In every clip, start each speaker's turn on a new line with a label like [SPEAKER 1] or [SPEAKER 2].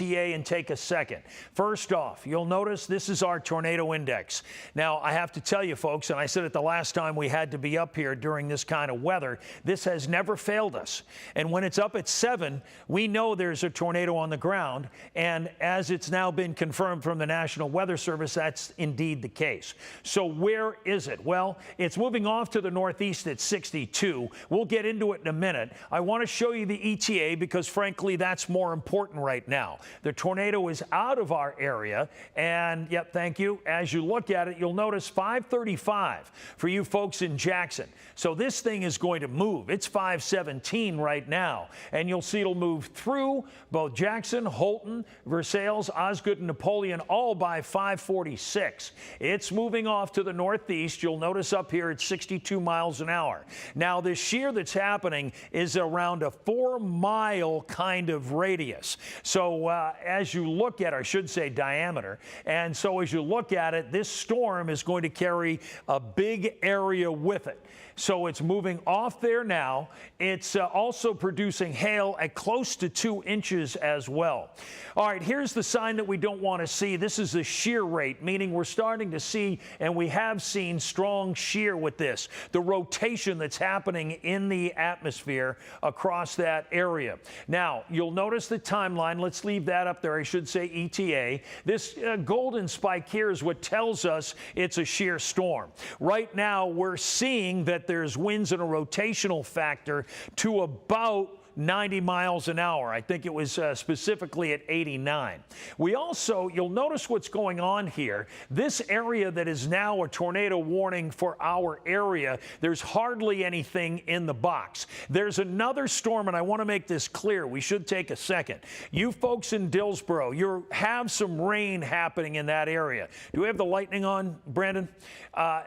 [SPEAKER 1] and take a second. First off, you'll notice this is our tornado index. Now, I have to tell you, folks, and I said it the last time we had to be up here during this kind of weather, this has never failed us. And when it's up at 7, we know there's a tornado on the ground. And as it's now been confirmed from the National Weather Service, that's indeed the case. So where is it? Well, it's moving off to the northeast at 62. We'll get into it in a minute. I want to show you the ETA because, frankly, that's more important right now. The tornado is out of our area, and yep, thank you. As you look at it, you'll notice 535 for you folks in Jackson. So this thing is going to move. It's 517 right now, and you'll see it'll move through both Jackson, Holton, Versailles, Osgood, and Napoleon, all by 546. It's moving off to the northeast. You'll notice up here it's 62 miles an hour. Now, this shear that's happening is around a 4-mile kind of radius. So as you look at it, I should say diameter, and so as you look at it, this storm is going to carry a big area with it. So it's moving off there now. It's also producing hail at close to 2 inches as well. All right, here's the sign that we don't want to see. This is the shear rate, meaning we're starting to see, and we have seen strong shear with this, the rotation that's happening in the atmosphere across that area. Now, you'll notice the timeline. Let's leave that up there. I should say ETA. This golden spike here is what tells us it's a shear storm. Right now, we're seeing that there's winds and a rotational factor to about 90 miles an hour. I think it was specifically at 89. We also, you'll notice what's going on here. This area that is now a tornado warning for our area, there's hardly anything in the box. There's another storm, and I want to make this clear. We should take a second. You folks in Dillsboro, you have some rain happening in that area. Do we have the lightning on, Brandon?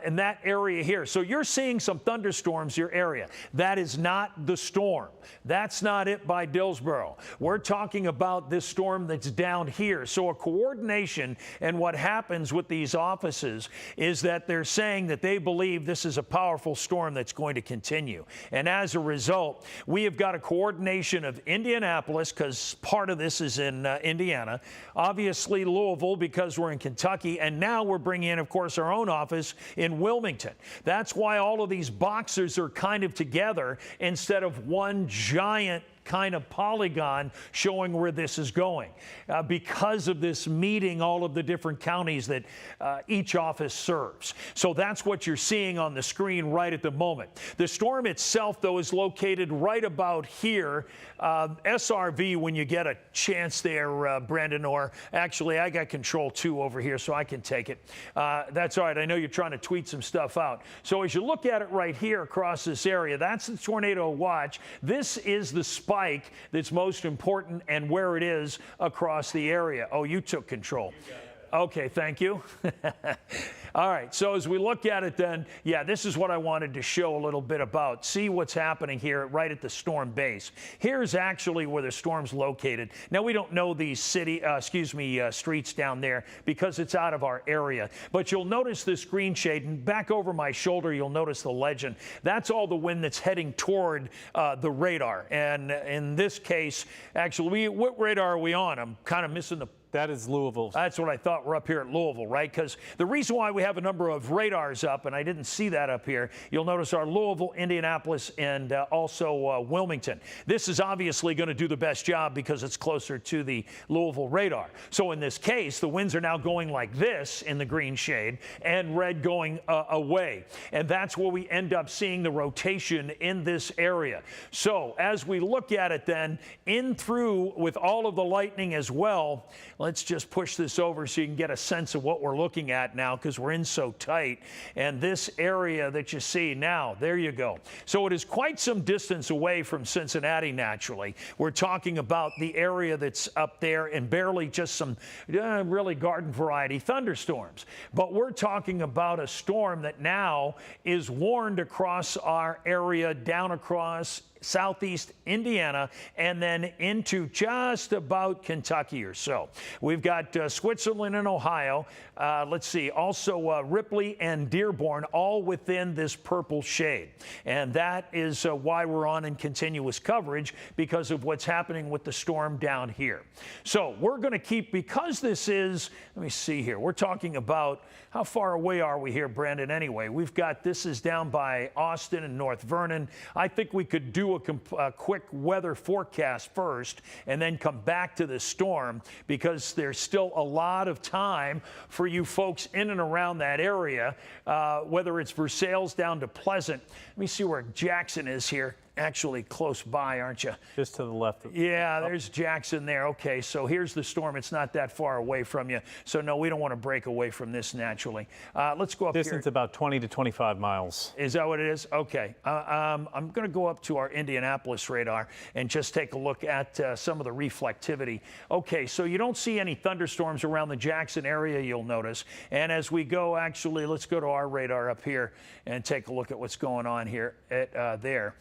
[SPEAKER 1] In that area here. So you're seeing some thunderstorms your area. That is not the storm. That's not it by Dillsboro. We're talking about this storm that's down here. So a coordination, and what happens with these offices is that they're saying that they believe this is a powerful storm that's going to continue. And as a result, we have got a coordination of Indianapolis, because part of this is in Indiana, obviously Louisville because we're in Kentucky, and now we're bringing in, of course, our own office in Wilmington. That's why all of these boxes are kind of together instead of one giant kind of polygon showing where this is going because of this meeting all of the different counties that each office serves. So that's what you're seeing on the screen right at the moment. The storm itself, though, is located right about here. SRV, when you get a chance there, Brandon, or actually I got control too over here, so I can take it. That's all right. I know you're trying to tweet some stuff out. So as you look at it right here across this area, that's the tornado watch. This is the spike that's most important and where it is across the area. Oh, you took control. Okay, thank you. All right, so as we look at it then, yeah, this is what I wanted to show a little bit about. See what's happening here right at the storm base. Here's actually where the storm's located. Now, we don't know these streets down there because it's out of our area. But you'll notice this green shade, and back over my shoulder, you'll notice the legend. That's all the wind that's heading toward the radar. And in this case, actually, what radar are we on? I'm kind of missing the...
[SPEAKER 2] That is Louisville.
[SPEAKER 1] That's what I thought. We're up here at Louisville, right? Because the reason why we have a number of radars up, and I didn't see that up here, you'll notice our Louisville, Indianapolis, and also Wilmington. This is obviously going to do the best job because it's closer to the Louisville radar. So in this case, the winds are now going like this in the green shade and red going away. And that's where we end up seeing the rotation in this area. So as we look at it then, in through with all of the lightning as well, let's just push this over so you can get a sense of what we're looking at now because we're in so tight. And this area that you see now, there you go. So it is quite some distance away from Cincinnati, naturally. We're talking about the area that's up there and barely just some really garden variety thunderstorms. But we're talking about a storm that now is warned across our area, down across southeast Indiana, and then into just about Kentucky or so. We've got Switzerland and Ohio. Let's see, also Ripley and Dearborn, all within this purple shade. And that is why we're on in continuous coverage, because of what's happening with the storm down here. So we're going to keep, because this is, let me see here, we're talking about, how far away are we here, Brandon, anyway? We've got, this is down by Austin and North Vernon. I think we could do a quick weather forecast first and then come back to the storm, because there's still a lot of time for you folks in and around that area, whether it's Versailles down to Pleasant. Let me see where Jackson is here. Actually close by, aren't you?
[SPEAKER 2] Just to the left.
[SPEAKER 1] Yeah, there's Jackson there. Okay, so here's the storm. It's not that far away from you. So, no, we don't want to break away from this naturally. Let's go up here.
[SPEAKER 2] Distance about 20 to 25 miles.
[SPEAKER 1] Is that what it is? Okay. I'm going to go up to our Indianapolis radar and just take a look at some of the reflectivity. Okay, so you don't see any thunderstorms around the Jackson area, you'll notice. And as we go, actually, let's go to our radar up here and take a look at what's going on here there.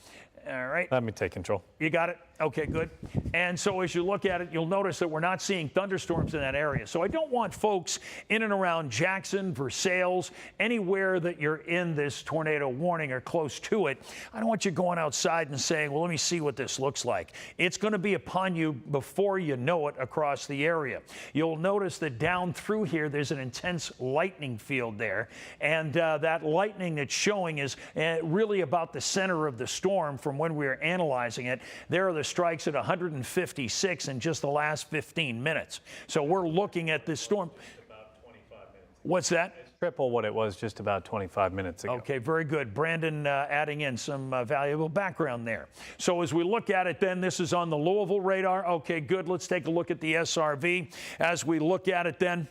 [SPEAKER 1] All right.
[SPEAKER 2] Let me take control.
[SPEAKER 1] You got it? Okay, good. And so as you look at it, you'll notice that we're not seeing thunderstorms in that area. So I don't want folks in and around Jackson, Versailles, anywhere that you're in this tornado warning or close to it. I don't want you going outside and saying, well, let me see what this looks like. It's going to be upon you before you know it across the area. You'll notice that down through here, there's an intense lightning field there. And that lightning that's showing is really about the center of the storm from when we were analyzing it. There are the strikes at 156 in just the last 15 minutes. So we're looking at this storm.
[SPEAKER 2] About 25 minutes.
[SPEAKER 1] What's that?
[SPEAKER 2] It's triple what it was just about 25 minutes ago.
[SPEAKER 1] Okay, very good. Brandon adding in some valuable background there. So as we look at it then, this is on the Louisville radar. Okay, good. Let's take a look at the SRV. As we look at it then,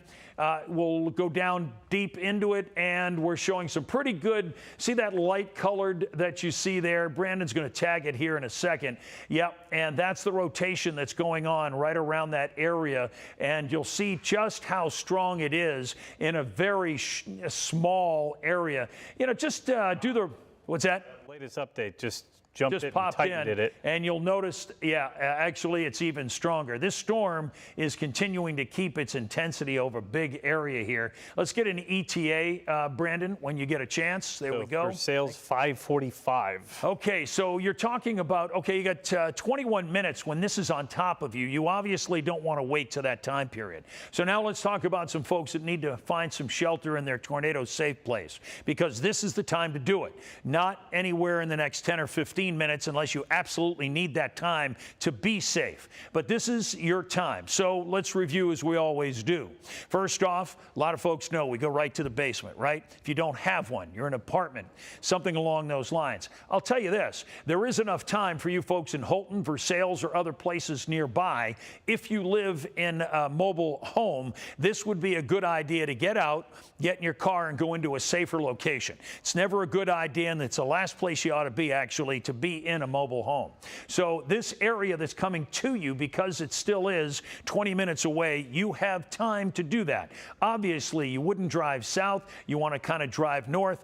[SPEAKER 1] we'll go down deep into it, and we're showing some pretty good, see that light colored that you see there? Brandon's going to tag it here in a second. Yep, and that's the rotation that's going on right around that area, and you'll see just how strong it is in a very small area. You know, just do the, what's that?
[SPEAKER 2] Latest update, just jumped
[SPEAKER 1] Just
[SPEAKER 2] it and
[SPEAKER 1] popped
[SPEAKER 2] tightened
[SPEAKER 1] in,
[SPEAKER 2] it.
[SPEAKER 1] and you'll notice, yeah, actually it's even stronger. This storm is continuing to keep its intensity over a big area here. Let's get an ETA, Brandon, when you get a chance. There we go.
[SPEAKER 2] Versailles 545.
[SPEAKER 1] Okay, so you're talking about, okay, you got 21 minutes when this is on top of you. You obviously don't want to wait to that time period. So now let's talk about some folks that need to find some shelter in their tornado safe place, because this is the time to do it. Not anywhere in the next 10 or 15 minutes unless you absolutely need that time to be safe. But this is your time. So let's review as we always do. First off, a lot of folks know we go right to the basement, right? If you don't have one, you're in an apartment, something along those lines. I'll tell you this, there is enough time for you folks in Holton, Versailles, or other places nearby. If you live in a mobile home, this would be a good idea to get out, get in your car, and go into a safer location. It's never a good idea, and it's the last place you ought to be, actually, to be in a mobile home. So this area that's coming to you, because it still is 20 minutes away, you have time to do that. Obviously, you wouldn't drive south. You want to kind of drive north,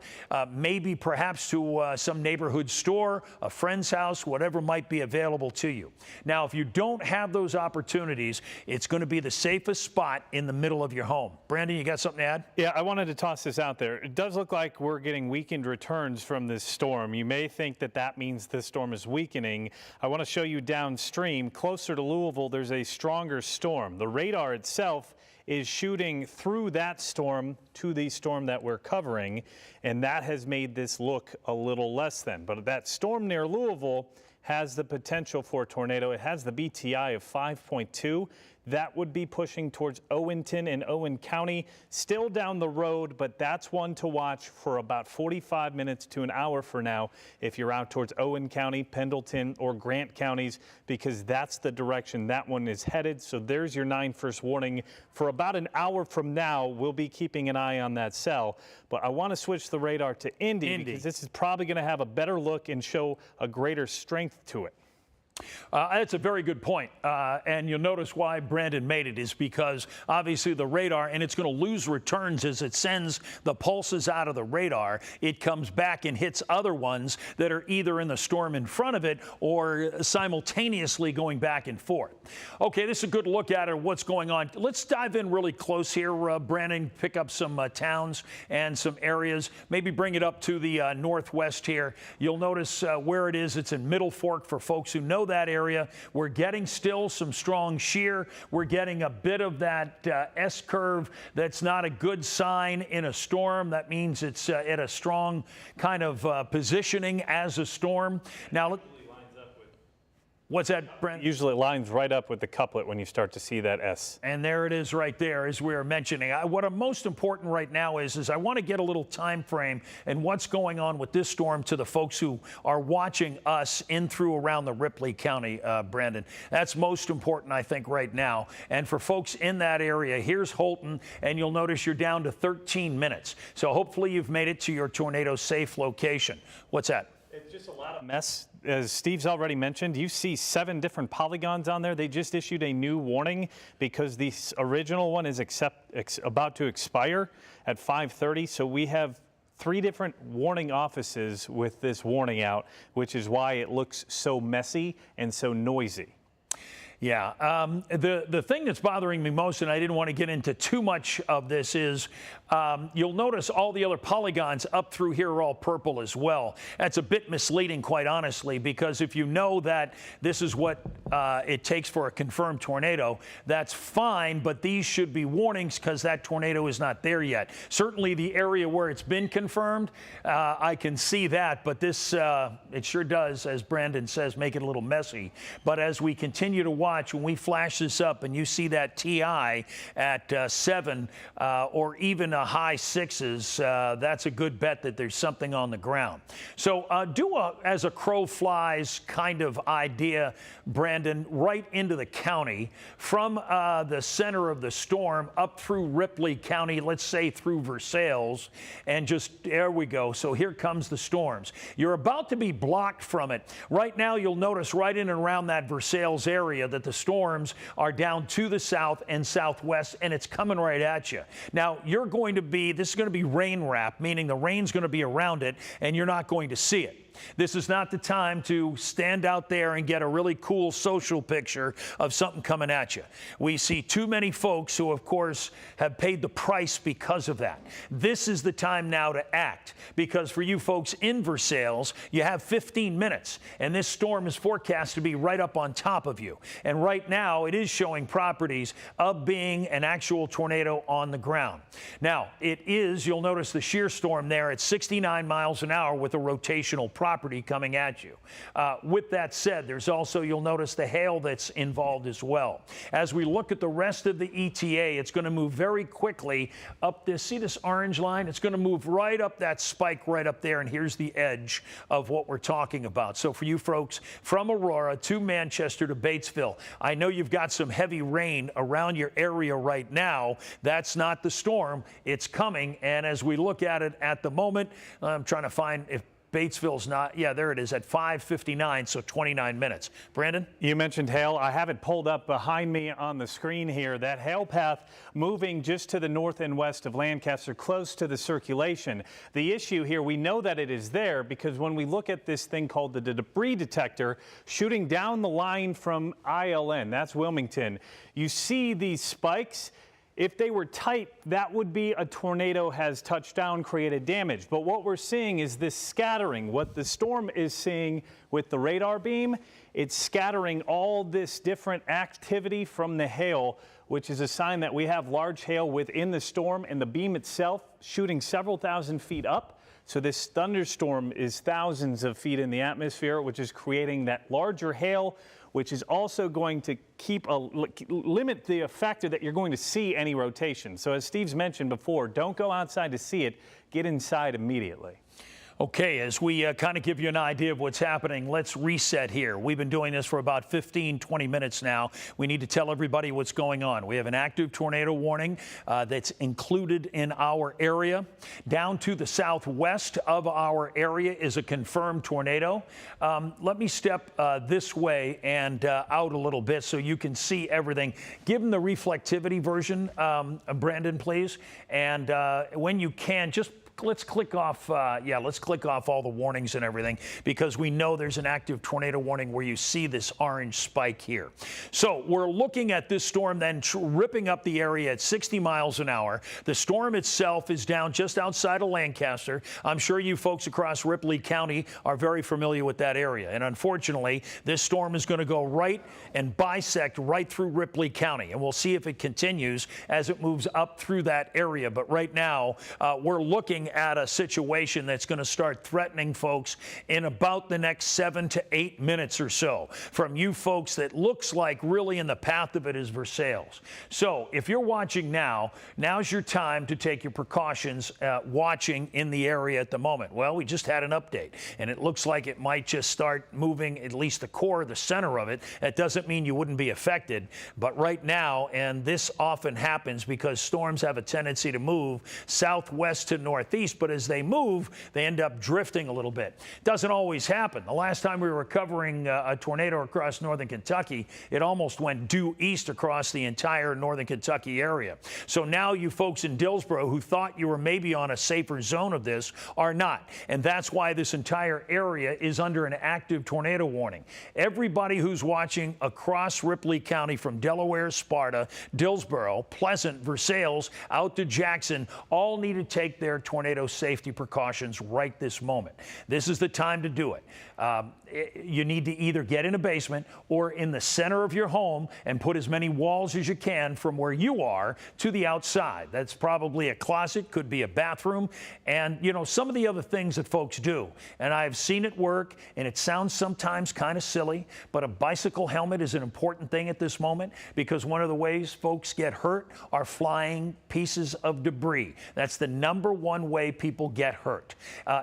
[SPEAKER 1] maybe perhaps to some neighborhood store, a friend's house, whatever might be available to you. Now, if you don't have those opportunities, it's going to be the safest spot in the middle of your home. Brandon, you got something to add?
[SPEAKER 2] Yeah, I wanted to toss this out there. It does look like we're getting weakened returns from this storm. You may think that that means this storm is weakening. I want to show you downstream, closer to Louisville, there's a stronger storm. The radar itself is shooting through that storm to the storm that we're covering, and that has made this look a little less than. But that storm near Louisville has the potential for a tornado. It has the BTI of 5.2. That would be pushing towards Owenton and Owen County, still down the road, but that's one to watch for about 45 minutes to an hour for now if you're out towards Owen County, Pendleton, or Grant counties, because that's the direction that one is headed. So there's your 9-1 warning. For about an hour from now, we'll be keeping an eye on that cell. But I want to switch the radar to Indy, because this is probably going to have a better look and show a greater strength to it.
[SPEAKER 1] That's a very good point. And you'll notice why Brandon made it is because obviously the radar, and it's going to lose returns as it sends the pulses out of the radar. It comes back and hits other ones that are either in the storm in front of it or simultaneously going back and forth. Okay, this is a good look at it, what's going on. Let's dive in really close here, Brandon, pick up some towns and some areas, maybe bring it up to the northwest here. You'll notice where it is. It's in Middle Fork for folks who know that area. We're getting still some strong shear. We're getting a bit of that S curve. That's not a good sign in a storm. That means it's at a strong kind of positioning as a storm. Now, what's that, Brent?
[SPEAKER 2] Usually it lines right up with the couplet when you start to see that S.
[SPEAKER 1] And there it is right there, as we were mentioning. What I'm most important right now is I want to get a little time frame and what's going on with this storm to the folks who are watching us in through around the Ripley County, Brandon. That's most important, I think, right now. And for folks in that area, here's Holton, and you'll notice you're down to 13 minutes. So hopefully you've made it to your tornado-safe location. What's that?
[SPEAKER 2] It's just a lot of mess. As Steve's already mentioned, you see 7 different polygons on there. They just issued a new warning because the original one is about to expire at 5:30. So we have 3 different warning offices with this warning out, which is why it looks so messy and so noisy.
[SPEAKER 1] Yeah, the thing that's bothering me most, and I didn't want to get into too much of this, is you'll notice all the other polygons up through here are all purple as well. That's a bit misleading, quite honestly, because if you know that this is what it takes for a confirmed tornado, that's fine, but these should be warnings because that tornado is not there yet. Certainly the area where it's been confirmed, I can see that, but this, it sure does, as Brandon says, make it a little messy. But as we continue to watch, when we flash this up and you see that TI at 7 or even a high 6s, that's a good bet that there's something on the ground. So do a as a crow flies kind of idea, Brandon, right into the county from the center of the storm up through Ripley County, let's say through Versailles, and just there we go. So here comes the storms. You're about to be blocked from it. Right now you'll notice right in and around that Versailles area that the storms are down to the south and southwest, and it's coming right at you. Now, this is going to be rain wrap, meaning the rain's going to be around it, and you're not going to see it. This is not the time to stand out there and get a really cool social picture of something coming at you. We see too many folks who, of course, have paid the price because of that. This is the time now to act, because for you folks in Versailles, you have 15 minutes, and this storm is forecast to be right up on top of you. And right now, it is showing properties of being an actual tornado on the ground. Now, it is, you'll notice the shear storm there at 69 miles an hour with a rotational property coming at you. With that said, there's also, you'll notice the hail that's involved as well. As we look at the rest of the ETA, it's going to move very quickly up this, see this orange line? It's going to move right up that spike right up there, and here's the edge of what we're talking about. So for you folks from Aurora to Manchester to Batesville, I know you've got some heavy rain around your area right now. That's not the storm. It's coming, and as we look at it at the moment, I'm trying to find if Batesville's not, yeah, there it is at 5:59, so 29 minutes. Brandon?
[SPEAKER 2] You mentioned hail. I have it pulled up behind me on the screen here. That hail path moving just to the north and west of Lancaster, close to the circulation. The issue here, we know that it is there because when we look at this thing called the debris detector shooting down the line from ILN, that's Wilmington, you see these spikes. If they were tight, that would be a tornado has touched down, created damage. But what we're seeing is this scattering. What the storm is seeing with the radar beam, it's scattering all this different activity from the hail, which is a sign that we have large hail within the storm, and the beam itself shooting several thousand feet up. So this thunderstorm is thousands of feet in the atmosphere, which is creating that larger hail, which is also going to limit the factor that you're going to see any rotation. So as Steve's mentioned before, don't go outside to see it. Get inside immediately.
[SPEAKER 1] Okay, as we kind of give you an idea of what's happening, let's reset here. We've been doing this for about 15, 20 minutes now. We need to tell everybody what's going on. We have an active tornado warning that's included in our area. Down to the southwest of our area is a confirmed tornado. Let me step this way and out a little bit so you can see everything. Give them the reflectivity version, Brandon, please. And when you can, just let's click off, let's click off all the warnings and everything, because we know there's an active tornado warning where you see this orange spike here. So we're looking at this storm then ripping up the area at 60 miles an hour. The storm itself is down just outside of Lancaster. I'm sure you folks across Ripley County are very familiar with that area. And unfortunately, this storm is going to go right and bisect right through Ripley County. And we'll see if it continues as it moves up through that area. But right now, we're looking at a situation that's going to start threatening folks in about the next 7 to 8 minutes or so from you folks that looks like really in the path of it is Versailles. So if you're watching now, now's your time to take your precautions watching in the area at the moment. Well, we just had an update, and it looks like it might just start moving, at least the core, the center of it. That doesn't mean you wouldn't be affected, but right now, and this often happens because storms have a tendency to move southwest to northeast, but as they move, they end up drifting a little bit. Doesn't always happen. The last time we were covering a tornado across northern Kentucky, it almost went due east across the entire northern Kentucky area. So now you folks in Dillsboro who thought you were maybe on a safer zone of this are not. And that's why this entire area is under an active tornado warning. Everybody who's watching across Ripley County from Delaware, Sparta, Dillsboro, Pleasant, Versailles, out to Jackson, all need to take their tornado safety precautions right this moment. This is the time to do it. You need to either get in a basement or in the center of your home and put as many walls as you can from where you are to the outside. That's probably a closet, could be a bathroom, and you know, some of the other things that folks do. And I've seen it work, and it sounds sometimes kind of silly, but a bicycle helmet is an important thing at this moment, because one of the ways folks get hurt are flying pieces of debris. That's the number one way people get hurt.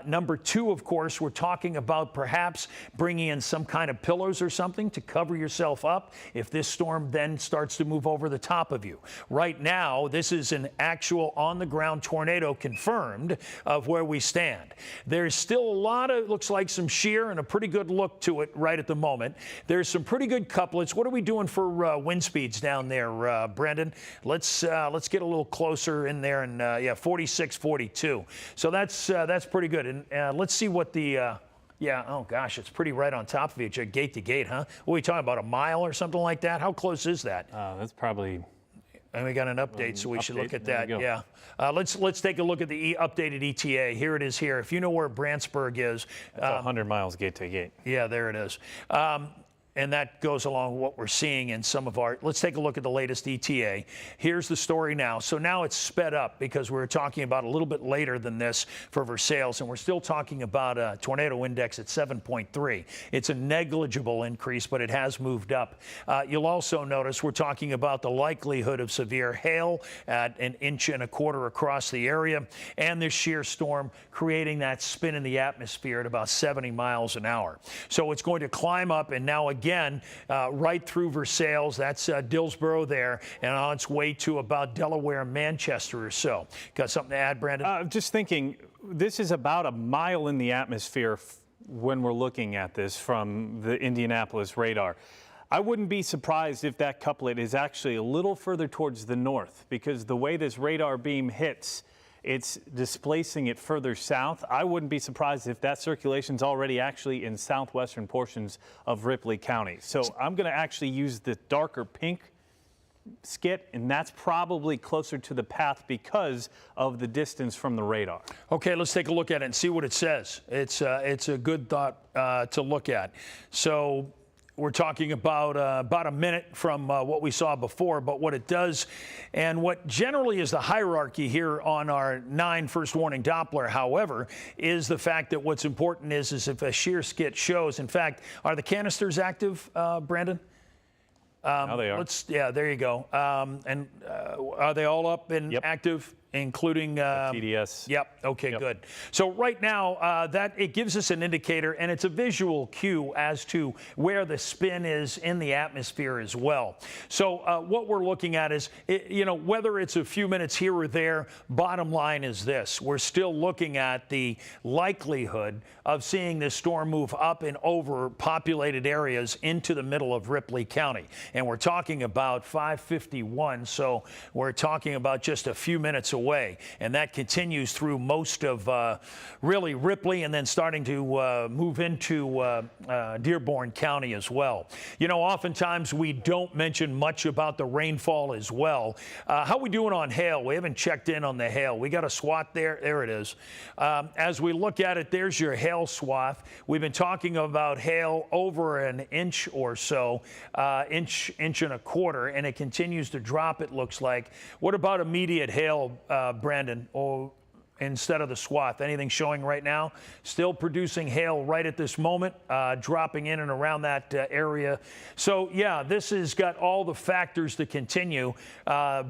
[SPEAKER 1] Number two, of course, we're talking about perhaps bringing in some kind of pillows or something to cover yourself up if this storm then starts to move over the top of you. Right now, this is an actual on-the-ground tornado confirmed of where we stand. There's still a lot of, looks like some shear and a pretty good look to it right at the moment. There's some pretty good couplets. What are we doing for wind speeds down there, Brendan? Let's get a little closer in there, and yeah, 46, 42. So that's pretty good. And let's see what the yeah, oh gosh, it's pretty right on top of each other, gate to gate, huh? What are we talking about, a mile or something like that? How close is that?
[SPEAKER 2] That's probably.
[SPEAKER 1] And we got an update, so we should look at that.
[SPEAKER 2] Yeah.
[SPEAKER 1] Let's take a look at the updated ETA. Here it is here. If you know where Brantsburg is.
[SPEAKER 2] That's 100 miles gate to gate.
[SPEAKER 1] Yeah, there it is. And that goes along with what we're seeing in some of our, let's take a look at the latest ETA. Here's the story now. So now it's sped up because we're talking about a little bit later than this for Versailles, and we're still talking about a tornado index at 7.3. It's a negligible increase, but it has moved up. You'll also notice we're talking about the likelihood of severe hail at 1.25 inches across the area, and this shear storm creating that spin in the atmosphere at about 70 miles an hour. So it's going to climb up, and now again, right through Versailles, that's Dillsboro there, and on its way to about Delaware, Manchester or so. Got something to add, Brandon?
[SPEAKER 2] Just thinking, this is about a mile in the atmosphere when we're looking at this from the Indianapolis radar. I wouldn't be surprised if that couplet is actually a little further towards the north, because the way this radar beam hits, it's displacing it further south. I wouldn't be surprised if that circulation's already actually in southwestern portions of Ripley County. So I'm going to actually use the darker pink skit, and that's probably closer to the path because of the distance from the radar.
[SPEAKER 1] Okay, let's take a look at it and see what it says. It's a good thought to look at. So we're talking about a minute from what we saw before, but what it does, and what generally is the hierarchy here on our 9 first warning Doppler, however, is the fact that what's important is if a shear skit shows, in fact, are the canisters active, Brandon?
[SPEAKER 2] Now they are.
[SPEAKER 1] Yeah, there you go. And are they all up and active? including
[SPEAKER 2] TDS.
[SPEAKER 1] Yep. Okay, good. So right now, that it gives us an indicator, and it's a visual cue as to where the spin is in the atmosphere as well. So what we're looking at is, whether it's a few minutes here or there, bottom line is this. We're still looking at the likelihood of seeing this storm move up and over populated areas into the middle of Ripley County. And we're talking about 5:51, so we're talking about just a few minutes away. And that continues through most of really Ripley, and then starting to move into Dearborn County as well. Oftentimes we don't mention much about the rainfall as well. How we doing on hail? We haven't checked in on the hail. We got a swath there. There it is. As we look at it, there's your hail swath. We've been talking about hail over an inch or so, inch and a quarter, and it continues to drop, it looks like. What about immediate hail, Brandon? Instead of the swath, anything showing right now? Still producing hail right at this moment, dropping in and around that area. So yeah, this has got all the factors to continue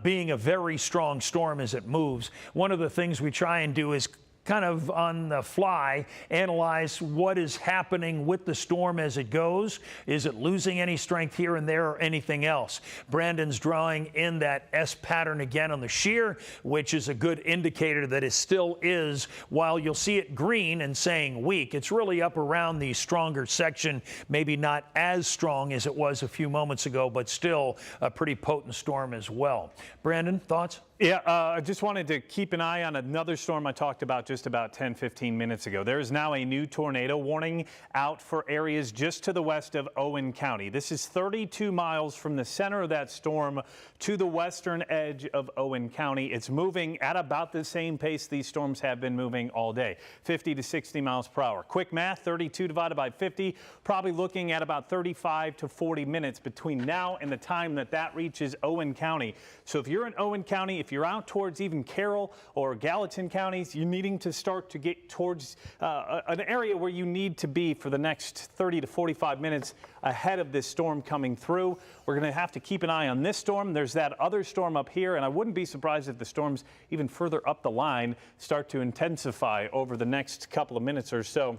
[SPEAKER 1] being a very strong storm as it moves. One of the things we try and do is kind of on the fly analyze what is happening with the storm as it goes. Is it losing any strength here and there or anything else? Brandon's drawing in that S pattern again on the shear, which is a good indicator that it still is, while you'll see it green and saying weak, it's really up around the stronger section, maybe not as strong as it was a few moments ago, but still a pretty potent storm as well. Brandon, thoughts?
[SPEAKER 2] Yeah, I just wanted to keep an eye on another storm I talked about just about 10-15 minutes ago. There is now a new tornado warning out for areas just to the west of Owen County. This is 32 miles from the center of that storm to the western edge of Owen County. It's moving at about the same pace these storms have been moving all day, 50 to 60 miles per hour. Quick math, 32 divided by 50, probably looking at about 35 to 40 minutes between now and the time that reaches Owen County. So if you're in Owen County, if you're out towards even Carroll or Gallatin counties, you're needing to start to get towards an area where you need to be for the next 30 to 45 minutes ahead of this storm coming through. We're going to have to keep an eye on this storm. There's that other storm up here, and I wouldn't be surprised if the storms even further up the line start to intensify over the next couple of minutes or so,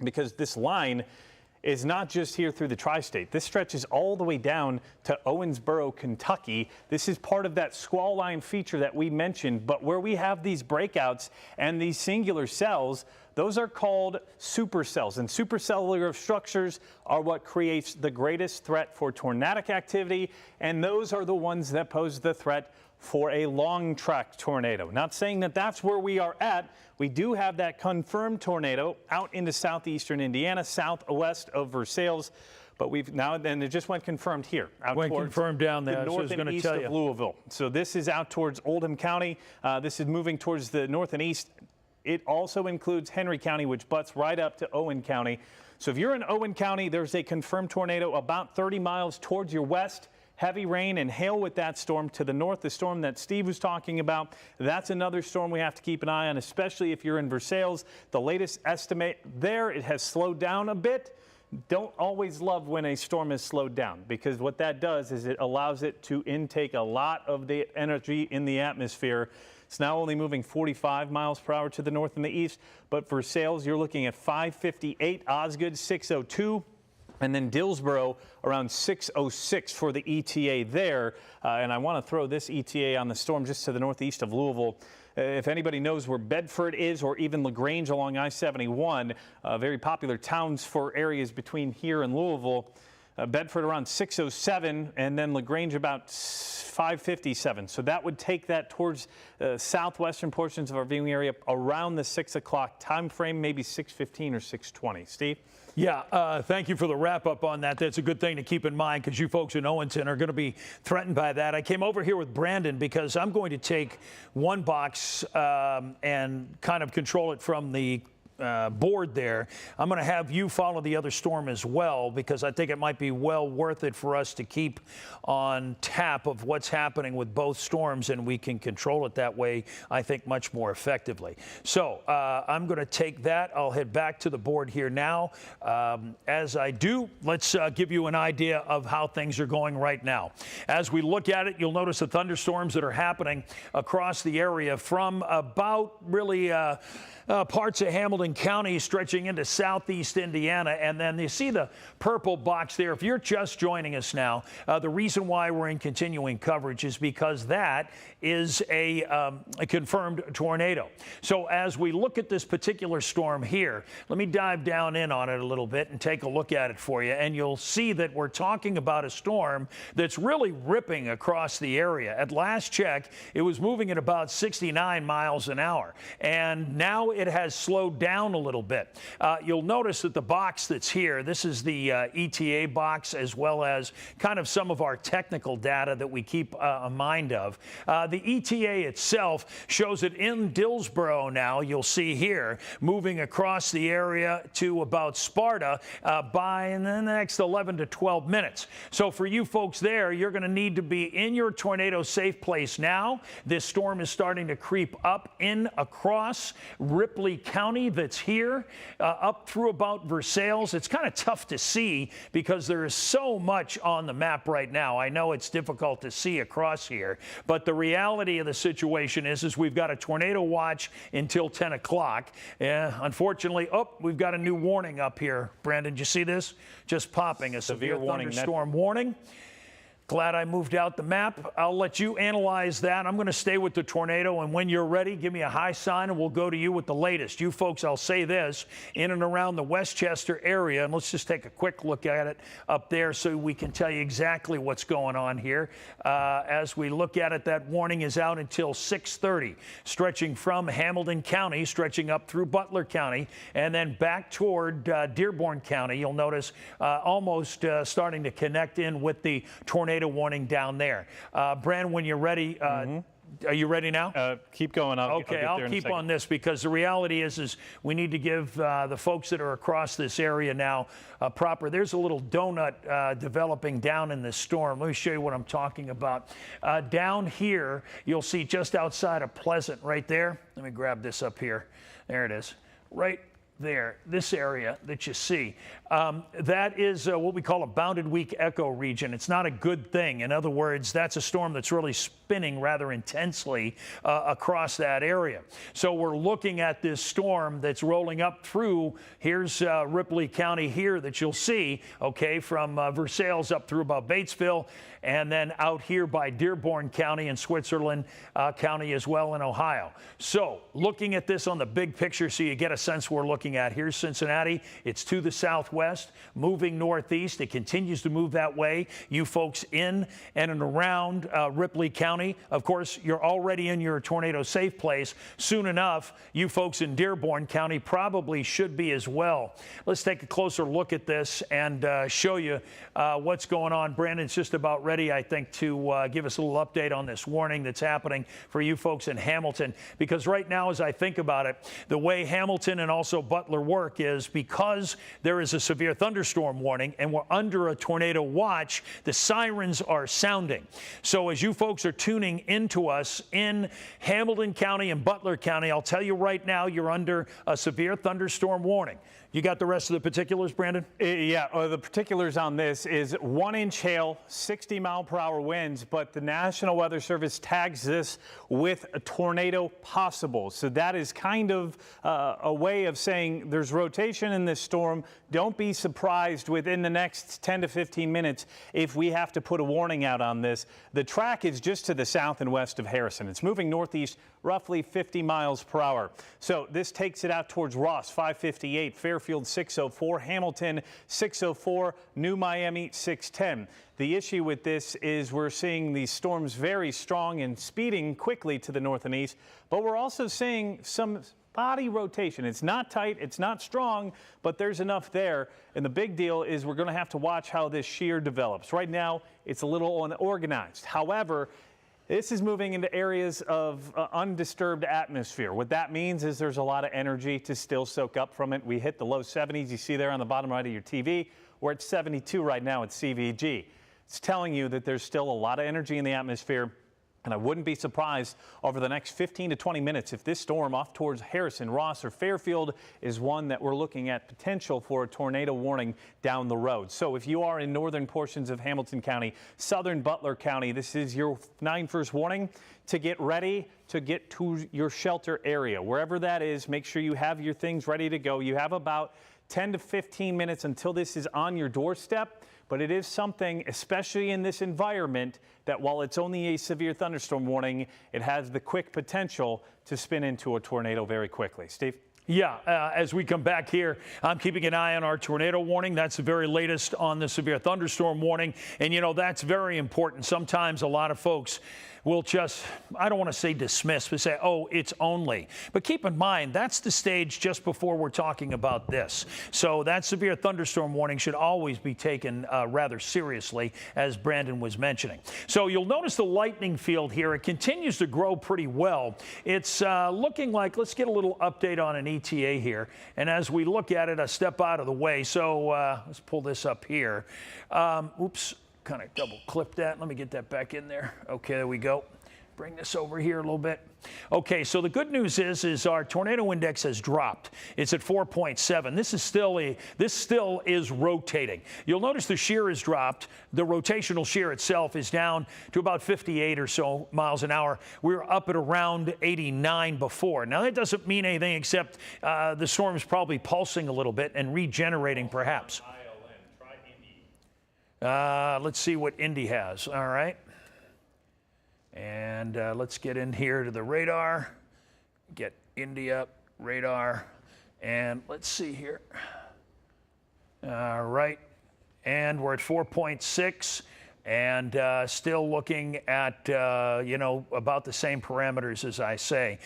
[SPEAKER 2] because this line is not just here through the tri-state. This stretches all the way down to Owensboro, Kentucky. This is part of that squall line feature that we mentioned, but where we have these breakouts and these singular cells, those are called supercells, and supercellular structures are what creates the greatest threat for tornadic activity, and those are the ones that pose the threat for a long track tornado. Not saying that that's where we are at. We do have that confirmed tornado out into southeastern Indiana, southwest of Versailles, but we've now then it just went confirmed here.
[SPEAKER 1] Went confirmed down there.
[SPEAKER 2] The north and east of Louisville. So this is out towards Oldham County. This is moving towards the north and east. It also includes Henry County, which butts right up to Owen County. So if you're in Owen County, there's a confirmed tornado about 30 miles towards your west. Heavy rain and hail with that storm to the north. The storm that Steve was talking about, that's another storm we have to keep an eye on, especially if you're in Versailles. The latest estimate there, it has slowed down a bit. Don't always love when a storm is slowed down, because what that does is it allows it to intake a lot of the energy in the atmosphere. It's now only moving 45 miles per hour to the north and the east, but Versailles, you're looking at 558, Osgood 602. And then Dillsboro around 606 for the ETA there. And I want to throw this ETA on the storm just to the northeast of Louisville. If anybody knows where Bedford is, or even LaGrange along I-71, very popular towns for areas between here and Louisville. Bedford around 607, and then LaGrange about 557. So that would take that towards southwestern portions of our viewing area around the 6 o'clock time frame, maybe 6:15 or 6:20. Steve?
[SPEAKER 1] Yeah, thank you for the wrap up on that. That's a good thing to keep in mind, because you folks in Owenton are going to be threatened by that. I came over here with Brandon because I'm going to take one box and kind of control it from the board there, I'm going to have you follow the other storm as well, because I think it might be well worth it for us to keep on tap of what's happening with both storms, and we can control it that way, I think, much more effectively. So I'm going to take that. I'll head back to the board here now. As I do, let's give you an idea of how things are going right now. As we look at it, you'll notice the thunderstorms that are happening across the area from about really parts of Hamilton County stretching into southeast Indiana. And then you see the purple box there. If you're just joining us now, the reason why we're in continuing coverage is because that is a confirmed tornado. So as we look at this particular storm here, let me dive down in on it a little bit and take a look at it for you. And you'll see that we're talking about a storm that's really ripping across the area. At last check, it was moving at about 69 miles an hour. And now it has slowed down a little bit. You'll notice that the box that's here, this is the ETA box, as well as kind of some of our technical data that we keep a mind of. The ETA itself shows it in Dillsboro now, you'll see here, moving across the area to about Sparta by in the next 11 to 12 minutes. So for you folks there, you're going to need to be in your tornado safe place now. This storm is starting to creep up in across Ripley County that's here, up through about Versailles. It's kind of tough to see because there is so much on the map right now. I know it's difficult to see across here, but the reality of the situation is we've got a tornado watch until 10 o'clock. Unfortunately, we've got a new warning up here. Brandon, did you see this? Just popping a severe thunderstorm warning. Glad I moved out the map. I'll let you analyze that. I'm going to stay with the tornado, and when you're ready, give me a high sign and we'll go to you with the latest. You folks, I'll say this, in and around the Westchester area, and let's just take a quick look at it up there so we can tell you exactly what's going on here. As we look at it, that warning is out until 6:30, stretching from Hamilton County, stretching up through Butler County, and then back toward Dearborn County. You'll notice almost starting to connect in with the tornado warning down there. Brandon, when you're ready, are you ready now?
[SPEAKER 2] Keep going.
[SPEAKER 1] I'll keep on this, because the reality is we need to give the folks that are across this area now proper. There's a little donut developing down in this storm. Let me show you what I'm talking about. Down here, you'll see just outside of Pleasant right there. Let me grab this up here. There it is. Right there, this area that you see, that is what we call a bounded weak echo region. It's not a good thing. In other words, that's a storm that's really spinning rather intensely across that area. So we're looking at this storm that's rolling up through, here's Ripley County here that you'll see, okay, from Versailles up through about Batesville, and then out here by Dearborn County and Switzerland County as well in Ohio. So looking at this on the big picture so you get a sense we're looking at. Here's Cincinnati. It's to the southwest, moving northeast. It continues to move that way. You folks in and around Ripley County, of course, you're already in your tornado safe place. Soon enough, you folks in Dearborn County probably should be as well. Let's take a closer look at this and show you what's going on. Brandon's just about ready, I think, to give us a little update on this warning that's happening for you folks in Hamilton. Because right now, as I think about it, the way Hamilton and also Butler work is because there is a severe thunderstorm warning and we're under a tornado watch, the sirens are sounding. So as you folks are tuning into us in Hamilton County and Butler County, I'll tell you right now, you're under a severe thunderstorm warning. You got the rest of the particulars, Brandon?
[SPEAKER 2] Yeah, the particulars on this is 1-inch hail, 60-mile-per-hour winds, but the National Weather Service tags this with a tornado possible. So that is kind of a way of saying there's rotation in this storm. Don't be surprised within the next 10 to 15 minutes if we have to put a warning out on this. The track is just to the south and west of Harrison. It's moving northeast roughly 50 miles per hour. So this takes it out towards Ross, 558, Fairfield, 604, Hamilton, 604, New Miami, 610. The issue with this is we're seeing these storms very strong and speeding quickly to the north and east, but we're also seeing some body rotation. It's not tight, it's not strong, but there's enough there. And the big deal is we're going to have to watch how this shear develops. Right now, it's a little unorganized. However, This is moving into areas of undisturbed atmosphere. What that means is there's a lot of energy to still soak up from it. We hit the low 70s. You see there on the bottom right of your TV. We're at 72 right now at CVG. It's telling you that there's still a lot of energy in the atmosphere. And I wouldn't be surprised over the next 15 to 20 minutes if this storm off towards Harrison, Ross, or Fairfield is one that we're looking at potential for a tornado warning down the road. So if you are in northern portions of Hamilton County, southern Butler County, this is your 9-1 warning to get ready to get to your shelter area. Wherever that is, make sure you have your things ready to go. You have about 10 to 15 minutes until this is on your doorstep. But it is something, especially in this environment, that while it's only a severe thunderstorm warning, it has the quick potential to spin into a tornado very quickly. Steve?
[SPEAKER 1] Yeah, as we come back here, I'm keeping an eye on our tornado warning. That's the very latest on the severe thunderstorm warning. And, you know, that's very important. Sometimes a lot of folks will just, I don't want to say dismiss, but say, oh, it's only. But keep in mind, that's the stage just before we're talking about this. So that severe thunderstorm warning should always be taken rather seriously, as Brandon was mentioning. So you'll notice the lightning field here. It continues to grow pretty well. It's looking like, let's get a little update on an ETA here. And as we look at it, I step out of the way. So let's pull this up here. Oops. Kind of double clip that. Let me get that back in there. Okay, there we go. Bring this over here a little bit. Okay, so the good news is our tornado index has dropped. It's at 4.7. This still is rotating. You'll notice the shear has dropped. The rotational shear itself is down to about 58 or so miles an hour. We were up at around 89 before. Now that doesn't mean anything except the storm is probably pulsing a little bit and regenerating perhaps. Let's see what Indy has. All right. And let's get in here to the radar. Get Indy up, radar. And let's see here. All right. And we're at 4.6 and still looking at, you know, about the same parameters as I say.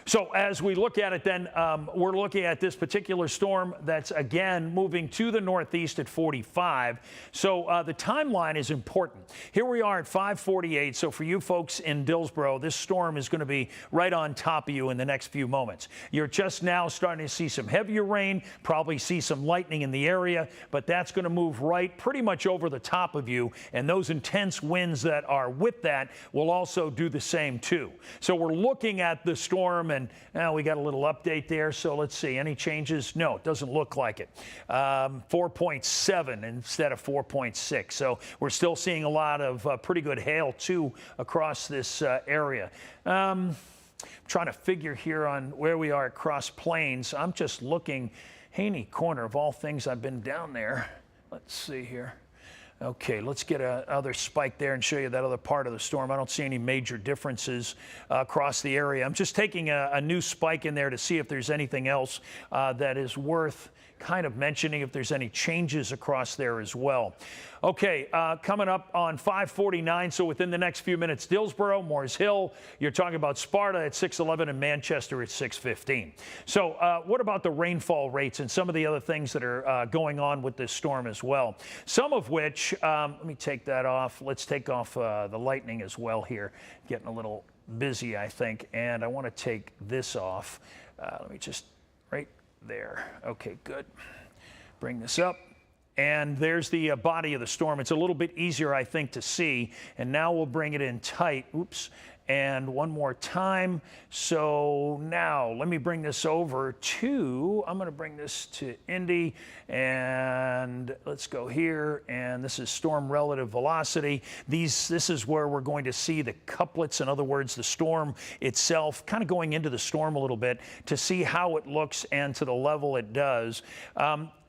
[SPEAKER 1] So as we look at it then, we're looking at this particular storm that's, again, moving to the northeast at 45. So the timeline is important. Here we are at 5:48. So for you folks in Dillsboro, this storm is going to be right on top of you in the next few moments. You're just now starting to see some heavier rain, probably see some lightning in the area, but that's going to move right pretty much over the top of you. And those intense winds that are with that will also do the same too. So we're looking at the storm. And now we got a little update there. So let's see. Any changes? No, it doesn't look like it. 4.7 instead of 4.6. So we're still seeing a lot of pretty good hail, too, across this area. Trying to figure here on where we are at Cross Plains. I'm just looking. Haney Corner, of all things, I've been down there. Let's see here. Okay, let's get another spike there and show you that other part of the storm. I don't see any major differences across the area. I'm just taking a new spike in there to see if there's anything else that is worth kind of mentioning, if there's any changes across there as well. Okay, coming up on 5:49, so within the next few minutes, Dillsboro, Moores Hill, you're talking about Sparta at 6:11 and Manchester at 6:15. So what about the rainfall rates and some of the other things that are going on with this storm as well? Some of which, let me take that off. Let's take off the lightning as well here. Getting a little busy, I think, and I want to take this off. Let me just, right there. Okay, good. Bring this up. And there's the body of the storm. It's a little bit easier, I think, to see. And now we'll bring it in tight. Oops. And one more time. So now let me bring this over to, I'm going to bring this to Indy. And let's go here. And this is storm relative velocity. This is where we're going to see the couplets. In other words, the storm itself, kind of going into the storm a little bit to see how it looks and to the level it does.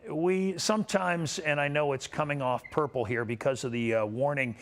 [SPEAKER 1] We sometimes, and I know it's coming off purple here because of the warning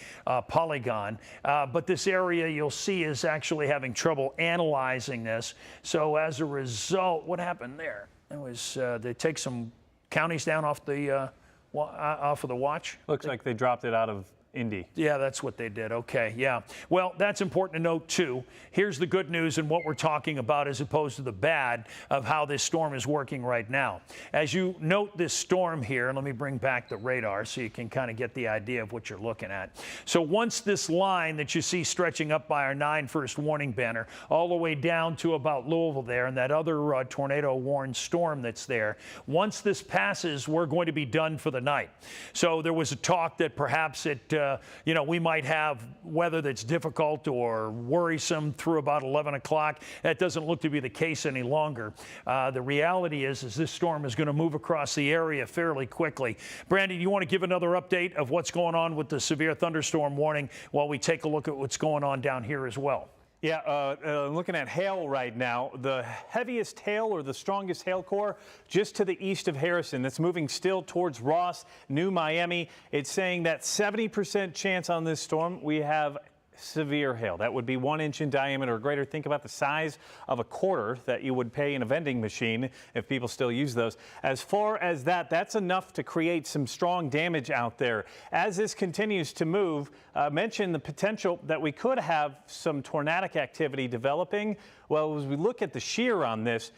[SPEAKER 1] polygon, but this area you'll see is actually having trouble analyzing this. So as a result, what happened there? It was they take some counties down off the off of the watch.
[SPEAKER 2] Looks like they dropped it out of Indy.
[SPEAKER 1] Yeah, that's what they did. Okay, yeah. Well, that's important to note, too. Here's the good news and what we're talking about as opposed to the bad of how this storm is working right now. As you note this storm here, let me bring back the radar so you can kind of get the idea of what you're looking at. So once this line that you see stretching up by our 9 first warning banner all the way down to about Louisville there and that other tornado-warned storm that's there, once this passes, we're going to be done for the night. So there was a talk that perhaps we might have weather that's difficult or worrisome through about 11 o'clock. That doesn't look to be the case any longer. The reality is this storm is going to move across the area fairly quickly. Brandon, you want to give another update of what's going on with the severe thunderstorm warning while we take a look at what's going on down here as well?
[SPEAKER 2] Yeah, looking at hail right now, the heaviest hail or the strongest hail core just to the east of Harrison. That's moving still towards Ross, New Miami. It's saying that 70% chance on this storm. We have severe hail. That would be 1 inch in diameter or greater. Think about the size of a quarter that you would pay in a vending machine if people still use those. As far as that, that's enough to create some strong damage out there. As this continues to move, mention the potential that we could have some tornadic activity developing. Well, as we look at the shear on this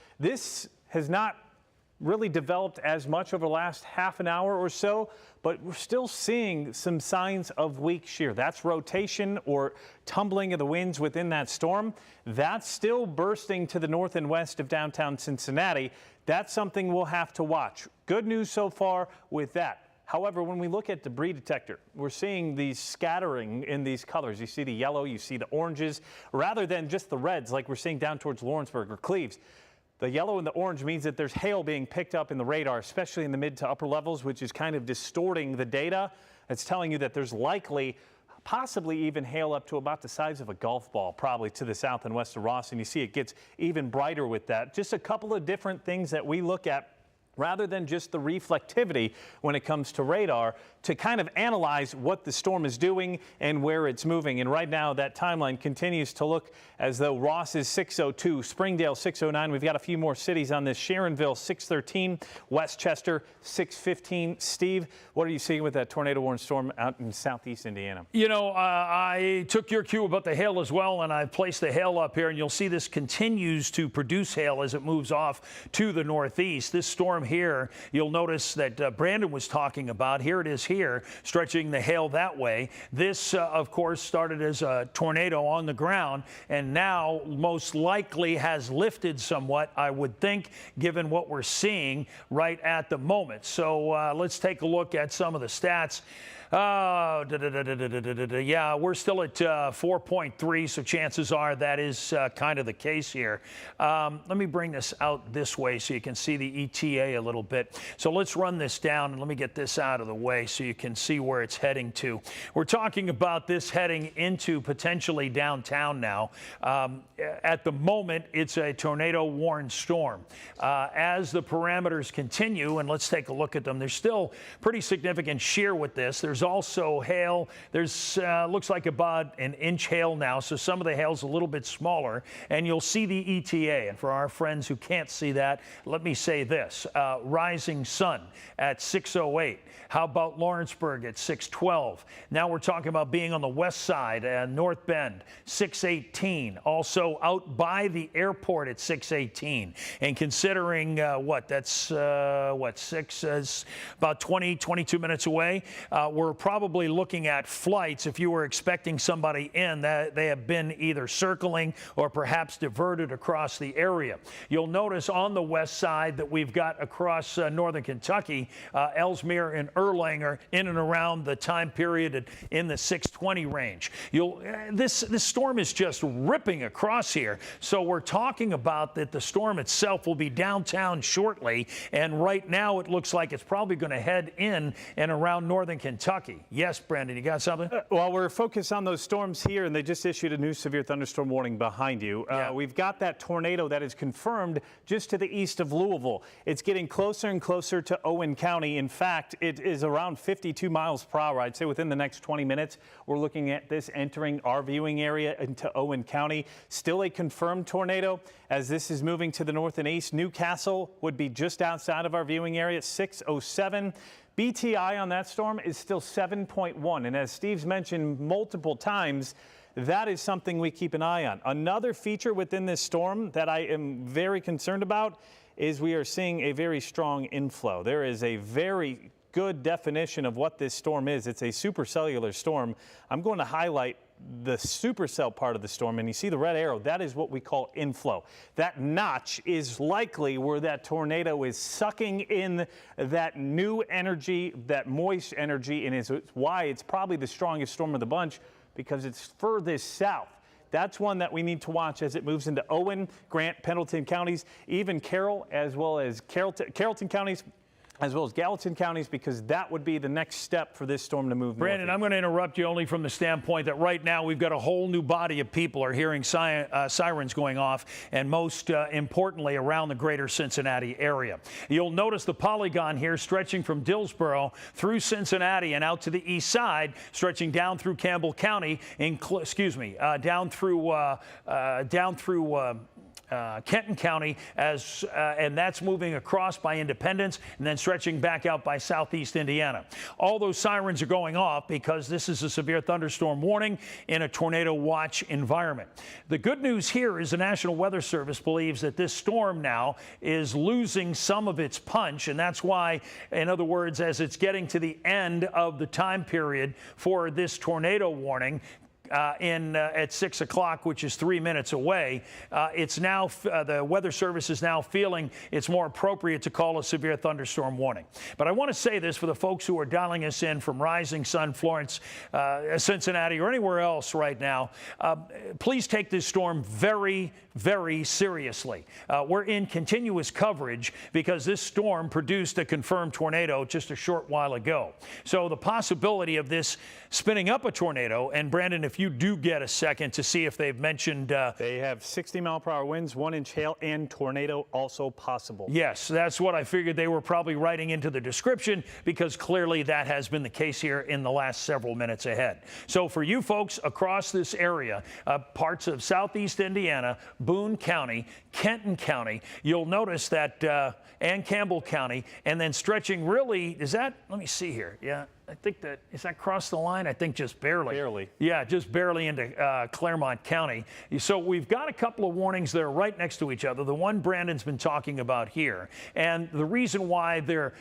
[SPEAKER 2] has not really developed as much over the last half an hour or so, but we're still seeing some signs of weak shear. That's rotation or tumbling of the winds within that storm. That's still bursting to the north and west of downtown Cincinnati. That's something we'll have to watch. Good news so far with that. However, when we look at debris detector, we're seeing these scattering in these colors. You see the yellow, you see the oranges, rather than just the reds like we're seeing down towards Lawrenceburg or Cleves. The yellow and the orange means that there's hail being picked up in the radar, especially in the mid to upper levels, which is kind of distorting the data. It's telling you that there's likely, possibly even hail up to about the size of a golf ball, probably to the south and west of Ross. And you see it gets even brighter with that. Just a couple of different things that we look at rather than just the reflectivity when it comes to radar to kind of analyze what the storm is doing and where it's moving. And right now that timeline continues to look as though Ross is 602, Springdale 609. We've got a few more cities on this. Sharonville 613, Westchester 615. Steve, what are you seeing with that tornado-warned storm out in southeast Indiana?
[SPEAKER 1] You know, I took your cue about the hail as well, and I've placed the hail up here, and you'll see this continues to produce hail as it moves off to the northeast. This storm here, you'll notice that Brandon was talking about. Here it is here, stretching the hail that way. This, of course, started as a tornado on the ground and now most likely has lifted somewhat, I would think, given what we're seeing right at the moment. So let's take a look at some of the stats. Yeah, we're still at 4.3, so chances are that is kind of the case here. Let me bring this out this way so you can see the ETA a little bit. So let's run this down and let me get this out of the way so you can see where it's heading to. We're talking about this heading into potentially downtown now. At the moment, it's a tornado-warned storm. As the parameters continue, and let's take a look at them, there's still pretty significant shear with this. There's also hail. There's looks like about an inch hail now, so some of the hail's a little bit smaller, and you'll see the ETA. And for our friends who can't see that, let me say this. Rising sun at 6:08. How about Lawrenceburg at 6:12? Now we're talking about being on the west side, North Bend, 6:18. Also out by the airport at 6:18. And considering that's about 20, 22 minutes away, we're probably looking at flights, if you were expecting somebody in, that they have been either circling or perhaps diverted across the area. You'll notice on the west side that we've got across northern Kentucky, Ellesmere and Erlanger in and around the time period in the 6:20 range. This storm is just ripping across here. So we're talking about that the storm itself will be downtown shortly, and right now it looks like it's probably going to head in and around northern Kentucky. Yes, Brandon, you got something?
[SPEAKER 2] Well, we're focused on those storms here, and they just issued a new severe thunderstorm warning behind you.
[SPEAKER 1] Yeah.
[SPEAKER 2] We've got that tornado that is confirmed just to the east of Louisville. It's getting closer and closer to Owen County. In fact, it is around 52 miles per hour. I'd say within the next 20 minutes, we're looking at this entering our viewing area into Owen County. Still a confirmed tornado as this is moving to the north and east. Newcastle would be just outside of our viewing area, 6:07. BTI on that storm is still 7.1. And as Steve's mentioned multiple times, that is something we keep an eye on. Another feature within this storm that I am very concerned about is we are seeing a very strong inflow. There is a very good definition of what this storm is. It's a supercellular storm. I'm going to highlight the supercell part of the storm, and you see the red arrow. That is what we call inflow. That notch is likely where that tornado is sucking in that new energy, that moist energy, and it's why it's probably the strongest storm of the bunch, because it's furthest south. That's one that we need to watch as it moves into Owen, Grant, Pendleton counties, even Carroll, as well as Carrollton counties, as well as Gallatin counties, because that would be the next step for this storm to move.
[SPEAKER 1] Brandon, I'm going to interrupt you only from the standpoint that right now we've got a whole new body of people are hearing sirens going off, and most importantly around the greater Cincinnati area. You'll notice the polygon here stretching from Dillsboro through Cincinnati and out to the east side, stretching down through Campbell County, down through Kenton County, and that's moving across by Independence and then stretching back out by southeast Indiana. All those sirens are going off because this is a severe thunderstorm warning in a tornado watch environment. The good news here is the National Weather Service believes that this storm now is losing some of its punch, and that's why, in other words, as it's getting to the end of the time period for this tornado warning, at 6 o'clock, which is 3 minutes away, it's now the Weather Service is now feeling it's more appropriate to call a severe thunderstorm warning. But I want to say this for the folks who are dialing us in from Rising Sun, Florence, Cincinnati, or anywhere else right now. Please take this storm very, very seriously. We're in continuous coverage because this storm produced a confirmed tornado just a short while ago. So the possibility of this spinning up a tornado, and Brandon, if you do get a second to see if they've mentioned...
[SPEAKER 2] they have 60-mile-per-hour winds, 1-inch hail, and tornado also possible.
[SPEAKER 1] Yes, that's what I figured they were probably writing into the description, because clearly that has been the case here in the last several minutes ahead. So for you folks across this area, parts of southeast Indiana, Boone County, Kenton County, you'll notice that, and Campbell County, and then stretching really, is that, let me see here, yeah. I think that, is that cross the line? I think just barely.
[SPEAKER 2] Barely.
[SPEAKER 1] Yeah, just barely into Claremont County. So we've got a couple of warnings that are right next to each other. The one Brandon's been talking about here. And the reason why they're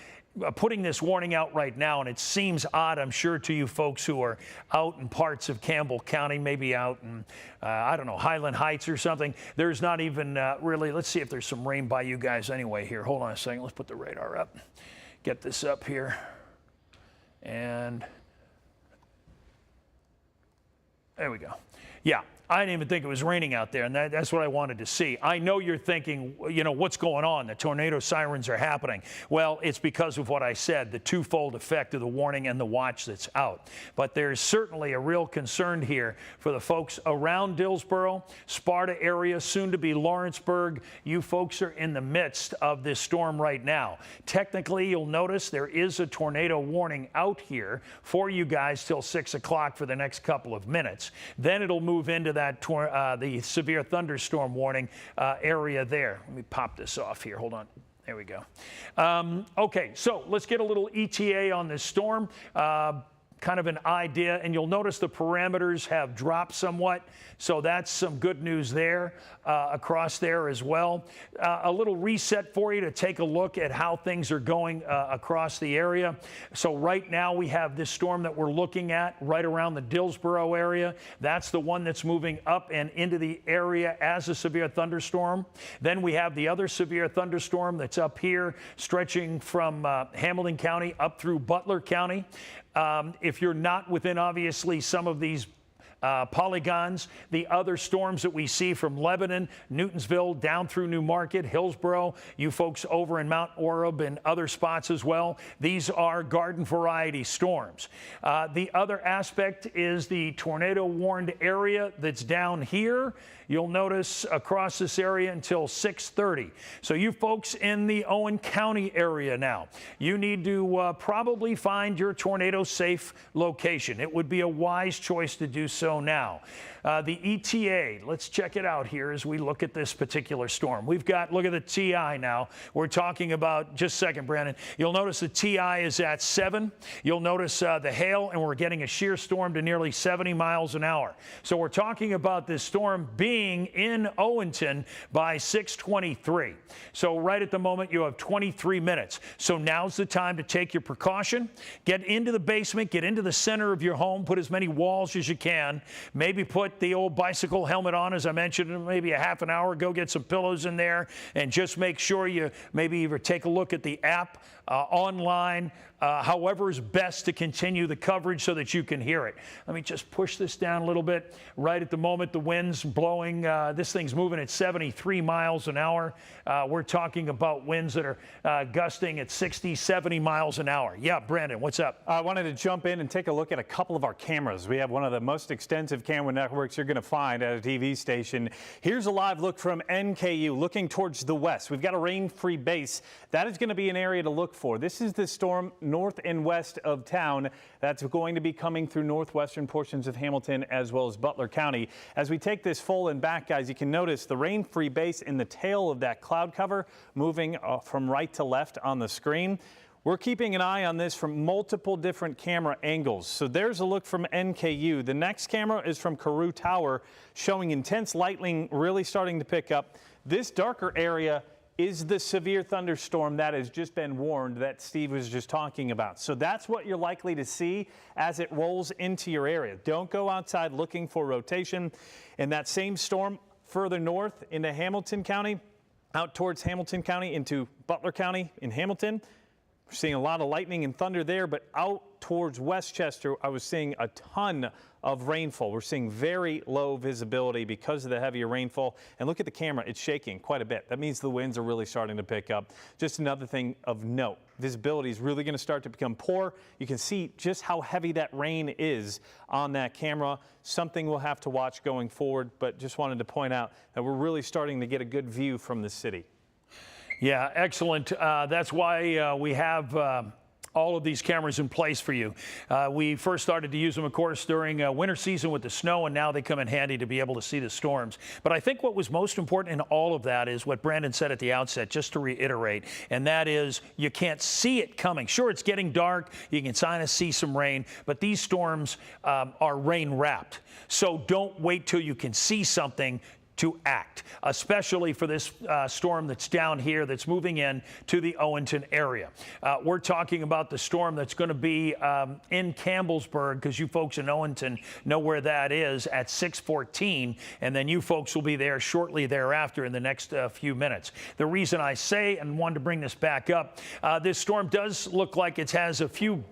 [SPEAKER 1] putting this warning out right now, and it seems odd, I'm sure, to you folks who are out in parts of Campbell County, maybe out in, I don't know, Highland Heights or something. There's not even really, let's see if there's some rain by you guys anyway here. Hold on a second. Let's put the radar up. Get this up here. And there we go. Yeah, I didn't even think it was raining out there, and that's what I wanted to see. I know you're thinking, you know, what's going on? The tornado sirens are happening. Well, it's because of what I said, the twofold effect of the warning and the watch that's out. But there's certainly a real concern here for the folks around Dillsboro, Sparta area, soon to be Lawrenceburg. You folks are in the midst of this storm right now. Technically, you'll notice there is a tornado warning out here for you guys till 6 o'clock for the next couple of minutes. Then it'll move into that the severe thunderstorm warning area there. Let me pop this off here. Hold on. There we go. Okay, so let's get a little ETA on this storm. Kind of an idea, and you'll notice the parameters have dropped somewhat, so that's some good news there across there as well. A little reset for you to take a look at how things are going across the area. So right now we have this storm that we're looking at right around the Dillsboro area. That's the one that's moving up and into the area as a severe thunderstorm. Then we have the other severe thunderstorm that's up here, stretching from Hamilton County up through Butler County. If you're not within, obviously, some of these polygons, the other storms that we see from Lebanon, Newtonsville, down through New Market, Hillsboro, you folks over in Mount Orab and other spots as well, these are garden variety storms. The other aspect is the tornado warned area that's down here. You'll notice across this area until 6:30. So you folks in the Owen County area now, you need to probably find your tornado safe location. It would be a wise choice to do so so now. The ETA, let's check it out here as we look at this particular storm. We've got, look at the TI now. We're talking about, just a second, Brandon. You'll notice the TI is at 7. You'll notice the hail, and we're getting a shear storm to nearly 70 miles an hour. So we're talking about this storm being in Owenton by 6:23. So right at the moment, you have 23 minutes. So now's the time to take your precaution. Get into the basement, get into the center of your home, put as many walls as you can. Maybe put the old bicycle helmet on, as I mentioned, maybe a half an hour. Go get some pillows in there, and just make sure you maybe even take a look at the app online, however is best to continue the coverage so that you can hear it. Let me just push this down a little bit. Right at the moment, the wind's blowing. This thing's moving at 73 miles an hour. We're talking about winds that are gusting at 60, 70 miles an hour. Yeah, Brandon, what's up?
[SPEAKER 2] I wanted to jump in and take a look at a couple of our cameras. We have one of the most extensive camera networks you're going to find at a TV station. Here's a live look from NKU looking towards the west. We've got a rain-free base. That is going to be an area to look for. This is the storm north and west of town that's going to be coming through northwestern portions of Hamilton as well as Butler County. As we take this full and back, guys, you can notice the rain-free base in the tail of that cloud cover moving from right to left on the screen. We're keeping an eye on this from multiple different camera angles. So there's a look from NKU. The next camera is from Carew Tower, showing intense lightning really starting to pick up. This darker area is the severe thunderstorm that has just been warned that Steve was just talking about. So that's what you're likely to see as it rolls into your area. Don't go outside looking for rotation. And that same storm further north into Hamilton County, out towards Hamilton County into Butler County in Hamilton. We're seeing a lot of lightning and thunder there, but out towards Westchester, I was seeing a ton of rainfall. We're seeing very low visibility because of the heavier rainfall. And look at the camera, it's shaking quite a bit. That means the winds are really starting to pick up. Just another thing of note, visibility is really going to start to become poor. You can see just how heavy that rain is on that camera. Something we'll have to watch going forward, but just wanted to point out that we're really starting to get a good view from the city.
[SPEAKER 1] Yeah, excellent. That's why we have all of these cameras in place for you. We first started to use them, of course, during winter season with the snow, and now they come in handy to be able to see the storms. But I think what was most important in all of that is what Brandon said at the outset, just to reiterate, and that is you can't see it coming. Sure, it's getting dark. You can kind of see some rain, but these storms are rain-wrapped. So don't wait till you can see something to act, especially for this storm that's down here that's moving in to the Owenton area. We're talking about the storm that's going to be in Campbellsburg, because you folks in Owenton know where that is, at 6:14, and then you folks will be there shortly thereafter in the next few minutes. The reason I say and wanted to bring this back up, this storm does look like it has a few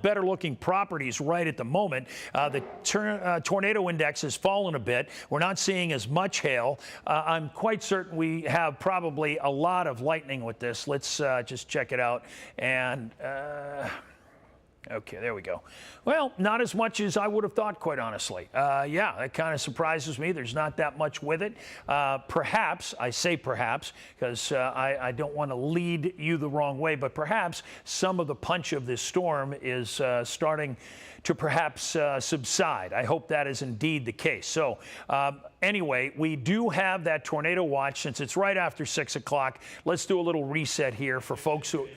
[SPEAKER 1] better looking properties right at the moment. The tornado index has fallen a bit. We're not seeing as much hail. I'm quite certain we have probably a lot of lightning with this. Let's just check it out. And okay, there we go. Well, not as much as I would have thought, quite honestly. Yeah, that kind of surprises me. There's not that much with it. Perhaps, I say perhaps, because I don't want to lead you the wrong way, but perhaps some of the punch of this storm is starting to perhaps subside. I hope that is indeed the case. So anyway, we do have that tornado watch since it's right after 6 o'clock. Let's do a little reset here for folks who...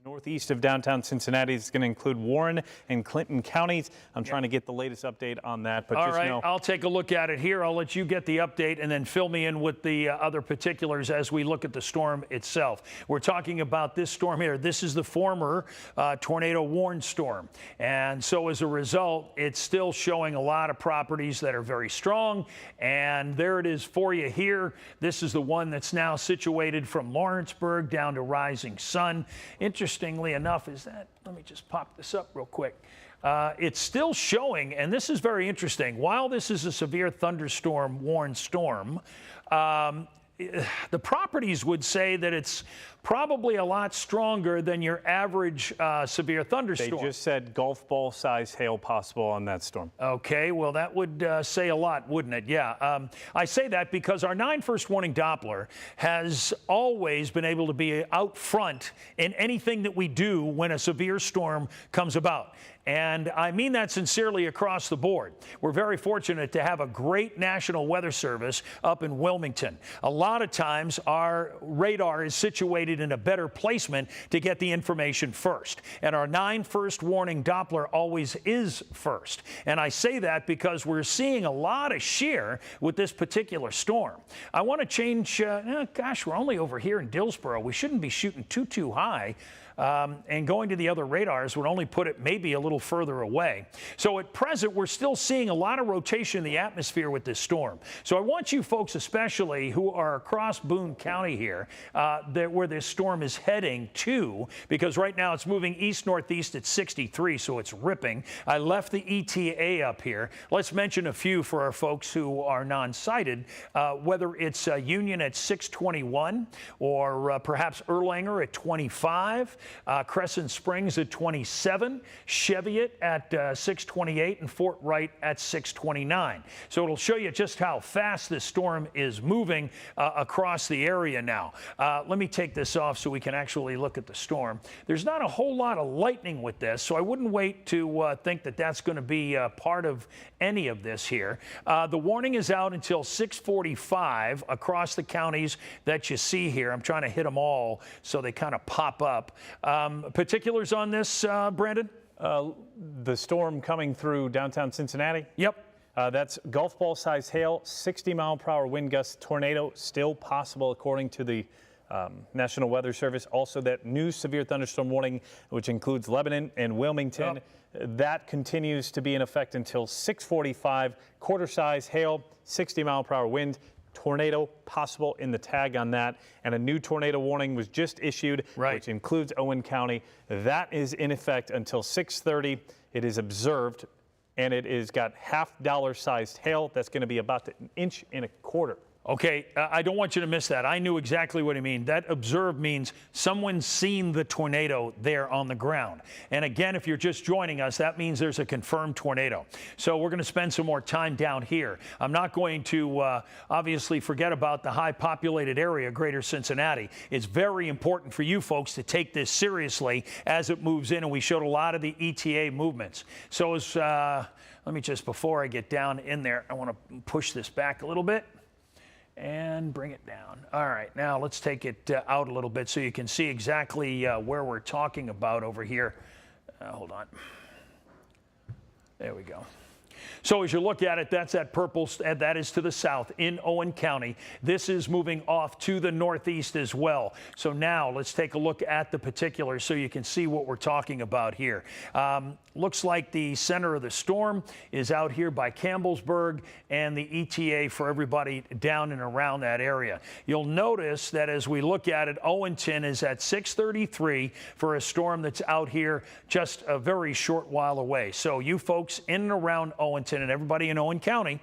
[SPEAKER 2] Northeast of downtown Cincinnati. It's going to include Warren and Clinton counties. I'm trying to get the latest update on that. But
[SPEAKER 1] all
[SPEAKER 2] just
[SPEAKER 1] right,
[SPEAKER 2] know,
[SPEAKER 1] I'll take a look at it here. I'll let you get the update and then fill me in with the other particulars as we look at the storm itself. We're talking about this storm here. This is the former tornado warned storm. And so as a result, it's still showing a lot of properties that are very strong. And there it is for you here. This is the one that's now situated from Lawrenceburg down to Rising Sun. Interestingly enough, let me just pop this up real quick. It's still showing, and this is very interesting. While this is a severe thunderstorm warned storm, the properties would say that it's probably a lot stronger than your average severe thunderstorm.
[SPEAKER 2] They just said golf ball size hail possible on that storm.
[SPEAKER 1] Okay, well, that would say a lot, wouldn't it? Yeah. I say that because our 9 first warning Doppler has always been able to be out front in anything that we do when a severe storm comes about. And I mean that sincerely across the board. We're very fortunate to have a great National Weather Service up in Wilmington. A lot of times our radar is situated in a better placement to get the information first. And our 9 first warning Doppler always is first. And I say that because we're seeing a lot of shear with this particular storm. I want to change, gosh, we're only over here in Dillsboro. We shouldn't be shooting too high. And going to the other radars would only put it maybe a little further away. So at present, we're still seeing a lot of rotation in the atmosphere with this storm. So I want you folks, especially who are across Boone County here, where this storm is heading to, because right now it's moving east-northeast at 63, so it's ripping. I left the ETA up here. Let's mention a few for our folks who are non-sighted, whether it's Union at 621 or perhaps Erlanger at 25. Crescent Springs at 27, Cheviot at 628, and Fort Wright at 629. So it'll show you just how fast this storm is moving across the area now. Let me take this off so we can actually look at the storm. There's not a whole lot of lightning with this, so I wouldn't wait to think that that's going to be part of any of this here. The warning is out until 6:45 across the counties that you see here. I'm trying to hit them all so they kind of pop up. Particulars on this, Brandon?
[SPEAKER 2] The storm coming through downtown Cincinnati?
[SPEAKER 1] Yep.
[SPEAKER 2] That's golf ball size hail, 60-mile-per-hour wind gusts, tornado still possible according to the National Weather Service. Also that new severe thunderstorm warning, which includes Lebanon and Wilmington. Yep. That continues to be in effect until 6:45. Quarter-size hail, 60-mile-per-hour wind. Tornado possible in the tag on that, and a new tornado warning was just issued, which includes Owen County. That is in effect until 6:30. It is observed, and it is got half-dollar sized hail. That's going to be about an inch and a quarter.
[SPEAKER 1] Okay, I don't want you to miss that. I knew exactly what he mean. That observed means someone's seen the tornado there on the ground. And again, if you're just joining us, that means there's a confirmed tornado. So we're going to spend some more time down here. I'm not going to obviously forget about the high populated area, greater Cincinnati. It's very important for you folks to take this seriously as it moves in, and we showed a lot of the ETA movements. So as, let me just, before I get down in there, I want to push this back a little bit and bring it down. All right, now let's take it out a little bit so you can see exactly where we're talking about over here. Hold on. There we go. So as you look at it, that's that purple, that is to the south in Owen County. This is moving off to the northeast as well. So now let's take a look at the particulars so you can see what we're talking about here. Looks like the center of the storm is out here by Campbellsburg, and the ETA for everybody down and around that area. You'll notice that as we look at it, Owenton is at 6:33 for a storm that's out here just a very short while away. So you folks in and around Owenton and everybody in Owen County,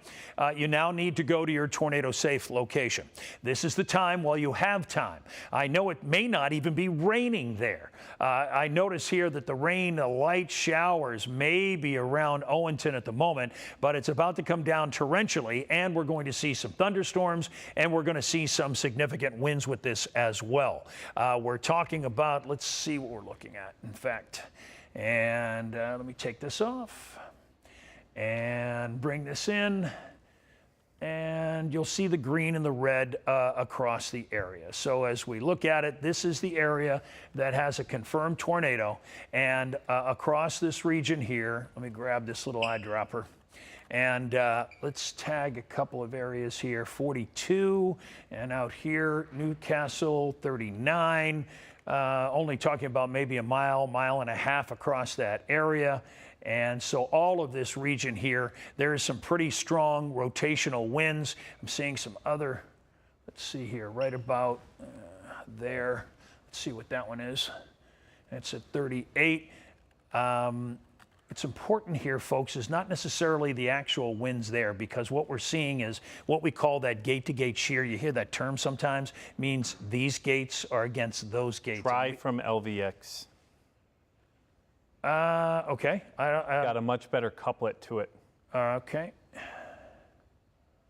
[SPEAKER 1] you now need to go to your tornado safe location. This is the time while you have time. I know it may not even be raining there. I notice here that the rain, the light showers may be around Owenton at the moment, but it's about to come down torrentially, and we're going to see some thunderstorms, and we're going to see some significant winds with this as well. We're talking about, let's see what we're looking at, in fact. And let me take this off and bring this in. And you'll see the green and the red across the area. So as we look at it, this is the area that has a confirmed tornado. And across this region here, let me grab this little eyedropper. And let's tag a couple of areas here, 42, and out here, Newcastle, 39. Only talking about maybe a mile, mile and a half across that area. And so all of this region here, there is some pretty strong rotational winds. I'm seeing some other, let's see here, right about there. Let's see what that one is. That's at 38. It's important here, folks, is not necessarily the actual winds there, because what we're seeing is what we call that gate-to-gate shear. You hear that term sometimes, means these gates are against those gates.
[SPEAKER 2] Try from LVX.
[SPEAKER 1] Okay.
[SPEAKER 2] Got a much better couplet to it.
[SPEAKER 1] Okay.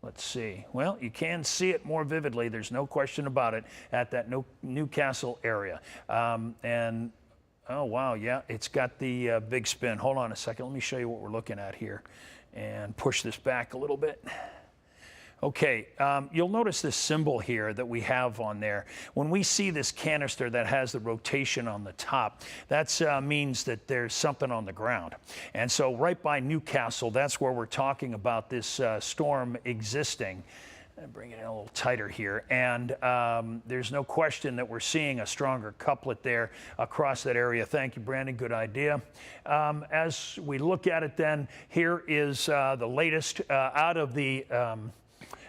[SPEAKER 1] Let's see. Well, you can see it more vividly. There's no question about it at that Newcastle area. And Oh, wow. Yeah, it's got the big spin. Hold on a second. Let me show you what we're looking at here and push this back a little bit. Okay, you'll notice this symbol here that we have on there. When we see this canister that has the rotation on the top, that means that there's something on the ground. And so right by Newcastle, that's where we're talking about this storm existing. Bring it in a little tighter here. And there's no question that we're seeing a stronger couplet there across that area. Thank you, Brandon. Good idea. As we look at it then, here is the latest out of the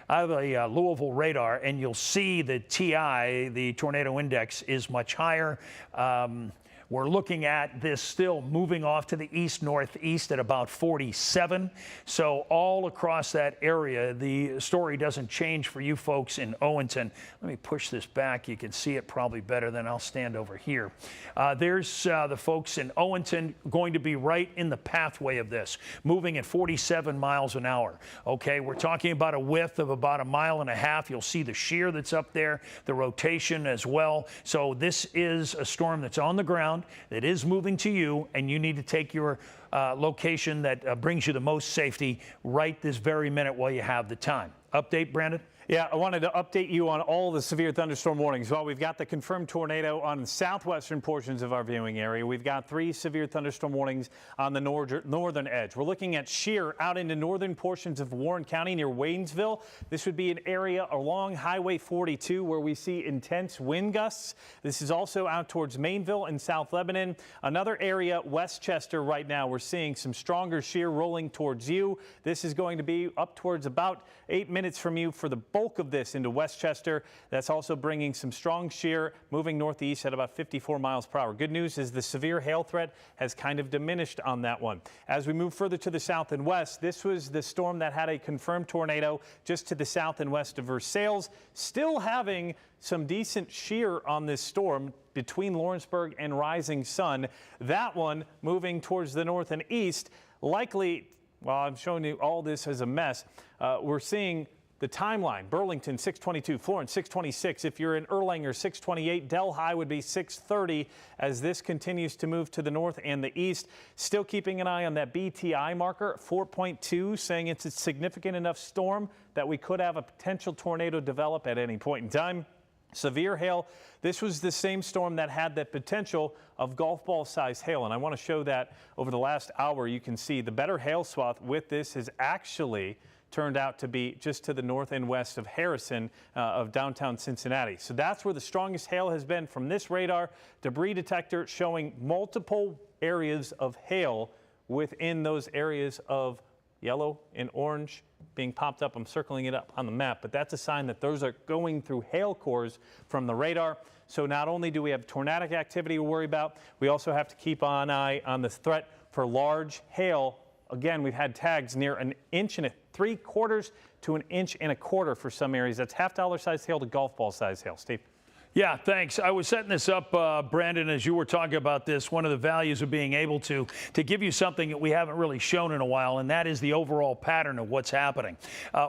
[SPEAKER 1] Louisville radar, and you'll see the TI, the tornado index, is much higher. We're looking at this still moving off to the east-northeast at about 47. So all across that area, the story doesn't change for you folks in Owenton. Let me push this back. You can see it probably better than I'll stand over here. There's the folks in Owenton going to be right in the pathway of this, moving at 47 miles an hour. Okay, we're talking about a width of about 1.5 miles. You'll see the shear that's up there, the rotation as well. So this is a storm that's on the ground. That is moving to you, and you need to take your location that brings you the most safety right this very minute while you have the time. Update, Brandon?
[SPEAKER 2] Yeah, I wanted to update you on all the severe thunderstorm warnings. Well, we've got the confirmed tornado on the southwestern portions of our viewing area. We've got 3 severe thunderstorm warnings on the northern edge. We're looking at shear out into northern portions of Warren County near Waynesville. This would be an area along Highway 42 where we see intense wind gusts. This is also out towards Mainville and South Lebanon. Another area, Westchester, right now we're seeing some stronger shear rolling towards you. This is going to be up towards about 8 minutes from you for the bulk of this into Westchester. That's also bringing some strong shear moving northeast at about 54 miles per hour. Good news is the severe hail threat has kind of diminished on that one. As we move further to the south and west, this was the storm that had a confirmed tornado just to the south and west of Versailles, still having some decent shear on this storm between Lawrenceburg and Rising Sun. That one moving towards the north and east, likely, well, I'm showing you all this as a mess. We're seeing the timeline: Burlington 622, Florence 626. If you're in Erlanger 628, Delhi would be 630 as this continues to move to the north and the east. Still keeping an eye on that BTI marker 4.2, saying it's a significant enough storm that we could have a potential tornado develop at any point in time. Severe hail. This was the same storm that had that potential of golf ball size hail, and I want to show that over the last hour. You can see the better hail swath with this has actually turned out to be just to the north and west of Harrison of downtown Cincinnati. So that's where the strongest hail has been from this radar debris detector, showing multiple areas of hail within those areas of yellow and orange being popped up. I'm circling it up on the map, but that's a sign that those are going through hail cores from the radar. So not only do we have tornadic activity to worry about, we also have to keep an eye on the threat for large hail. Again, we've had tags near 1.75 inches to 1.25 inches for some areas. That's half-dollar size hail to golf ball size hail. Steve?
[SPEAKER 1] Yeah, thanks. I was setting this up, Brandon, as you were talking about this. One of the values of being able to give you something that we haven't really shown in a while, and that is the overall pattern of what's happening.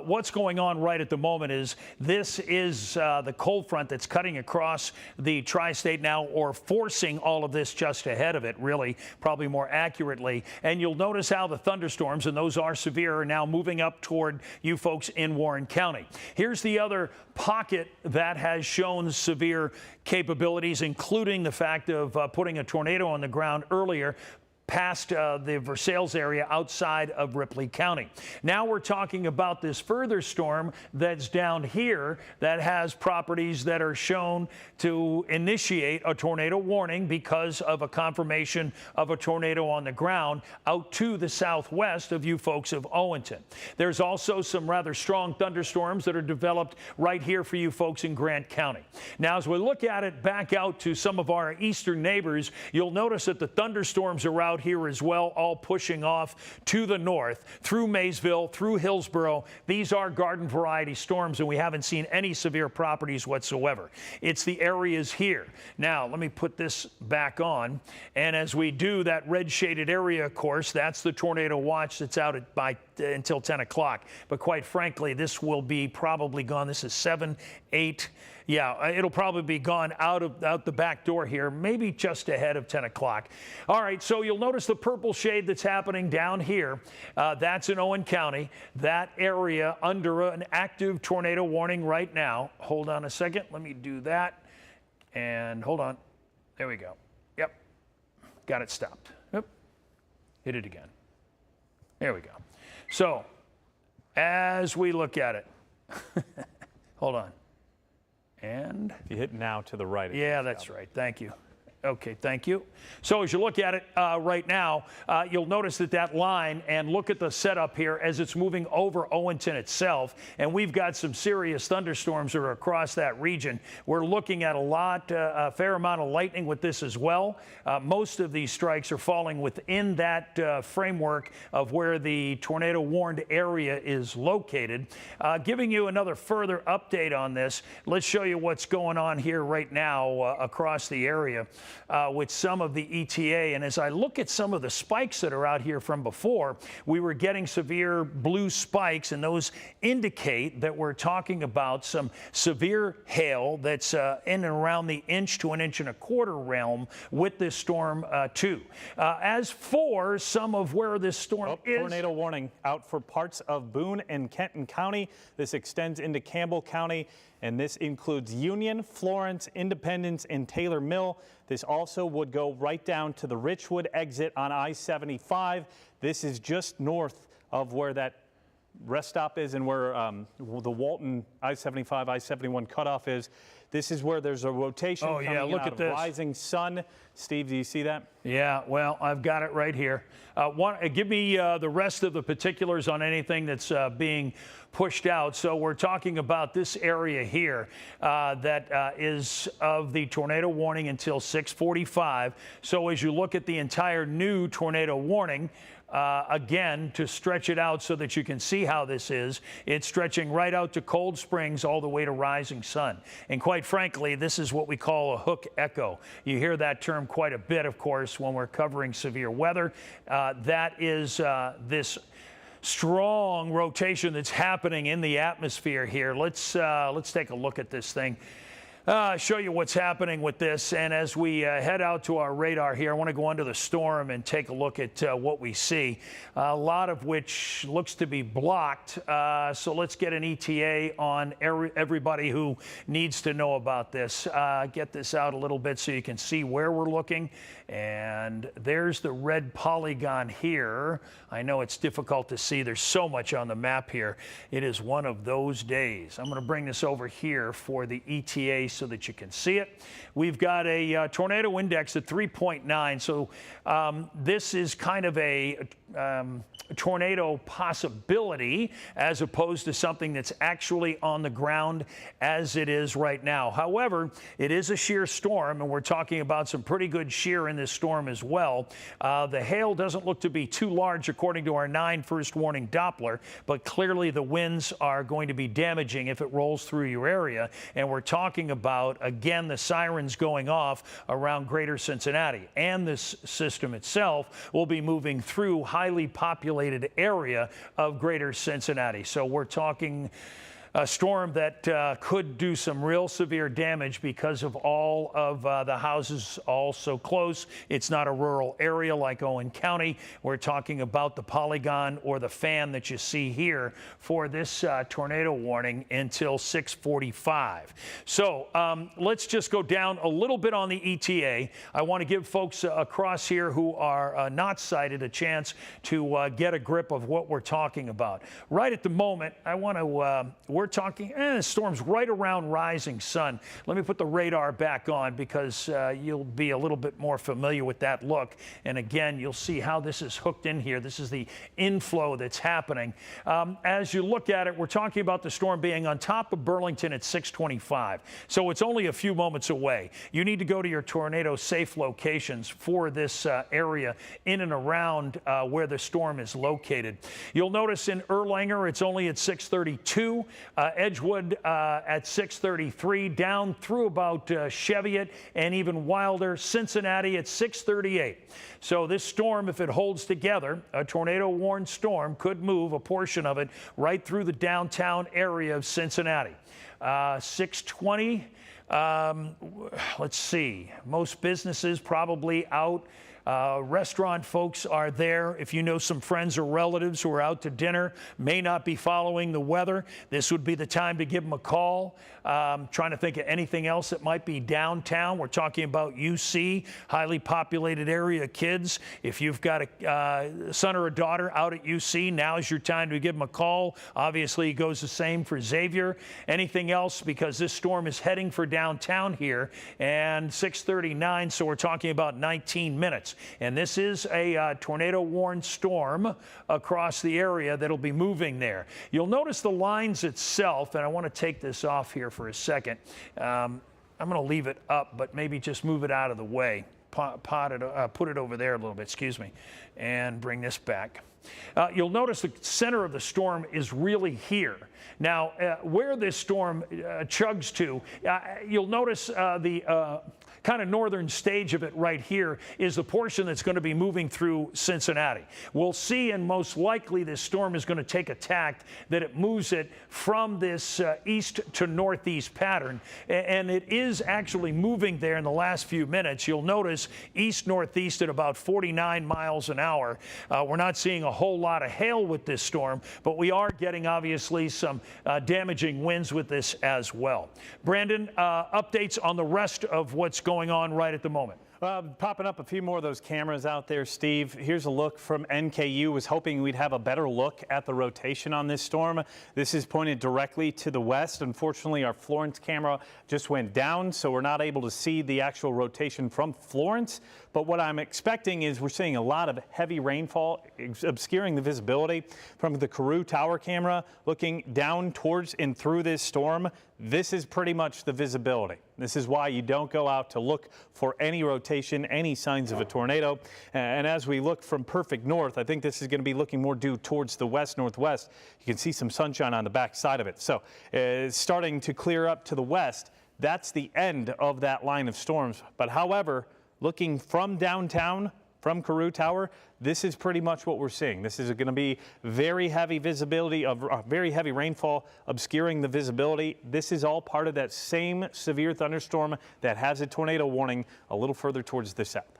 [SPEAKER 1] What's going on right at the moment is this is the cold front that's cutting across the tri-state now, or forcing all of this just ahead of it, really, probably more accurately. And you'll notice how the thunderstorms, and those are severe, are now moving up toward you folks in Warren County. Here's the other pocket that has shown severe capabilities, including the fact of putting a tornado on the ground earlier past the Versailles area outside of Ripley County. Now we're talking about this further storm that's down here that has properties that are shown to initiate a tornado warning because of a confirmation of a tornado on the ground out to the southwest of you folks of Owenton. There's also some rather strong thunderstorms that are developed right here for you folks in Grant County. Now, as we look at it back out to some of our eastern neighbors, you'll notice that the thunderstorms are out out here as well, all pushing off to the north through Maysville, through Hillsborough. These are garden variety storms, and we haven't seen any severe properties whatsoever. It's the areas here. Now, let me put this back on. And as we do that red shaded area, of course, that's the tornado watch that's out until 10 o'clock. But quite frankly, this will be probably gone. This is 7, 8. Yeah, it'll probably be gone out the back door here, maybe just ahead of 10 o'clock. All right, so you'll notice the purple shade that's happening down here. That's in Owen County. That area under an active tornado warning right now. Hold on a second. Let me do that. And hold on. There we go. Yep. Got it stopped. Yep. Hit it again. There we go. So as we look at it, hold on. And
[SPEAKER 2] if you hit now to the right.
[SPEAKER 1] Yeah, that's right. Thank you. Okay, thank you. So as you look at it right now, you'll notice that line, and look at the setup here as it's moving over Owenton itself. And we've got some serious thunderstorms that are across that region. We're looking at a fair amount of lightning with this as well. Most of these strikes are falling within that framework of where the tornado warned area is located. Giving you another further update on this, let's show you what's going on here right now across the area. With some of the ETA. And as I look at some of the spikes that are out here from before, we were getting severe blue spikes, and those indicate that we're talking about some severe hail that's in and around the 1 to 1.25 inch realm with this storm too. As for some of where this storm is.
[SPEAKER 2] Tornado warning out for parts of Boone and Kenton County. This extends into Campbell County, and this includes Union, Florence, Independence, and Taylor Mill. This also would go right down to the Richwood exit on I-75. This is just north of where that rest stop is and where the Walton I-75, I-71 cutoff is. This is where there's a rotation coming
[SPEAKER 1] look
[SPEAKER 2] out
[SPEAKER 1] at
[SPEAKER 2] of
[SPEAKER 1] this.
[SPEAKER 2] rising sun. Steve, do you see that?
[SPEAKER 1] Yeah, well, I've got it right here. Give me the rest of the particulars on anything that's being pushed out. So we're talking about this area here that is of the tornado warning until 6:45. So as you look at the entire new tornado warning, again, to stretch it out so that you can see how this is, it's stretching right out to Cold Springs all the way to Rising Sun. And quite frankly, this is what we call a hook echo. You hear that term quite a bit, of course, when we're covering severe weather. That is this strong rotation that's happening in the atmosphere here. Let's take a look at this thing. Show you what's happening with this. And as we head out to our radar here, I want to go under the storm and take a look at what we see, a lot of which looks to be blocked. So let's get an ETA on everybody who needs to know about this. Get this out a little bit so you can see where we're looking. And there's the red polygon here. I know it's difficult to see. There's so much on the map here. It is one of those days. I'm going to bring this over here for the ETA so that you can see it. We've got a tornado index at 3.9. So this is kind of a tornado possibility as opposed to something that's actually on the ground as it is right now. However, it is a shear storm, and we're talking about some pretty good shear in this storm as well. The hail doesn't look to be too large according to our 9 first warning Doppler, but clearly the winds are going to be damaging if it rolls through your area. And we're talking about, again, the sirens going off around greater Cincinnati. And this system itself will be moving through highly populated area of greater Cincinnati. So we're talking a storm that could do some real severe damage because of all of the houses all so close. It's not a rural area like Owen County. We're talking about the polygon or the fan that you see here for this tornado warning until 6:45. So let's just go down a little bit on the ETA. I want to give folks across here who are not sighted a chance to get a grip of what we're talking about. Right at the moment, I want to we're talking, the storm's right around rising sun. Let me put the radar back on because you'll be a little bit more familiar with that look. And again, you'll see how this is hooked in here. This is the inflow that's happening. As you look at it, we're talking about the storm being on top of Burlington at 6:25. So it's only a few moments away. You need to go to your tornado safe locations for this area in and around where the storm is located. You'll notice in Erlanger, it's only at 6:32, Edgewood at 6:33, down through about Cheviot and even Wilder, Cincinnati at 6:38. So this storm, if it holds together, a tornado-warned storm could move a portion of it right through the downtown area of Cincinnati. 6:20. Let's see. Most businesses probably out. Restaurant folks are there. If you know some friends or relatives who are out to dinner, may not be following the weather, this would be the time to give them a call. Trying to think of anything else that might be downtown. We're talking about UC, highly populated area, kids. If you've got a son or a daughter out at UC, now is your time to give them a call. Obviously, it goes the same for Xavier. Anything else, because this storm is heading for downtown here, and 6:39, so we're talking about 19 minutes. And this is a tornado-warned storm across the area that'll be moving there. You'll notice the lines itself, and I want to take this off here for a second. I'm going to leave it up, but maybe just move it out of the way. Put it over there a little bit, excuse me, and bring this back. You'll notice the center of the storm is really here. Now, where this storm chugs to, you'll notice the kind of northern stage of it right here is the portion that's going to be moving through Cincinnati. We'll see, and most likely this storm is going to take a tack that it moves it from this east to northeast pattern, and it is actually moving there in the last few minutes. You'll notice east-northeast at about 49 miles an hour. We're not seeing a whole lot of hail with this storm, but we are getting obviously some damaging winds with this as well. Brandon, updates on the rest of what's going on right at the moment.
[SPEAKER 2] Popping up a few more of those cameras out there, Steve. Here's a look from NKU. Was hoping we'd have a better look at the rotation on this storm. This is pointed directly to the west. Unfortunately, our Florence camera just went down, so we're not able to see the actual rotation from Florence. But what I'm expecting is we're seeing a lot of heavy rainfall obscuring the visibility from the Carew Tower camera looking down towards and through this storm. This is pretty much the visibility. This is why you don't go out to look for any rotation, any signs of a tornado. And as we look from perfect north, I think this is going to be looking more due towards the west-northwest. You can see some sunshine on the back side of it. So it's starting to clear up to the west. That's the end of that line of storms. But however, looking from downtown, from Carew Tower, this is pretty much what we're seeing. This is going to be very heavy visibility of very heavy rainfall obscuring the visibility. This is all part of that same severe thunderstorm that has a tornado warning a little further towards the south.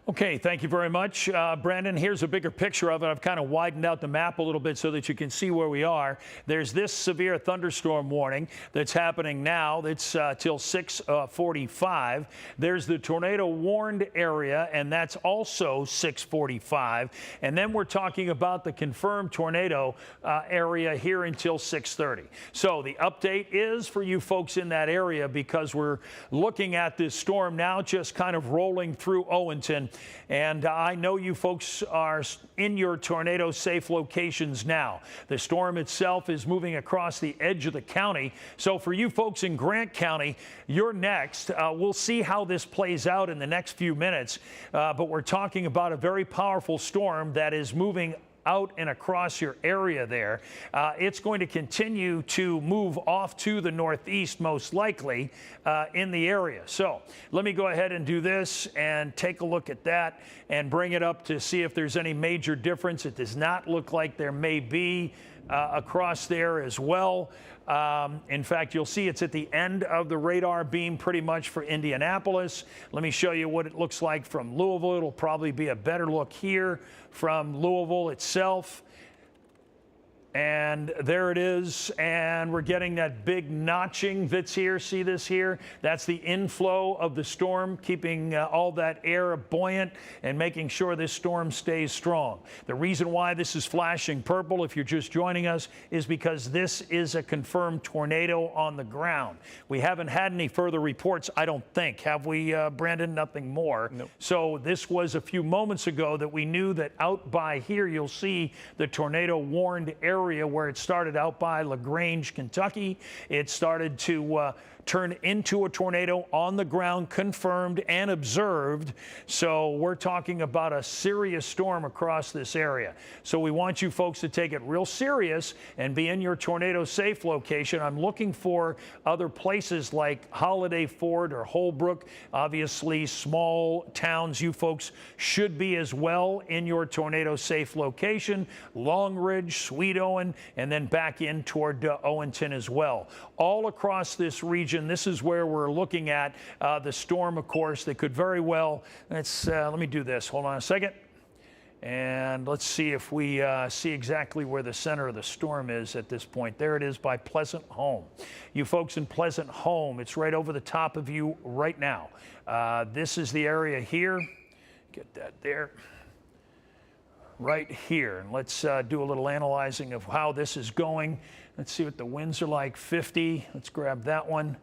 [SPEAKER 1] Okay, thank you very much, Brandon. Here's a bigger picture of it. I've kind of widened out the map a little bit so that you can see where we are. There's this severe thunderstorm warning that's happening now. That's till 6:45. There's the tornado warned area, and that's also 6:45. And then we're talking about the confirmed tornado area here until 6:30. So the update is for you folks in that area, because we're looking at this storm now just kind of rolling through Owenton. And I know you folks are in your tornado safe locations now. The storm itself is moving across the edge of the county. So for you folks in Grant County, you're next. We'll see how this plays out in the next few minutes. But we're talking about a very powerful storm that is moving out and across your area there. It's going to continue to move off to the northeast, most likely, in the area. So let me go ahead and do this and take a look at that and bring it up to see if there's any major difference. It does not look like there may be across there as well. In fact, you'll see it's at the end of the radar beam pretty much for Indianapolis. Let me show you what it looks like from Louisville. It'll probably be a better look here from Louisville itself. And there it is, and we're getting that big notching that's here. See this here? That's the inflow of the storm, keeping all that air buoyant and making sure this storm stays strong. The reason why this is flashing purple, if you're just joining us, is because this is a confirmed tornado on the ground. We haven't had any further reports, I don't think. Have we, Brandon? Nothing more.
[SPEAKER 2] Nope.
[SPEAKER 1] So this was a few moments ago that we knew that out by here, you'll see the tornado warned area where it started out by LaGrange, Kentucky. It started to turn into a tornado on the ground, confirmed and observed. So we're talking about a serious storm across this area. So we want you folks to take it real serious and be in your tornado safe location. I'm looking for other places like Holiday Ford or Holbrook. Obviously, small towns, you folks should be as well in your tornado safe location. Long Ridge, Sweet Owen, and then back in toward Owenton as well. All across this region, this is where we're looking at the storm, of course, that could very well, let me do this. Hold on a second. And let's see if we see exactly where the center of the storm is at this point. There it is by Pleasant Home. You folks in Pleasant Home, it's right over the top of you right now. This is the area here. Get that there. Right here. And let's do a little analyzing of how this is going. Let's see what the winds are like. 50. Let's grab that one.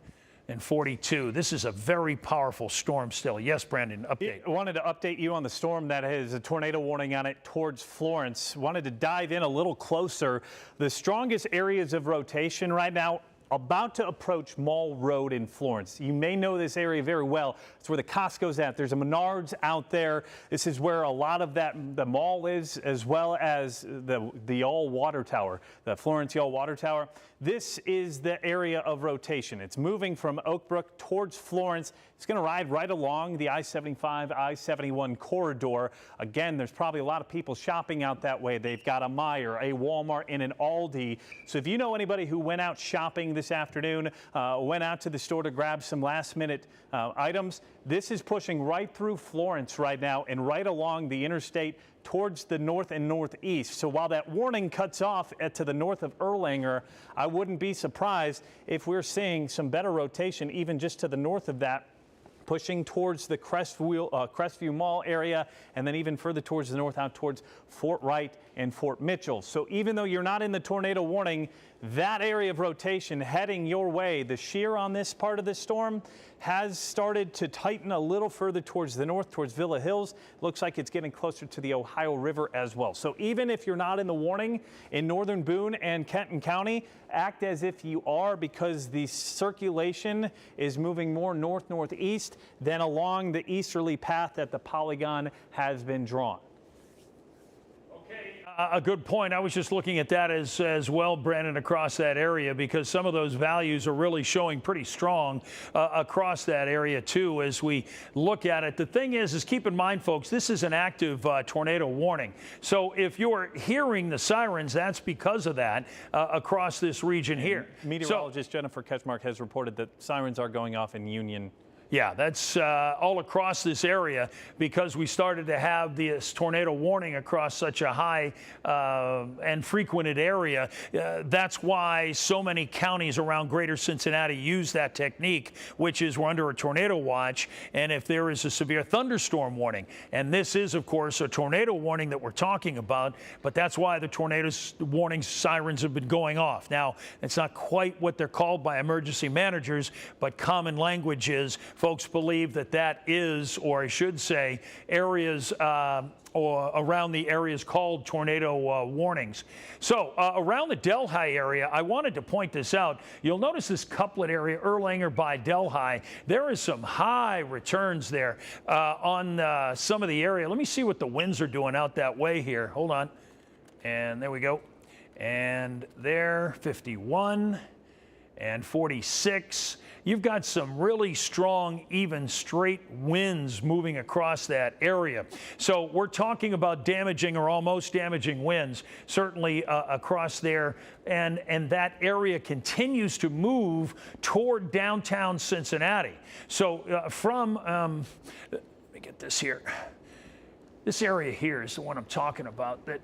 [SPEAKER 1] And 42. This is a very powerful storm still. Yes, Brandon, update.
[SPEAKER 2] I wanted to update you on the storm that has a tornado warning on it towards Florence. Wanted to dive in a little closer. The strongest areas of rotation right now about to approach Mall Road in Florence. You may know this area very well. It's where the Costco's at. There's a Menards out there. This is where a lot of the mall is, as well as the All Water Tower, the Florence Y'all Water Tower. This is the area of rotation. It's moving from Oak Brook towards Florence. It's going to ride right along the I-75, I-71 corridor. Again, there's probably a lot of people shopping out that way. They've got a Meijer, a Walmart, and an Aldi. So if you know anybody who went out shopping this afternoon, went out to the store to grab some last-minute items, this is pushing right through Florence right now and right along the interstate towards the north and northeast. So while that warning cuts off to the north of Erlanger, I wouldn't be surprised if we're seeing some better rotation even just to the north of that, pushing towards the Crestview Mall area, and then even further towards the north out towards Fort Wright and Fort Mitchell. So even though you're not in the tornado warning, that area of rotation heading your way, the shear on this part of the storm has started to tighten a little further towards the north, towards Villa Hills. Looks like it's getting closer to the Ohio River as well. So even if you're not in the warning in northern Boone and Kenton County, act as if you are, because the circulation is moving more north-northeast than along the easterly path that the polygon has been drawn.
[SPEAKER 1] A good point. I was just looking at that as well, Brandon, across that area, because some of those values are really showing pretty strong across that area, too, as we look at it. The thing is keep in mind, folks, this is an active tornado warning. So if you're hearing the sirens, that's because of that across this region here.
[SPEAKER 2] Meteorologist Jennifer Ketchmark has reported that sirens are going off in Union.
[SPEAKER 1] Yeah, that's all across this area, because we started to have this tornado warning across such a high and frequented area. That's why so many counties around greater Cincinnati use that technique, which is we're under a tornado watch, and if there is a severe thunderstorm warning, and this is, of course, a tornado warning that we're talking about, but that's why the tornado warning sirens have been going off. Now, it's not quite what they're called by emergency managers, but common language is folks believe that that is, or I should say, areas or around the areas called tornado warnings. So around the Delhi area, I wanted to point this out. You'll notice this couplet area, Erlanger by Delhi. There is some high returns there on some of the area. Let me see what the winds are doing out that way here. Hold on. And there we go. And there, 51 and 46. You've got some really strong, even straight winds moving across that area. So we're talking about damaging or almost damaging winds, certainly across there. And that area continues to move toward downtown Cincinnati. So let me get this here. This area here is the one I'm talking about that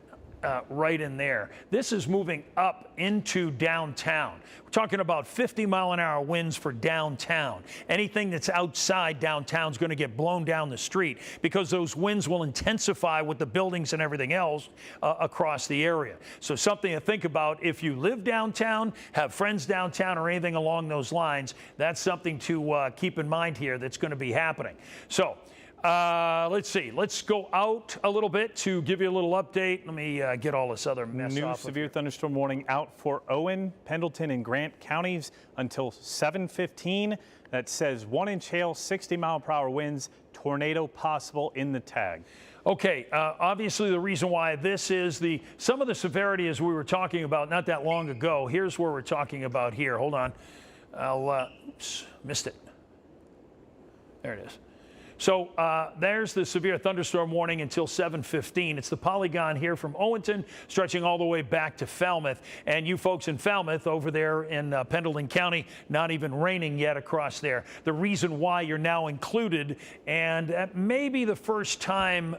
[SPEAKER 1] right in there. This is moving up into downtown. We're talking about 50-mile-an-hour winds for downtown. Anything that's outside downtown is going to get blown down the street because those winds will intensify with the buildings and everything else across the area. So something to think about if you live downtown, have friends downtown, or anything along those lines. That's something to keep in mind here that's going to be happening. So let's see. Let's go out a little bit to give you a little update. Let me get all this other mess
[SPEAKER 2] New
[SPEAKER 1] off.
[SPEAKER 2] severe thunderstorm warning out for Owen, Pendleton, and Grant counties until 7:15. That says 1-inch hail, 60-mile-per-hour winds, tornado possible in the tag.
[SPEAKER 1] Okay, obviously the reason why this is some of the severity as we were talking about not that long ago. Here's where we're talking about here. Hold on. Oops, missed it. There it is. So there's the severe thunderstorm warning until 7:15. It's the polygon here from Owenton, stretching all the way back to Falmouth. And you folks in Falmouth over there in Pendleton County, not even raining yet across there. The reason why you're now included, and maybe the first time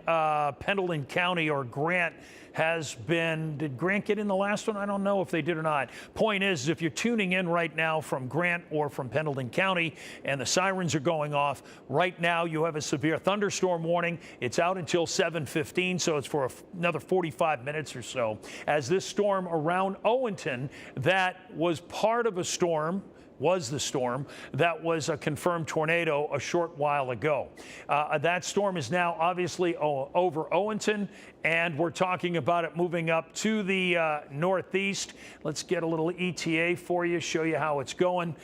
[SPEAKER 1] Pendleton County or Grant has been, did Grant get in the last one? I don't know if they did or not. Point is, if you're tuning in right now from Grant or from Pendleton County and the sirens are going off, right now you have a severe thunderstorm warning. It's out until 7:15, so it's for another 45 minutes or so. As this storm around Owenton, that was part of a storm, was the storm that was a confirmed tornado a short while ago. That storm is now obviously over Owenton, and we're talking about it moving up to the northeast. Let's get a little ETA for you, show you how it's going.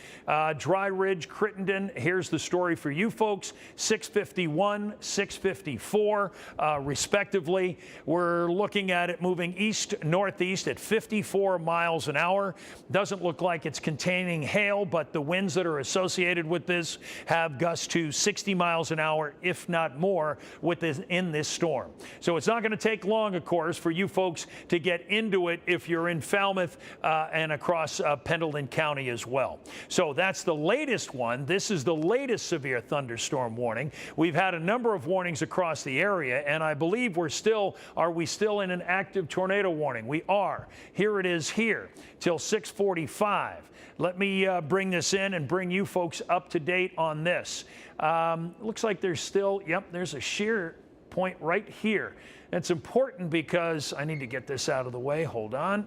[SPEAKER 1] Dry Ridge, Crittenden, here's the story for you folks. 651, 654, respectively. We're looking at it moving east-northeast at 54 miles an hour. Doesn't look like it's containing hail, but the winds that are associated with this have gusts to 60 miles an hour, if not more, in this storm. So it's not going to take long, of course, for you folks to get into it if you're in Falmouth and across Pendleton County as well. So that's the latest one. This is the latest severe thunderstorm warning. We've had a number of warnings across the area, and I believe are we still in an active tornado warning? We are. Here it is here till 6:45. Let me bring this in and bring you folks up to date on this. Looks like there's still, there's a shear point right here. It's important because I need to get this out of the way. Hold on.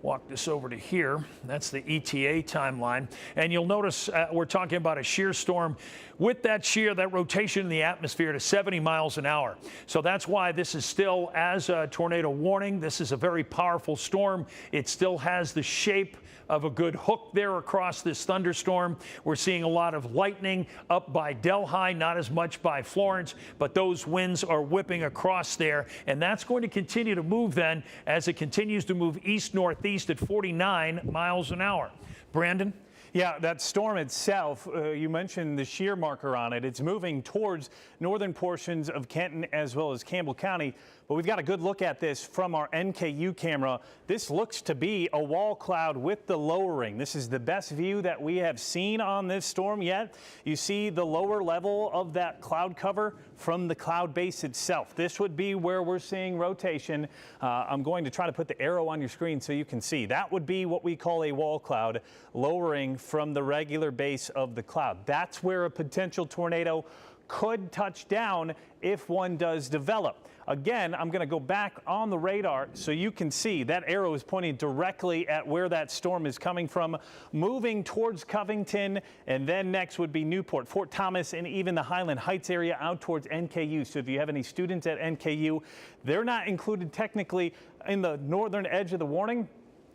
[SPEAKER 1] Walk this over to here. That's the ETA timeline. And you'll notice we're talking about a shear storm with that shear, that rotation in the atmosphere to 70 miles an hour. So that's why this is still as a tornado warning. This is a very powerful storm. It still has the shape of a good hook there across this thunderstorm. We're seeing a lot of lightning up by Delhi, not as much by Florence, but those winds are whipping across there. And that's going to continue to move then as it continues to move east-northeast at 49 miles an hour. Brandon?
[SPEAKER 2] Yeah, that storm itself, you mentioned the shear marker on it. It's moving towards northern portions of Kenton as well as Campbell County. But we've got a good look at this from our NKU camera. This looks to be a wall cloud with the lowering. This is the best view that we have seen on this storm yet. You see the lower level of that cloud cover from the cloud base itself. This would be where we're seeing rotation. I'm going to try to put the arrow on your screen so you can see. That would be what we call a wall cloud, lowering from the regular base of the cloud. That's where a potential tornado could touch down if one does develop. Again, I'm going to go back on the radar so you can see that arrow is pointing directly at where that storm is coming from, moving towards Covington, and then next would be Newport, Fort Thomas, and even the Highland Heights area out towards NKU. So if you have any students at NKU, they're not included technically in the northern edge of the warning.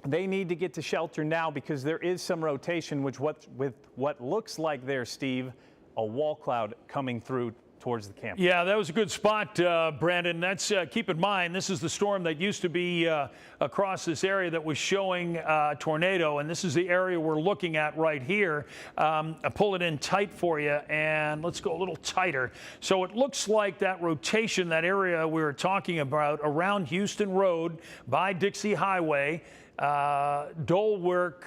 [SPEAKER 2] They need to get to shelter now because there is some rotation, with what looks like there, Steve, a wall cloud coming through towards the camp.
[SPEAKER 1] Yeah, that was a good spot, Brandon. That's keep in mind, this is the storm that used to be across this area that was showing tornado, and this is the area we're looking at right here. I'll pull it in tight for you, and let's go a little tighter. So it looks like that rotation, that area we were talking about around Houston Road by Dixie Highway, Dulwick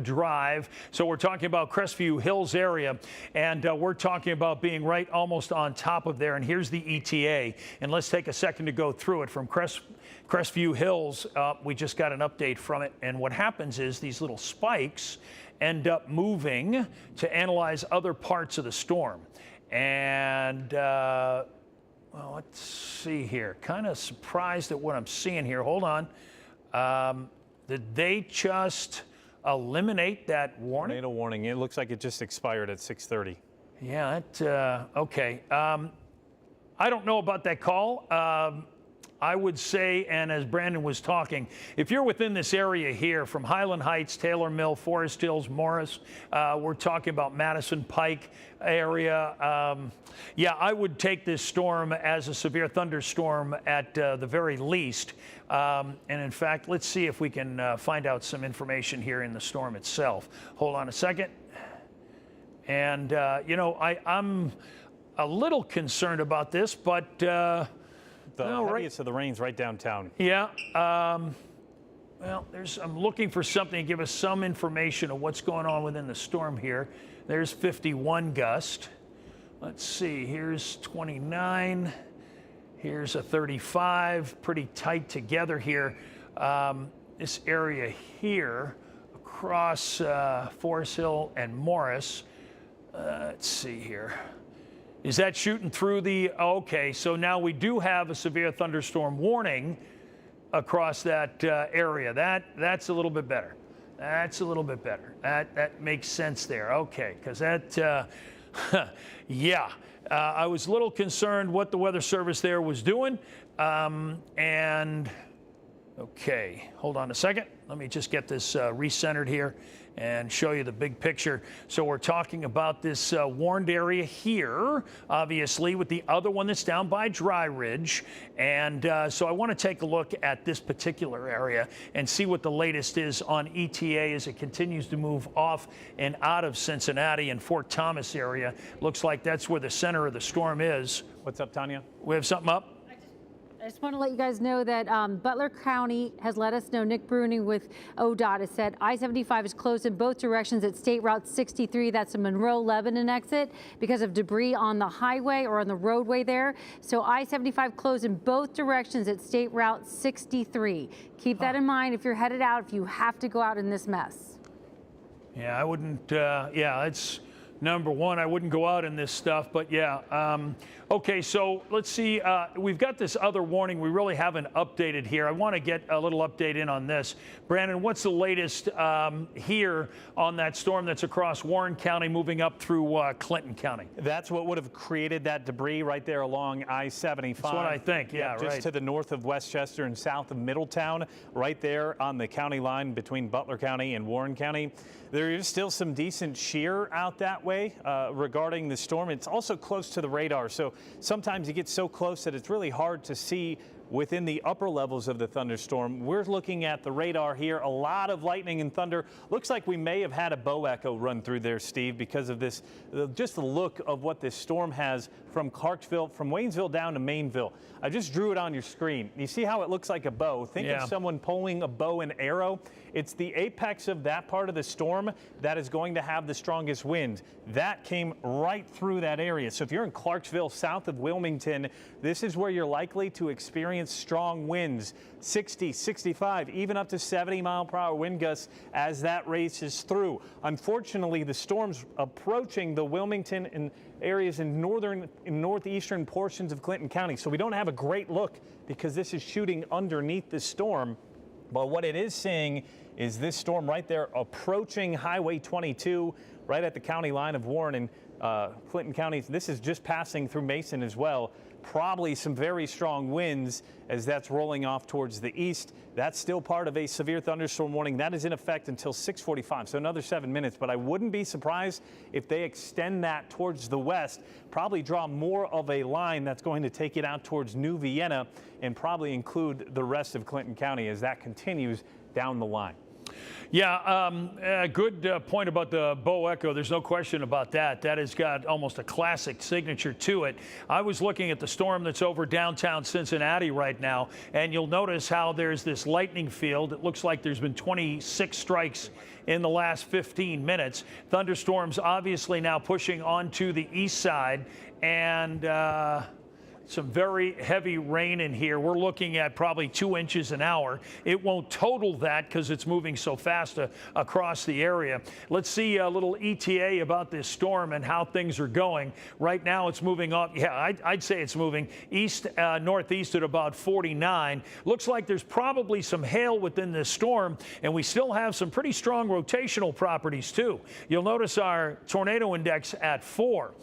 [SPEAKER 1] Drive. So we're talking about Crestview Hills area, and we're talking about being right almost on top of there. And here's the ETA. And let's take a second to go through it from Crestview Hills. We just got an update from it. And what happens is these little spikes end up moving to analyze other parts of the storm. And well, let's see here. Kind of surprised at what I'm seeing here. Hold on. Did they just eliminate that warning?
[SPEAKER 2] Tornado warning. It looks like it just expired at 6:30.
[SPEAKER 1] Yeah, okay. I don't know about that call. I would say, and as Brandon was talking, if you're within this area here from Highland Heights, Taylor Mill, Forest Hills, Morris, we're talking about Madison Pike area. Yeah, I would take this storm as a severe thunderstorm at the very least. And in fact, let's see if we can find out some information here in the storm itself. Hold on a second. And, you know, I'm a little concerned about this, but
[SPEAKER 2] the heaviest of the rain's right downtown.
[SPEAKER 1] Yeah. Well, I'm looking for something to give us some information of what's going on within the storm here. There's 51 gust. Let's see. Here's 29. Here's a 35. Pretty tight together here. This area here across Forest Hill and Morris. Let's see here. Is that shooting through the, okay, so now we do have a severe thunderstorm warning across that area. That's a little bit better. That's a little bit better. That makes sense there. Okay, because that, yeah, I was a little concerned what the Weather Service there was doing. And, okay, hold on a second. Let me just get this recentered here and show you the big picture. So we're talking about this warned area here, obviously, with the other one that's down by Dry Ridge. And so I want to take a look at this particular area and see what the latest is on ETA as it continues to move off and out of Cincinnati and Fort Thomas area. Looks like that's where the center of the storm is.
[SPEAKER 2] What's up, Tanya?
[SPEAKER 1] We have something up?
[SPEAKER 3] I just want to let you guys know that Butler County has let us know, Nick Bruning with ODOT has said I-75 is closed in both directions at State Route 63. That's a Monroe-Lebanon exit because of debris on the highway or on the roadway there. So I-75 closed in both directions at State Route 63. Keep that in mind if you're headed out, if you have to go out in this mess.
[SPEAKER 1] Yeah, I wouldn't, yeah, it's number one. I wouldn't go out in this stuff, but yeah. Okay, so let's see. We've got this other warning we really haven't updated here. I want to get a little update in on this. Brandon, what's the latest here on that storm that's across Warren County moving up through Clinton County?
[SPEAKER 2] That's what would have created that debris right there along I-75.
[SPEAKER 1] That's what I think, yeah,
[SPEAKER 2] just
[SPEAKER 1] right.
[SPEAKER 2] to the north of Westchester and south of Middletown, right there on the county line between Butler County and Warren County. There is still some decent shear out that way regarding the storm. It's also close to the radar, so sometimes you get so close that it's really hard to see within the upper levels of the thunderstorm. We're looking at the radar here. A lot of lightning and thunder. Looks like we may have had a bow echo run through there, Steve, because of this, just the look of what this storm has from Clarksville, from Waynesville down to Mainville. I just drew it on your screen. You see how it looks like a bow? Think of someone pulling a bow and arrow. It's the apex of that part of the storm that is going to have the strongest wind. That came right through that area. So if you're in Clarksville, south of Wilmington, this is where you're likely to experience strong winds, 60, 65, even up to 70-mile-per-hour wind gusts as that races through. Unfortunately, the storm's approaching the Wilmington and areas in northeastern portions of Clinton County. So we don't have a great look because this is shooting underneath the storm. But what it is seeing is this storm right there approaching Highway 22 right at the county line of Warren and Clinton counties. This is just passing through Mason as well. Probably some very strong winds as that's rolling off towards the east. That's still part of a severe thunderstorm warning. That is in effect until 6:45, so another 7 minutes. But I wouldn't be surprised if they extend that towards the west, probably draw more of a line that's going to take it out towards New Vienna and probably include the rest of Clinton County as that continues down the line.
[SPEAKER 1] Yeah, good point about the Bow Echo. There's no question about that. That has got almost a classic signature to it. I was looking at the storm that's over downtown Cincinnati right now, and you'll notice how there's this lightning field. It looks like there's been 26 strikes in the last 15 minutes. Thunderstorms obviously now pushing onto the east side, and some very heavy rain in here. We're looking at probably 2 inches an hour. It won't total that because it's moving so fast across the area. Let's see a little ETA about this storm and how things are going. Right now it's moving up. Yeah, I'd say it's moving east, northeast at about 49. Looks like there's probably some hail within this storm, and we still have some pretty strong rotational properties too. You'll notice our tornado index at 4.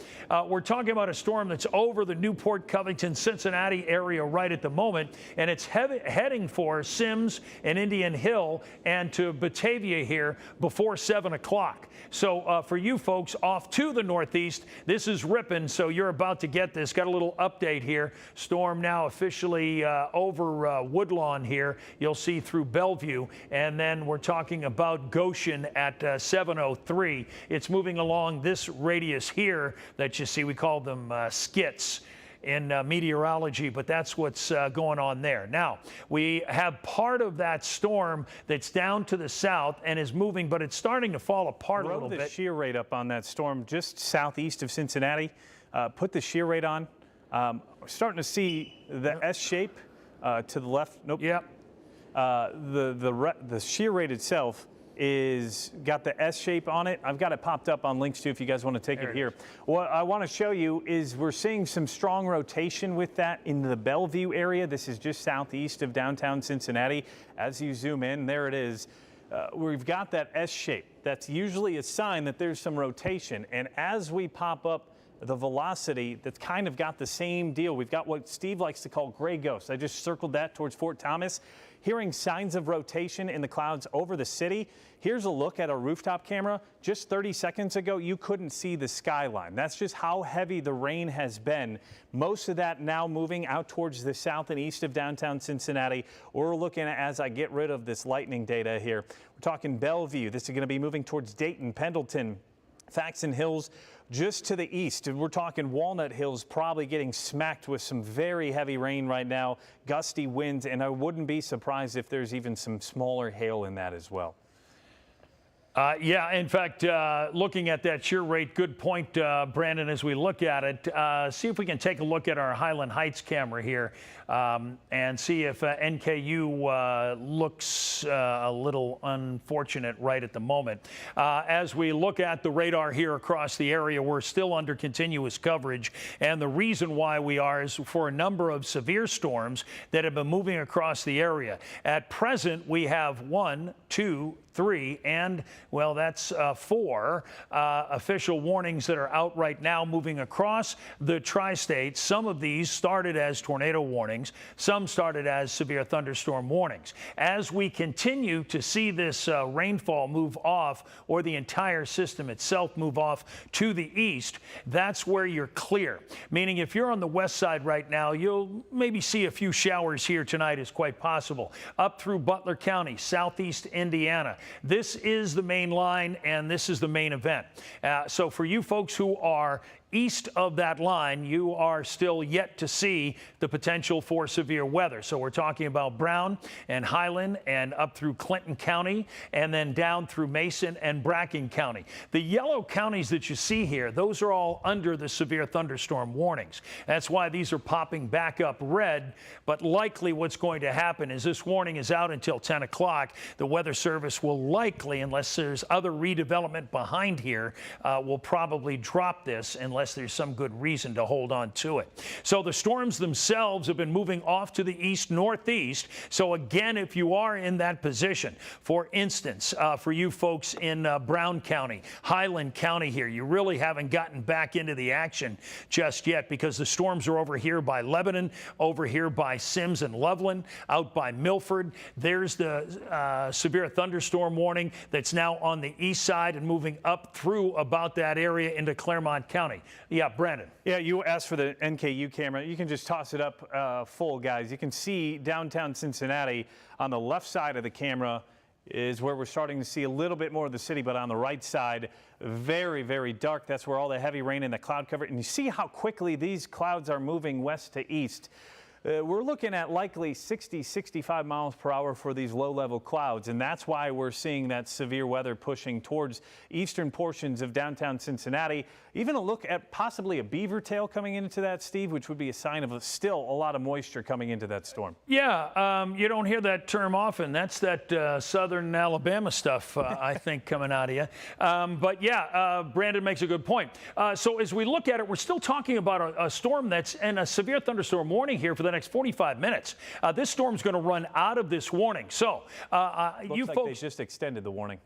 [SPEAKER 1] We're talking about a storm that's over the Newport, Covington, Cincinnati area right at the moment, and it's heading for Sims and Indian Hill and to Batavia here before 7 o'clock. So for you folks off to the northeast, this is ripping, so you're about to get this. Got a little update here. Storm now officially over Woodlawn here. You'll see through Bellevue, and then we're talking about Goshen at 7:03. It's moving along this radius here that you see. We call them skits in meteorology, but that's what's going on there. Now, we have part of that storm that's down to the south and is moving, but it's starting to fall apart a little bit.
[SPEAKER 2] The shear rate up on that storm just southeast of Cincinnati. Put the shear rate on. We're starting to see the S shape to the left. Nope.
[SPEAKER 1] Yep.
[SPEAKER 2] The shear rate itself is got the S shape on it. I've got it popped up on links too if you guys want to take it here. What I want to show you is we're seeing some strong rotation with that in the Bellevue area. This is just southeast of downtown Cincinnati. As you zoom in, there it is. We've got that S shape. That's usually a sign that there's some rotation. And as we pop up the velocity, that's kind of got the same deal. We've got what Steve likes to call gray ghosts. I just circled that towards Fort Thomas. Hearing signs of rotation in the clouds over the city. Here's a look at a rooftop camera. Just 30 seconds ago, you couldn't see the skyline. That's just how heavy the rain has been. Most of that now moving out towards the south and east of downtown Cincinnati. We're looking at, as I get rid of this lightning data here, we're talking Bellevue. This is going to be moving towards Dayton, Pendleton, Faxon Hills. Just to the east, we're talking Walnut Hills probably getting smacked with some very heavy rain right now, gusty winds, and I wouldn't be surprised if there's even some smaller hail in that as well.
[SPEAKER 1] Yeah, in fact, looking at that shear rate, good point, Brandon, as we look at it. See if we can take a look at our Highland Heights camera here and see if NKU looks a little unfortunate right at the moment. As we look at the radar here across the area, we're still under continuous coverage, and the reason why we are is for a number of severe storms that have been moving across the area. At present, we have 1, 2, 3, and, well, that's 4 official warnings that are out right now moving across the tri-state. Some of these started as tornado warnings. Some started as severe thunderstorm warnings. As we continue to see this rainfall move off, or the entire system itself move off to the east, that's where you're clear. Meaning if you're on the west side right now, you'll maybe see a few showers here tonight is quite possible. Up through Butler County, southeast Indiana. This is the main line, and this is the main event. So for you folks who are east of that line, you are still yet to see the potential for severe weather. So we're talking about Brown and Highland and up through Clinton County and then down through Mason and Bracken County. The yellow counties that you see here, those are all under the severe thunderstorm warnings. That's why these are popping back up red. But likely what's going to happen is this warning is out until 10 o'clock. The Weather Service will likely, unless there's other redevelopment behind here, will probably drop this unless there's some good reason to hold on to it. So the storms themselves have been moving off to the east-northeast. So again, if you are in that position, for instance, for you folks in Brown County, Highland County here, you really haven't gotten back into the action just yet because the storms are over here by Lebanon, over here by Sims and Loveland, out by Milford. There's the severe thunderstorm warning that's now on the east side and moving up through about that area into Claremont County. Yeah, Brandon.
[SPEAKER 2] Yeah, you asked for the NKU camera. You can just toss it up full, guys. You can see downtown Cincinnati on the left side of the camera. is where we're starting to see a little bit more of the city, but on the right side, very, very dark. That's where all the heavy rain and the cloud cover. And you see how quickly these clouds are moving west to east. We're looking at likely 60, 65 miles per hour for these low-level clouds, and that's why we're seeing that severe weather pushing towards eastern portions of downtown Cincinnati. Even a look at possibly a beaver tail coming into that, Steve, which would be a sign of still a lot of moisture coming into that storm.
[SPEAKER 1] Yeah, you don't hear that term often. That's that southern Alabama stuff, I think, coming out of you. But yeah, Brandon makes a good point. So as we look at it, we're still talking about a storm that's in a severe thunderstorm warning here for the next 45 minutes. This storm's going to run out of this warning. So you
[SPEAKER 2] folks, they just extended the warning.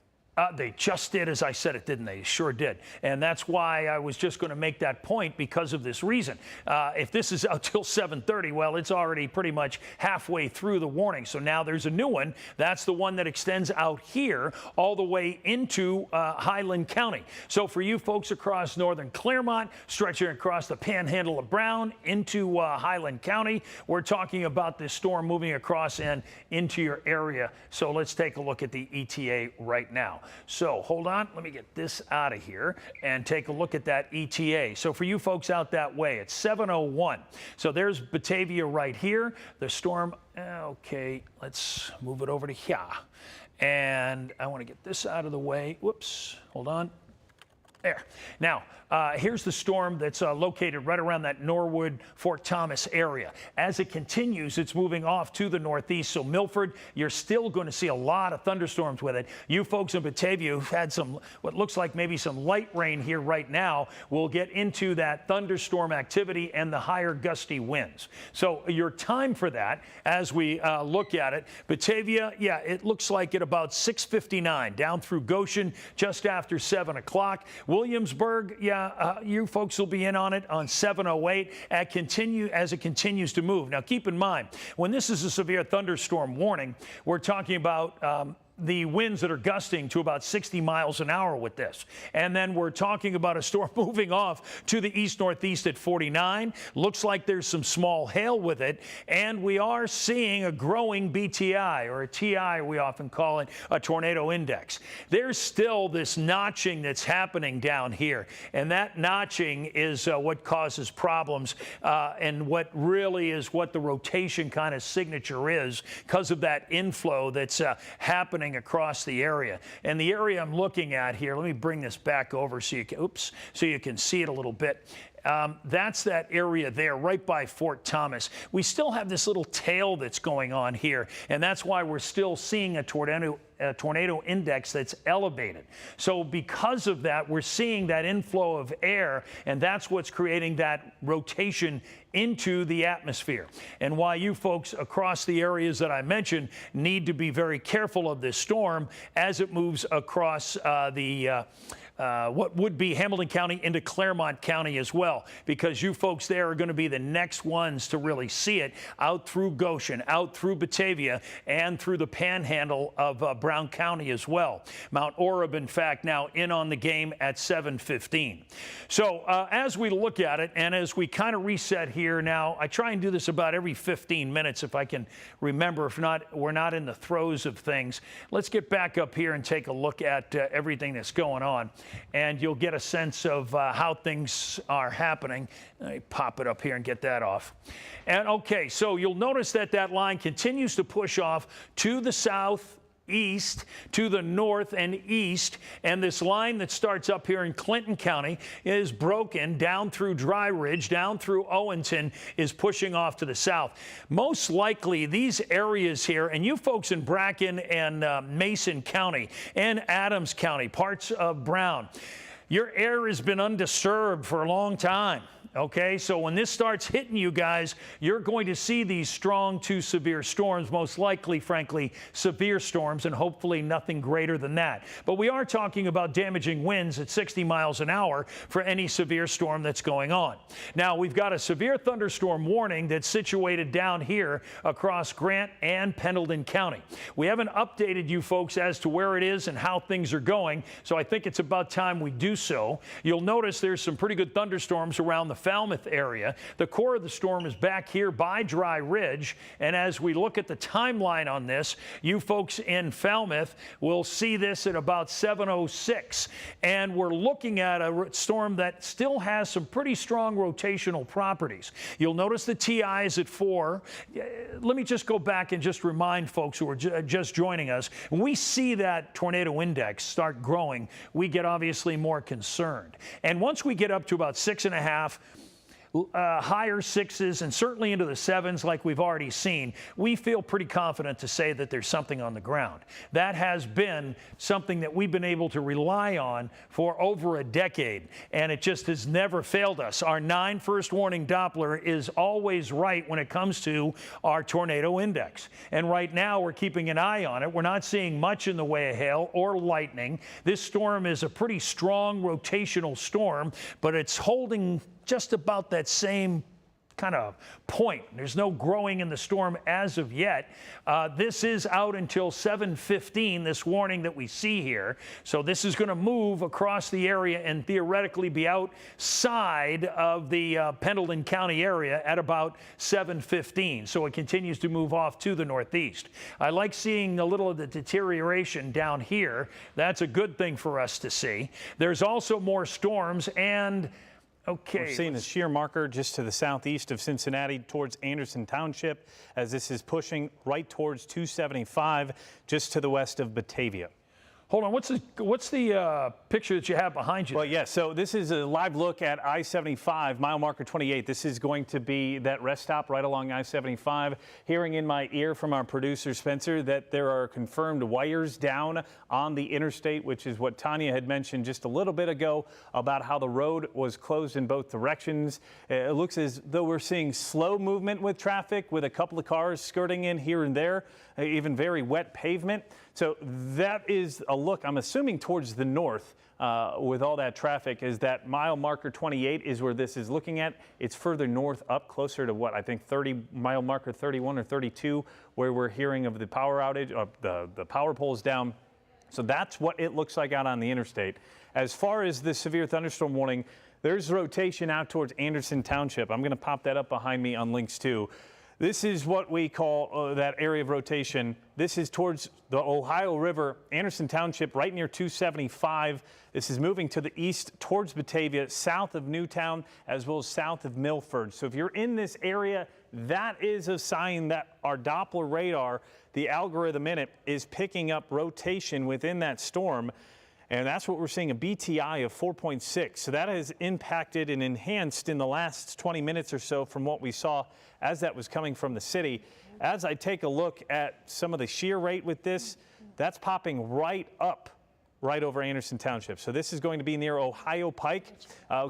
[SPEAKER 1] They just did, as I said it, didn't they? Sure did. And that's why I was just going to make that point because of this reason. If this is out till 7:30, well, it's already pretty much halfway through the warning. So now there's a new one. That's the one that extends out here all the way into Highland County. So for you folks across northern Claremont, stretching across the panhandle of Brown into Highland County, we're talking about this storm moving across and into your area. So let's take a look at the ETA right now. So hold on, let me get this out of here and take a look at that ETA. So for you folks out that way, it's 7:01. So there's Batavia right here. The storm, okay, let's move it over to here. And I want to get this out of the way. Whoops, hold on. There. Now, here's the storm that's located right around that Norwood, Fort Thomas area. As it continues, it's moving off to the northeast. So Milford, you're still going to see a lot of thunderstorms with it. You folks in Batavia who've had some, what looks like maybe some light rain here right now, will get into that thunderstorm activity and the higher gusty winds. So your time for that, as we look at it, Batavia, yeah, it looks like at about 6:59 down through Goshen just after 7 o'clock. Williamsburg, yeah, you folks will be in on it on 7:08 as it continues to move. Now, keep in mind, when this is a severe thunderstorm warning, we're talking about the winds that are gusting to about 60 miles an hour with this. And then we're talking about a storm moving off to the east-northeast at 49. Looks like there's some small hail with it. And we are seeing a growing BTI, or a TI, we often call it, a tornado index. There's still this notching that's happening down here. And that notching is what causes problems and what really is what the rotation kind of signature is because of that inflow that's happening across the area. And the area I'm looking at here, let me bring this back over so you can, so you can see it a little bit. That's that area there right by Fort Thomas. We still have this little tail that's going on here, and that's why we're still seeing a tornado index that's elevated. So because of that, we're seeing that inflow of air, and that's what's creating that rotation into the atmosphere. And why you folks across the areas that I mentioned need to be very careful of this storm as it moves across what would be Hamilton County into Claremont County as well, because you folks there are going to be the next ones to really see it out through Goshen, out through Batavia, and through the panhandle of Brown County as well. Mount Orab, in fact, now in on the game at 7:15. So as we look at it and as we kind of reset here now, I try and do this about every 15 minutes if I can remember. If not, we're not in the throes of things. Let's get back up here and take a look at everything that's going on, and you'll get a sense of how things are happening. Let me pop it up here and get that off. And okay, so you'll notice that that line continues to push off to the south, east, to the north and east, and this line that starts up here in Clinton County is broken down through Dry Ridge, down through Owenton, is pushing off to the south. Most likely these areas here, and you folks in Bracken and Mason County and Adams County, parts of Brown, your air has been undisturbed for a long time. Okay, so when this starts hitting you guys, you're going to see these strong to severe storms, most likely, frankly, severe storms, and hopefully nothing greater than that. But we are talking about damaging winds at 60 miles an hour for any severe storm that's going on. Now, we've got a severe thunderstorm warning that's situated down here across Grant and Pendleton County. We haven't updated you folks as to where it is and how things are going, so I think it's about time we do so. You'll notice there's some pretty good thunderstorms around the Falmouth area. The core of the storm is back here by Dry Ridge. And as we look at the timeline on this, you folks in Falmouth will see this at about 7:06. And we're looking at a storm that still has some pretty strong rotational properties. You'll notice the TI is at 4. Let me just go back and just remind folks who are just joining us. When we see that tornado index start growing, we get obviously more concerned. And once we get up to about 6.5, higher 6s and certainly into the 7s like we've already seen, we feel pretty confident to say that there's something on the ground. That has been something that we've been able to rely on for over a decade, and it just has never failed us. Our 9 first warning Doppler is always right when it comes to our tornado index. And right now we're keeping an eye on it. We're not seeing much in the way of hail or lightning. This storm is a pretty strong rotational storm, but it's holding just about that same kind of point. There's no growing in the storm as of yet. This is out until 7:15, this warning that we see here. So this is going to move across the area and theoretically be outside of the Pendleton County area at about 7:15. So it continues to move off to the northeast. I like seeing a little of the deterioration down here. That's a good thing for us to see. There's also more storms and okay.
[SPEAKER 2] We're seeing a shear marker just to the southeast of Cincinnati towards Anderson Township as this is pushing right towards 275 just to the west of Batavia.
[SPEAKER 1] Hold on, what's the picture that you have behind you?
[SPEAKER 2] Well, yeah, so this is a live look at I-75, mile marker 28. This is going to be that rest stop right along I-75. Hearing in my ear from our producer, Spencer, that there are confirmed wires down on the interstate, which is what Tanya had mentioned just a little bit ago about how the road was closed in both directions. It looks as though we're seeing slow movement with traffic with a couple of cars skirting in here and there, even very wet pavement. So that is a look, I'm assuming, towards the north with all that traffic. Is that mile marker 28 is where this is looking at. It's further north up, closer to what, I think mile marker 31 or 32, where we're hearing of the power outage, the power poles down. So that's what it looks like out on the interstate. As far as the severe thunderstorm warning, there's rotation out towards Anderson Township. I'm going to pop that up behind me on links 2. This is what we call that area of rotation. This is towards the Ohio River, Anderson Township, right near 275. This is moving to the east towards Batavia, south of Newtown, as well as south of Milford. So if you're in this area, that is a sign that our Doppler radar, the algorithm in it, is picking up rotation within that storm. And that's what we're seeing, a BTI of 4.6. So that has impacted and enhanced in the last 20 minutes or so from what we saw as that was coming from the city. As I take a look at some of the shear rate with this, that's popping right up right over Anderson Township. So this is going to be near Ohio Pike.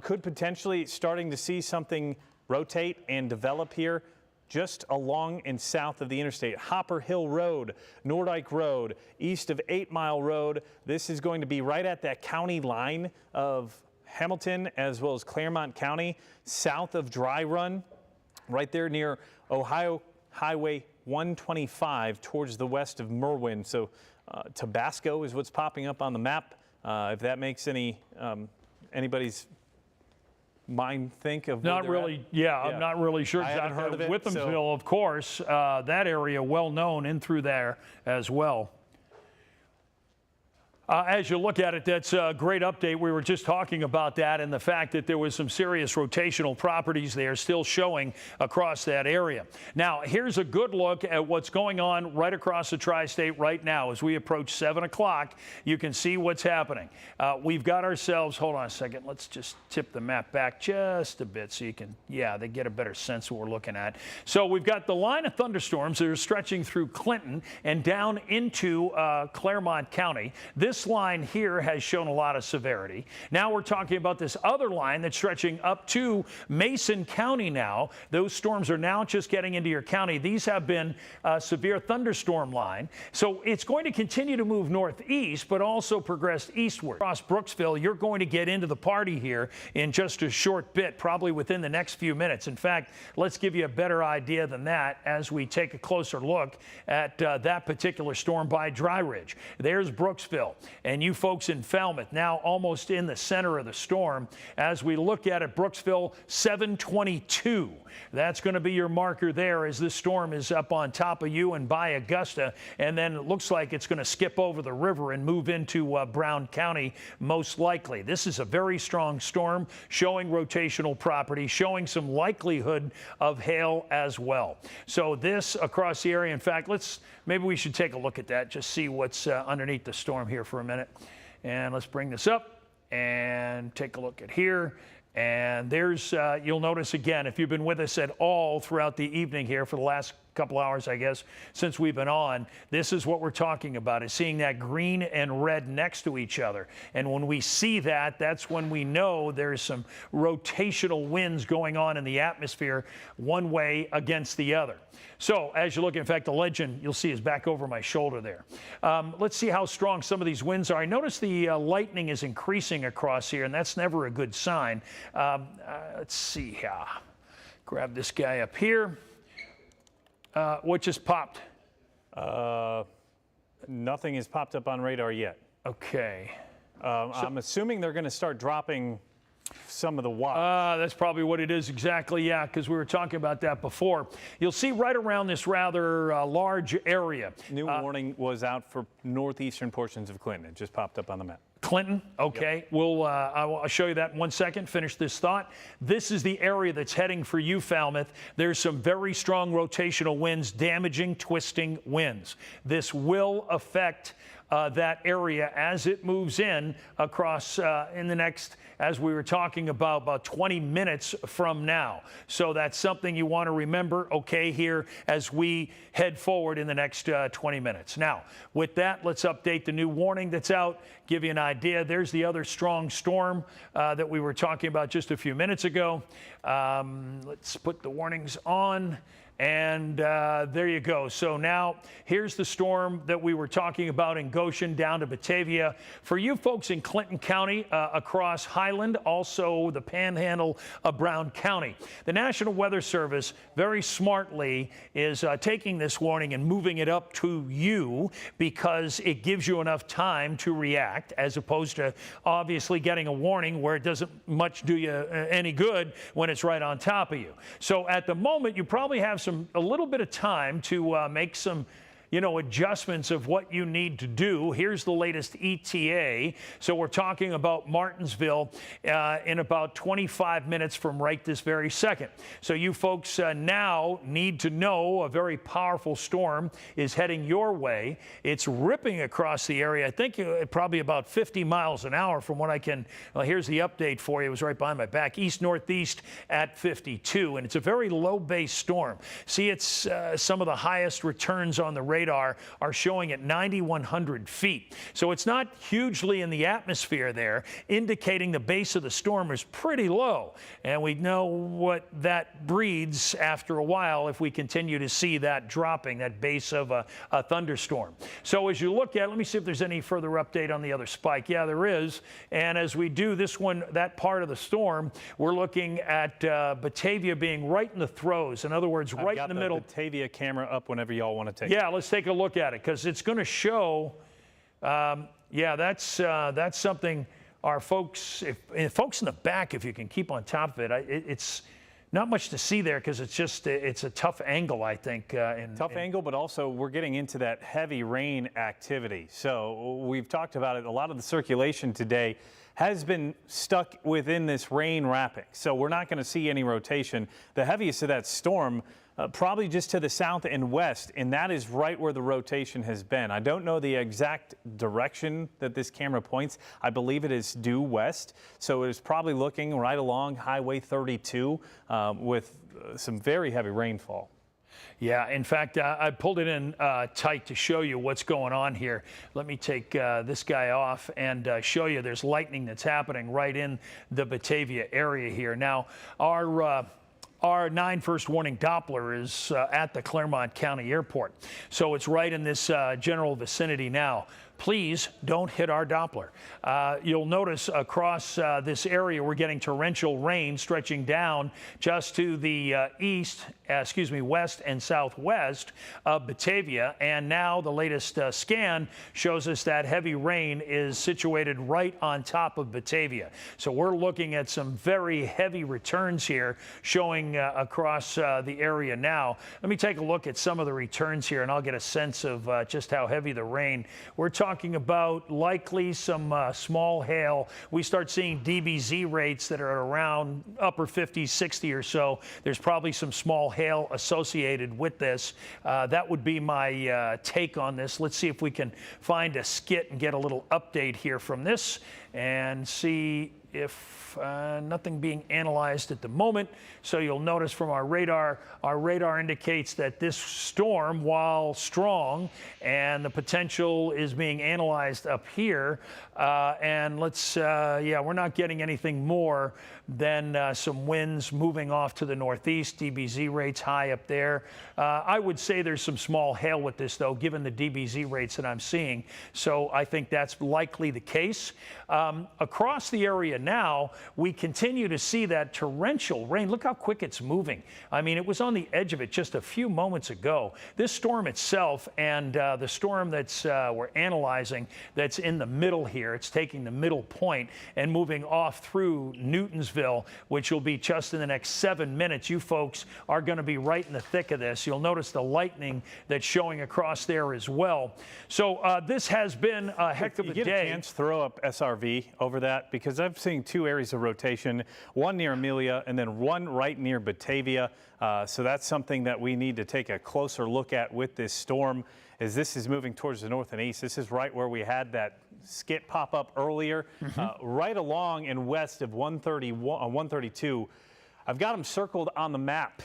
[SPEAKER 2] Could potentially starting to see something rotate and develop here just along and south of the interstate. Hopper Hill Road, Nordyke Road, east of 8 Mile Road. This is going to be right at that county line of Hamilton as well as Claremont County, south of Dry Run, right there near Ohio Highway 125 towards the west of Merwin. So Tabasco is what's popping up on the map. If that makes anybody's mind think of
[SPEAKER 1] not really. Yeah, I'm not really sure.
[SPEAKER 2] I haven't heard of it.
[SPEAKER 1] Withamsville, of course, that area well known in through there as well. As you look at it, that's a great update. We were just talking about that and the fact that there was some serious rotational properties there still showing across that area. Now, here's a good look at what's going on right across the tri-state right now. As we approach 7 o'clock, you can see what's happening. We've got ourselves, hold on a second, let's just tip the map back just a bit so you can, they get a better sense of what we're looking at. So we've got the line of thunderstorms that are stretching through Clinton and down into Claremont County. This line here has shown a lot of severity. Now we're talking about this other line that's stretching up to Mason County now. Those storms are now just getting into your county. These have been a severe thunderstorm line. So it's going to continue to move northeast, but also progress eastward. Across Brooksville, you're going to get into the party here in just a short bit, probably within the next few minutes. In fact, let's give you a better idea than that as we take a closer look at that particular storm by Dry Ridge. There's Brooksville. And you folks in Falmouth, now almost in the center of the storm. As we look at it, Brooksville, 722. That's going to be your marker there as this storm is up on top of you and by Augusta. And then it looks like it's going to skip over the river and move into Brown County, most likely. This is a very strong storm, showing rotational property, showing some likelihood of hail as well. So this across the area, in fact, maybe we should take a look at that, just see what's underneath the storm here for a minute. And let's bring this up and take a look at here. And there's, you'll notice again, if you've been with us at all throughout the evening here for the last couple hours, I guess, since we've been on, this is what we're talking about, is seeing that green and red next to each other. And when we see that, that's when we know there's some rotational winds going on in the atmosphere one way against the other. So as you look, in fact, the legend you'll see is back over my shoulder there. Let's see how strong some of these winds are. I notice the lightning is increasing across here, and that's never a good sign. Let's see here. Grab this guy up here. What just popped?
[SPEAKER 2] Nothing has popped up on radar yet.
[SPEAKER 1] Okay.
[SPEAKER 2] I'm assuming they're going to start dropping some of the watts.
[SPEAKER 1] That's probably what it is exactly, yeah, because we were talking about that before. You'll see right around this rather large area.
[SPEAKER 2] New warning was out for northeastern portions of Clinton. It just popped up on the map.
[SPEAKER 1] Clinton, okay. Yep. I'll show you that in 1 second. Finish this thought. This is the area that's heading for you, Falmouth. There's some very strong rotational winds, damaging, twisting winds. This will affect that area as it moves in across in the next, as we were talking about 20 minutes from now. So that's something you want to remember, okay, here as we head forward in the next 20 minutes. Now, with that, let's update the new warning that's out, give you an idea. There's the other strong storm that we were talking about just a few minutes ago. Let's put the warnings on. And there you go. So now here's the storm that we were talking about in Goshen down to Batavia. For you folks in Clinton County, across Highland, also the Panhandle of Brown County. The National Weather Service very smartly is taking this warning and moving it up to you because it gives you enough time to react, as opposed to obviously getting a warning where it doesn't much do you any good when it's right on top of you. So at the moment, you probably have a little bit of time to make some adjustments of what you need to do. Here's the latest ETA. So we're talking about Martinsville in about 25 minutes from right this very second. So you folks now need to know a very powerful storm is heading your way. It's ripping across the area. I think probably about 50 miles an hour from what I can. Well, here's the update for you. It was right behind my back. East-northeast at 52. And it's a very low base storm. See, it's some of the highest returns on the radar are showing at 9,100 feet. So it's not hugely in the atmosphere there, indicating the base of the storm is pretty low. And we know what that breeds after a while if we continue to see that dropping, that base of a thunderstorm. So as you look at it, let me see if there's any further update on the other spike. Yeah, there is. And as we do this one, that part of the storm, we're looking at Batavia being right in the throes. In other words, right in the middle.
[SPEAKER 2] Batavia camera up whenever y'all want to take it.
[SPEAKER 1] Yeah, let's take a look at it because it's going to show. Yeah, that's something our folks, if folks in the back, if you can keep on top of it, it's not much to see there because it's a tough angle, I think. Tough
[SPEAKER 2] angle, but also we're getting into that heavy rain activity. So we've talked about it. A lot of the circulation today has been stuck within this rain wrapping. So we're not going to see any rotation. The heaviest of that storm probably just to the south and west, and that is right where the rotation has been. I don't know the exact direction that this camera points. I believe it is due west, so it is probably looking right along Highway 32 with some very heavy rainfall.
[SPEAKER 1] Yeah, in fact, I pulled it in tight to show you what's going on here. Let me take this guy off and show you there's lightning that's happening right in the Batavia area here. Now, our 9 first warning Doppler is at the Claremont County Airport. So it's right in this general vicinity now. please don't hit our Doppler. You'll notice across this area we're getting torrential rain stretching down just to the west and southwest of Batavia. And now the latest scan shows us that heavy rain is situated right on top of Batavia. So we're looking at some very heavy returns here showing across the area now. Let me take a look at some of the returns here and I'll get a sense of just how heavy the rain. We're talking about likely some small hail. We start seeing DBZ rates that are around upper 50, 60 or so. There's probably some small hail associated with this. That would be my take on this. Let's see if we can find a skit and get a little update here from this and see if nothing being analyzed at the moment. So you'll notice from our radar indicates that this storm, while strong, and the potential is being analyzed up here. And let's, we're not getting anything more than some winds moving off to the northeast. DBZ rates high up there. I would say there's some small hail with this, though, given the DBZ rates that I'm seeing. So I think that's likely the case. Across the area now, we continue to see that torrential rain. Look how quick it's moving. I mean, it was on the edge of it just a few moments ago. This storm itself and the storm that's we're analyzing that's in the middle here, it's taking the middle point and moving off through Newtonsville, which will be just in the next 7 minutes. You folks are going to be right in the thick of this. You'll notice the lightning that's showing across there as well. So this has been a heck of a day.
[SPEAKER 2] You get a chance, throw up SRV over that, because I've seen two areas of rotation, one near Amelia and then one right near Batavia. So that's something that we need to take a closer look at with this storm as this is moving towards the north and east. This is right where we had that skit pop up earlier, right along and west of 132. I've got them circled on the map.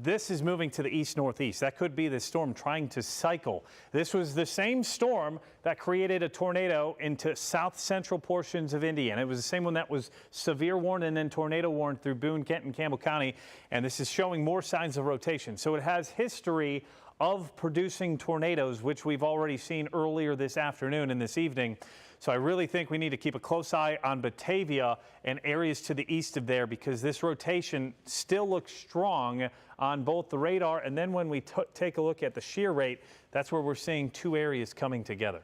[SPEAKER 2] This is moving to the east-northeast. That could be the storm trying to cycle. This was the same storm that created a tornado into south-central portions of Indiana. It was the same one that was severe warned and then tornado warned through Boone, Kent, and Campbell County. And this is showing more signs of rotation. So it has history of producing tornadoes, which we've already seen earlier this afternoon and this evening. So I really think we need to keep a close eye on Batavia and areas to the east of there, because this rotation still looks strong on both the radar and then when we take a look at the shear rate, that's where we're seeing two areas coming together.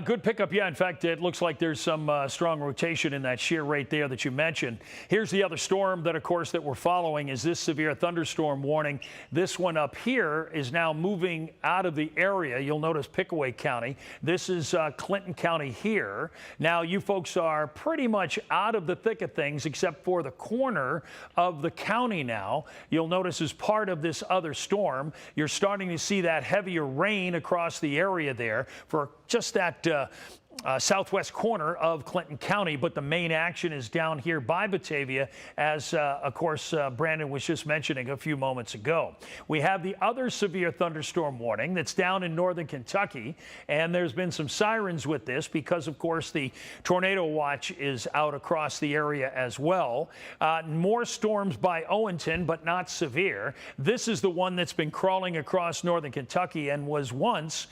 [SPEAKER 1] Good pickup. Yeah, in fact, it looks like there's some strong rotation in that shear rate there that you mentioned. Here's the other storm that, of course, that we're following is this severe thunderstorm warning. This one up here is now moving out of the area. You'll notice Pickaway County. This is Clinton County here. Now, you folks are pretty much out of the thick of things except for the corner of the county now. You'll notice as part of this other storm, you're starting to see that heavier rain across the area there for just that southwest corner of Clinton County, but the main action is down here by Batavia, as of course Brandon was just mentioning a few moments ago. We have the other severe thunderstorm warning that's down in northern Kentucky, and there's been some sirens with this because of course the tornado watch is out across the area as well. More storms by Owenton, but not severe. This is the one that's been crawling across northern Kentucky and was once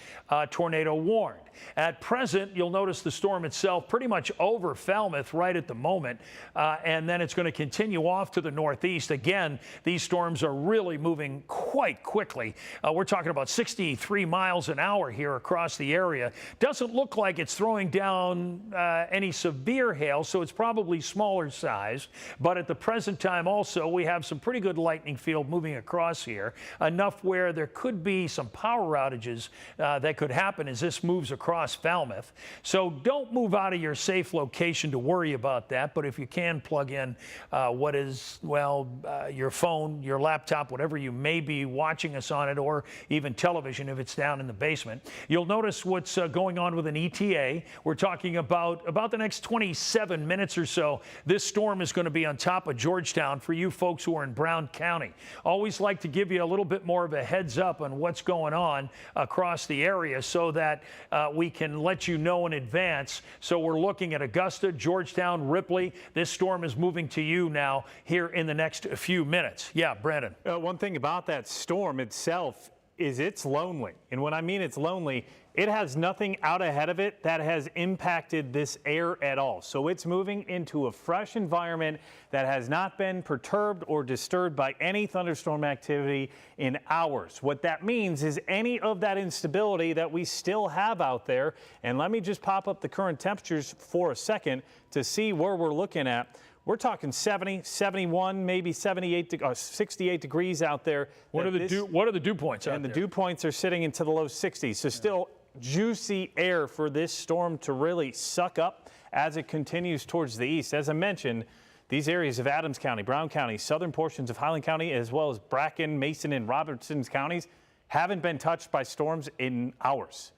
[SPEAKER 1] tornado warned. At present, you'll notice the storm itself pretty much over Falmouth right at the moment, and then it's going to continue off to the northeast. Again, these storms are really moving quite quickly. We're talking about 63 miles an hour here across the area. Doesn't look like it's throwing down any severe hail, so it's probably smaller size. But at the present time also, we have some pretty good lightning field moving across here, enough where there could be some power outages that could happen as this moves across Falmouth. So don't move out of your safe location to worry about that. But if you can plug in your phone, your laptop, whatever you may be watching us on it, or even television if it's down in the basement. You'll notice what's going on with an ETA. We're talking about the next 27 minutes or so. This storm is going to be on top of Georgetown for you folks who are in Brown County. Always like to give you a little bit more of a heads up on what's going on across the area so that we can let you know in advance. So we're looking at Augusta, Georgetown, Ripley. This storm is moving to you now here in the next few minutes. Yeah, Brandon.
[SPEAKER 2] One thing about that storm itself is it's lonely. And when I mean it's lonely, it has nothing out ahead of it that has impacted this air at all. So it's moving into a fresh environment that has not been perturbed or disturbed by any thunderstorm activity in hours. What that means is any of that instability that we still have out there, and let me just pop up the current temperatures for a second to see where we're looking at. We're talking 70, 71, maybe 78, 68 degrees out there.
[SPEAKER 1] What are the dew points out there?
[SPEAKER 2] And the dew points are sitting into the low 60s. So still juicy air for this storm to really suck up as it continues towards the east. As I mentioned, these areas of Adams County, Brown County, southern portions of Highland County, as well as Bracken, Mason, and Robertson counties haven't been touched by storms in hours.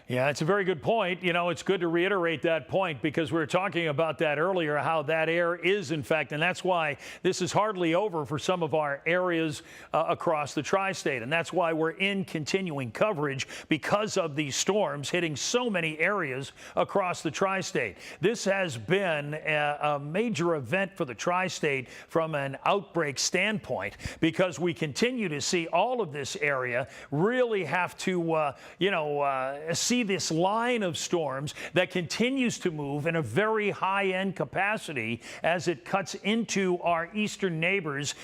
[SPEAKER 1] Yeah, it's a very good point. You know, it's good to reiterate that point because we were talking about that earlier, how that air is, in fact, and that's why this is hardly over for some of our areas across the tri-state. And that's why we're in continuing coverage because of these storms hitting so many areas across the tri-state. This has been a major event for the tri-state from an outbreak standpoint because we continue to see all of this area really have to, see this line of storms that continues to move in a very high-end capacity as it cuts into our eastern neighbors,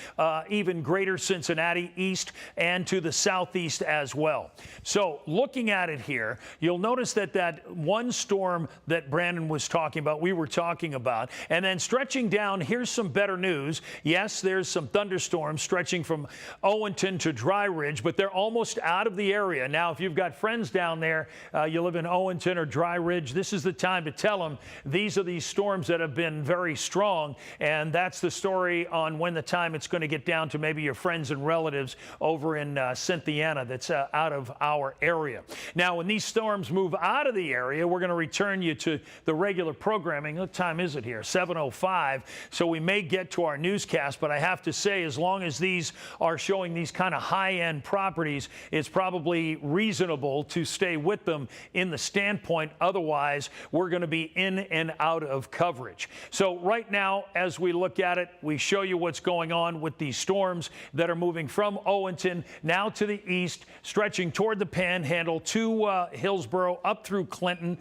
[SPEAKER 1] even greater Cincinnati east and to the southeast as well. So looking at it here, you'll notice that that one storm that Brandon was talking about, we were talking about, and then stretching down, here's some better news. Yes, there's some thunderstorms stretching from Owenton to Dry Ridge, but they're almost out of the area. Now, if you've got friends down there, you live in Owenton or Dry Ridge, this is the time to tell them these are these storms that have been very strong, and that's the story on when the time it's going to get down to maybe your friends and relatives over in Cynthiana that's out of our area. Now, when these storms move out of the area, we're going to return you to the regular programming. What time is it here? 7:05, so we may get to our newscast, but I have to say, as long as these are showing these kind of high-end properties, it's probably reasonable to stay with them in the standpoint. Otherwise, we're going to be in and out of coverage. So right now, as we look at it, we show you what's going on with these storms that are moving from Owenton now to the east, stretching toward the Panhandle to Hillsborough, up through Clinton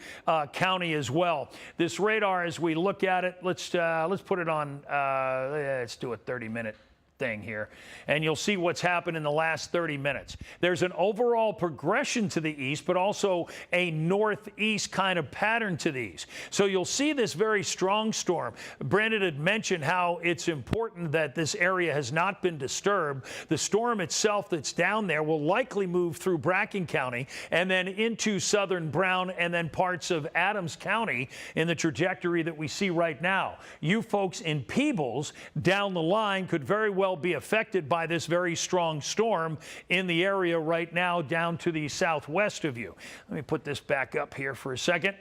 [SPEAKER 1] County as well. This radar, as we look at it, let's put it on. Let's do a 30-minute thing here, and you'll see what's happened in the last 30 minutes. There's an overall progression to the east, but also a northeast kind of pattern to these. So you'll see this very strong storm. Brandon had mentioned how it's important that this area has not been disturbed. The storm itself that's down there will likely move through Bracken County and then into southern Brown and then parts of Adams County in the trajectory that we see right now. You folks in Peebles down the line could very well be affected by this very strong storm in the area right now down to the southwest of you. Let me put this back up here for a second.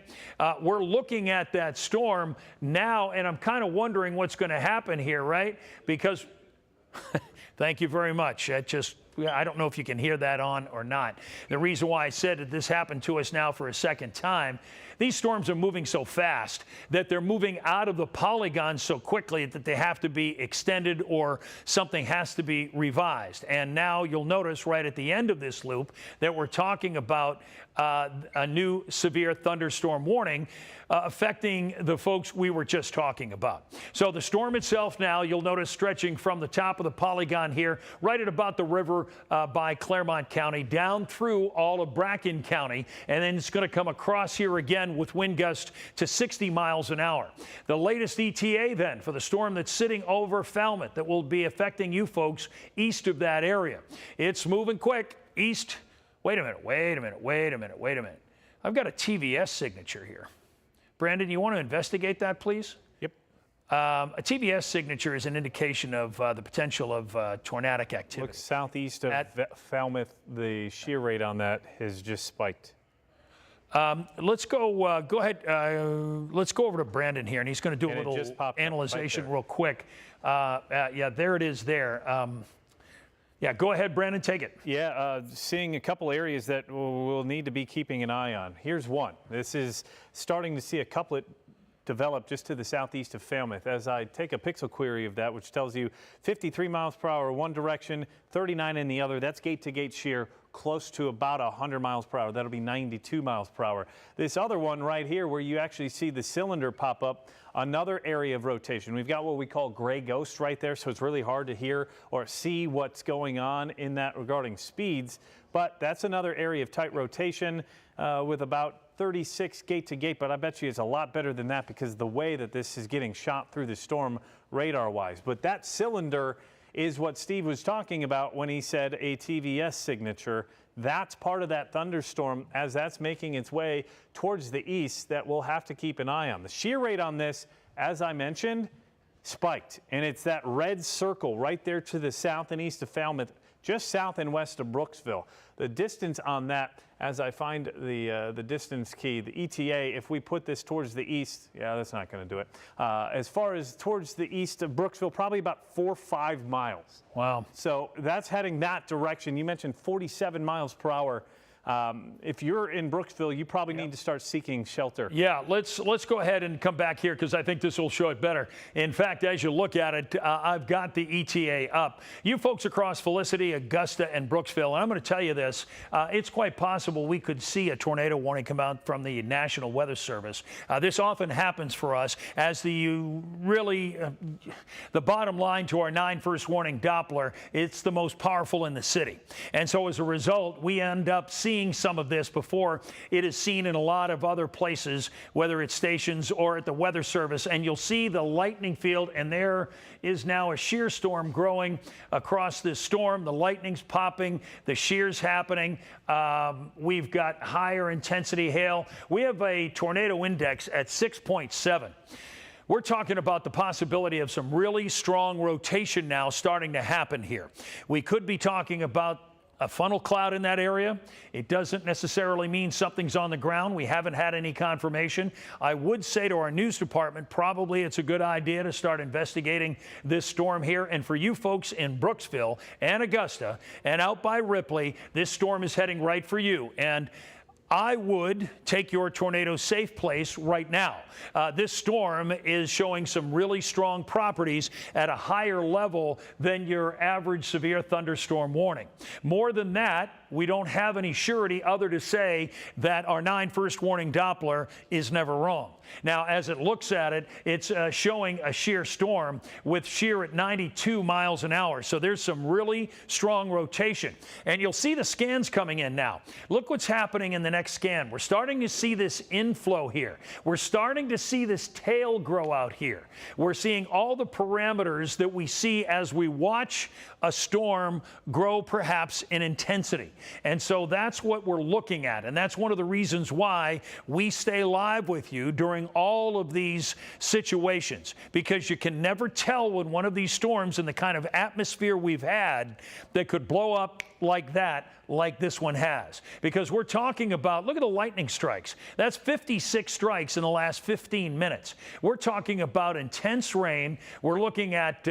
[SPEAKER 1] We're looking at that storm now, and I'm kind of wondering what's going to happen here, right? Because thank you very much. I don't know if you can hear that on or not. The reason why I said that this happened to us now for a second time, these storms are moving so fast that they're moving out of the polygon so quickly that they have to be extended or something has to be revised. And now you'll notice right at the end of this loop that we're talking about a new severe thunderstorm warning affecting the folks we were just talking about. So the storm itself now, you'll notice stretching from the top of the polygon here, right at about the river by Claremont County, down through all of Bracken County, and then it's going to come across here again with wind gusts to 60 miles an hour. The latest ETA then for the storm that's sitting over Falmouth that will be affecting you folks east of that area. It's moving quick east. Wait a minute. I've got a TVS signature here. Brandon, you want to investigate that, please?
[SPEAKER 2] Yep.
[SPEAKER 1] A TVS signature is an indication of the potential of tornadic activity.
[SPEAKER 2] Looks southeast of Falmouth. The shear rate on that has just spiked.
[SPEAKER 1] Let's go. Go ahead. Let's go over to Brandon here, and he's going to do a little analyzation real quick. Yeah, there it is there. Yeah, go ahead, Brandon, take it.
[SPEAKER 2] Yeah, seeing a couple areas that we'll need to be keeping an eye on. Here's one. This is starting to see a couplet develop just to the southeast of Falmouth. As I take a pixel query of that, which tells you 53 miles per hour one direction, 39 in the other. That's gate-to-gate shear close to about 100 miles per hour. That'll be 92 miles per hour. This other one right here where you actually see the cylinder pop up, another area of rotation. We've got what we call gray ghost right there, so it's really hard to hear or see what's going on in that regarding speeds. But that's another area of tight rotation with about 36 gate to gate, but I bet you it's a lot better than that because the way that this is getting shot through the storm radar-wise. But that cylinder is what Steve was talking about when he said a TVS signature. That's part of that thunderstorm as that's making its way towards the east that we'll have to keep an eye on. The shear rate on this, as I mentioned, spiked, and it's that red circle right there to the south and east of Falmouth, just south and west of Brooksville. The distance on that, as I find the distance key, the ETA, if we put this towards the east, yeah, that's not going to do it. As far as towards the east of Brooksville, probably about 4 or 5 miles.
[SPEAKER 1] Wow.
[SPEAKER 2] So that's heading that direction. You mentioned 47 miles per hour. If you're in Brooksville, you probably need to start seeking shelter.
[SPEAKER 1] Yeah, let's go ahead and come back here because I think this will show it better. In fact, as you look at it, I've got the ETA up. You folks across Felicity, Augusta, and Brooksville, and I'm going to tell you this, it's quite possible we could see a tornado warning come out from the National Weather Service. This often happens for us as the bottom line to our 9 first warning Doppler, it's the most powerful in the city. And so as a result, we end up seeing some of this before it is seen in a lot of other places, whether it's stations or at the Weather Service. And you'll see the lightning field, and there is now a shear storm growing across this storm. The lightning's popping, the shear's happening. We've got higher intensity hail. We have a tornado index at 6.7. We're talking about the possibility of some really strong rotation now starting to happen here. We could be talking about a funnel cloud in that area. It doesn't necessarily mean something's on the ground. We haven't had any confirmation. I would say to our news department, probably it's a good idea to start investigating this storm here. And for you folks in Brooksville and Augusta and out by Ripley, this storm is heading right for you. And I would take your tornado safe place right now. This storm is showing some really strong properties at a higher level than your average severe thunderstorm warning. More than that, we don't have any surety other to say that our 9 first warning Doppler is never wrong. Now, as it looks at it, it's showing a shear storm with shear at 92 miles an hour. So there's some really strong rotation. And you'll see the scans coming in now. Look what's happening in the next scan. We're starting to see this inflow here. We're starting to see this tail grow out here. We're seeing all the parameters that we see as we watch a storm grow perhaps in intensity. And so that's what we're looking at. And that's one of the reasons why we stay live with you during all of these situations, because you can never tell when one of these storms in the kind of atmosphere we've had that could blow up like that, like this one has. Because we're talking about, look at the lightning strikes. That's 56 strikes in the last 15 minutes. We're talking about intense rain. We're looking at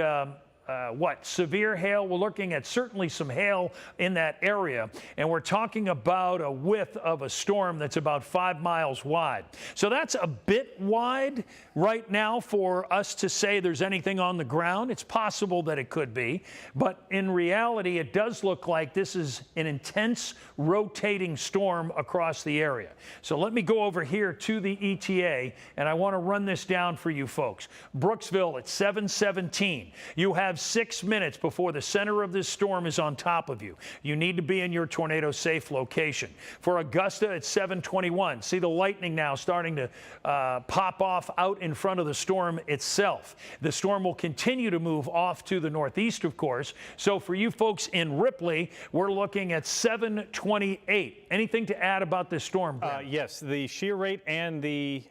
[SPEAKER 1] severe hail. We're looking at certainly some hail in that area. And we're talking about a width of a storm that's about 5 miles wide. So that's a bit wide right now for us to say there's anything on the ground. It's possible that it could be. But in reality, it does look like this is an intense rotating storm across the area. So let me go over here to the ETA, and I want to run this down for you folks. Brooksville at 7:17. You have 6 minutes before the center of this storm is on top of you. You need to be in your tornado safe location. For Augusta at 7:21. See the lightning now starting to pop off out in front of the storm itself. The storm will continue to move off to the northeast, of course. So for you folks in Ripley, we're looking at 7:28. Anything to add about this storm, Brent?
[SPEAKER 2] Yes, the shear rate and the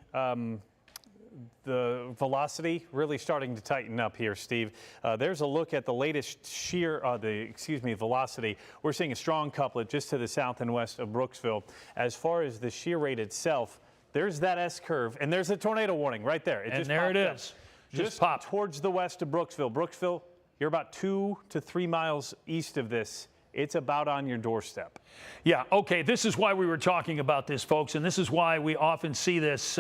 [SPEAKER 2] velocity really starting to tighten up here, Steve. There's a look at the latest velocity. We're seeing a strong couplet just to the south and west of Brooksville. As far as the shear rate itself, there's that S curve, and there's a tornado warning right there.
[SPEAKER 1] And there it is.
[SPEAKER 2] Just popped towards the west of Brooksville. Brooksville, you're about 2 to 3 miles east of this it's about on your doorstep.
[SPEAKER 1] Yeah, okay, this is why we were talking about this, folks, and this is why we often see this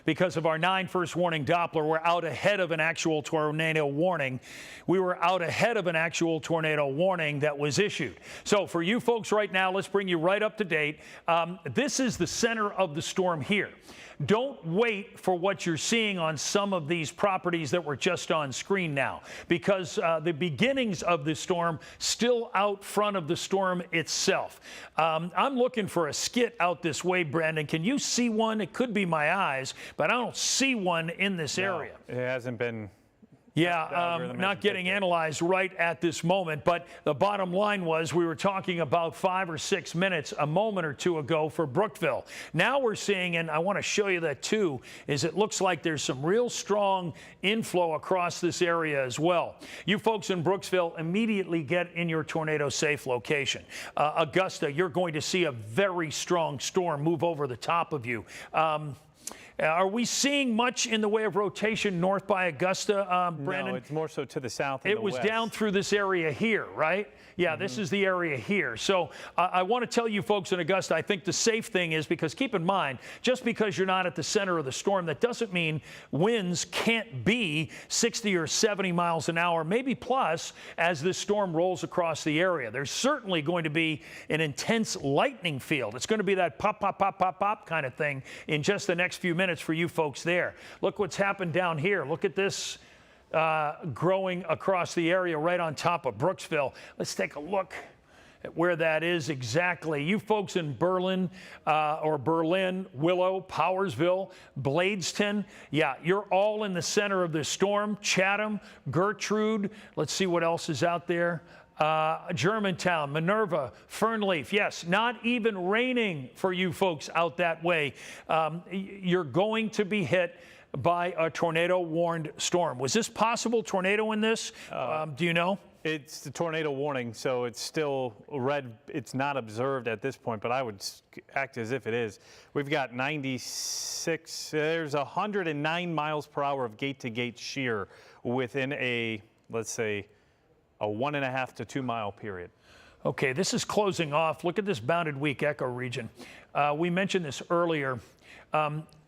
[SPEAKER 1] because of our 9 first warning Doppler. We're out ahead of an actual tornado warning. We were out ahead of an actual tornado warning that was issued. So for you folks right now, let's bring you right up to date. This is the center of the storm here. Don't wait for what you're seeing on some of these properties that were just on screen now, because the beginnings of the storm still out front of the storm itself. I'm looking for a skit out this way, Brandon. Can you see one? It could be my eyes, but I don't see one in this area.
[SPEAKER 2] It hasn't been.
[SPEAKER 1] Yeah, not getting analyzed right at this moment, but the bottom line was we were talking about 5 or 6 minutes a moment or two ago for Brookville. Now we're seeing, and I want to show you that too, is it looks like there's some real strong inflow across this area as well. You folks in Brooksville immediately get in your tornado safe location. Augusta, you're going to see a very strong storm move over the top of you. Are we seeing much in the way of rotation north by Augusta, Brandon?
[SPEAKER 2] No, it's more so to the south.
[SPEAKER 1] It was down through this area here, right? Yeah, this is the area here. So I want to tell you folks in Augusta, I think the safe thing is, because keep in mind, just because you're not at the center of the storm, that doesn't mean winds can't be 60 or 70 miles an hour, maybe plus, as this storm rolls across the area. There's certainly going to be an intense lightning field. It's going to be that pop, pop, pop, pop, pop kind of thing in just the next few minutes for you folks there. Look what's happened down here. Look at this. Growing across the area right on top of Brooksville. Let's take a look at where that is exactly. You folks in Berlin, Willow, Powersville, Bladeston, yeah, you're all in the center of this storm. Chatham, Gertrude, let's see what else is out there. Germantown, Minerva, Fernleaf, yes, not even raining for you folks out that way. You're going to be hit by a tornado-warned storm. Was this possible tornado in this? Do you know?
[SPEAKER 2] It's the tornado warning, so it's still red. It's not observed at this point, but I would act as if it is. We've got 96, there's 109 miles per hour of gate-to-gate shear within a, let's say, a 1.5 to 2 mile period.
[SPEAKER 1] Okay, this is closing off. Look at this bounded weak echo region. We mentioned this earlier.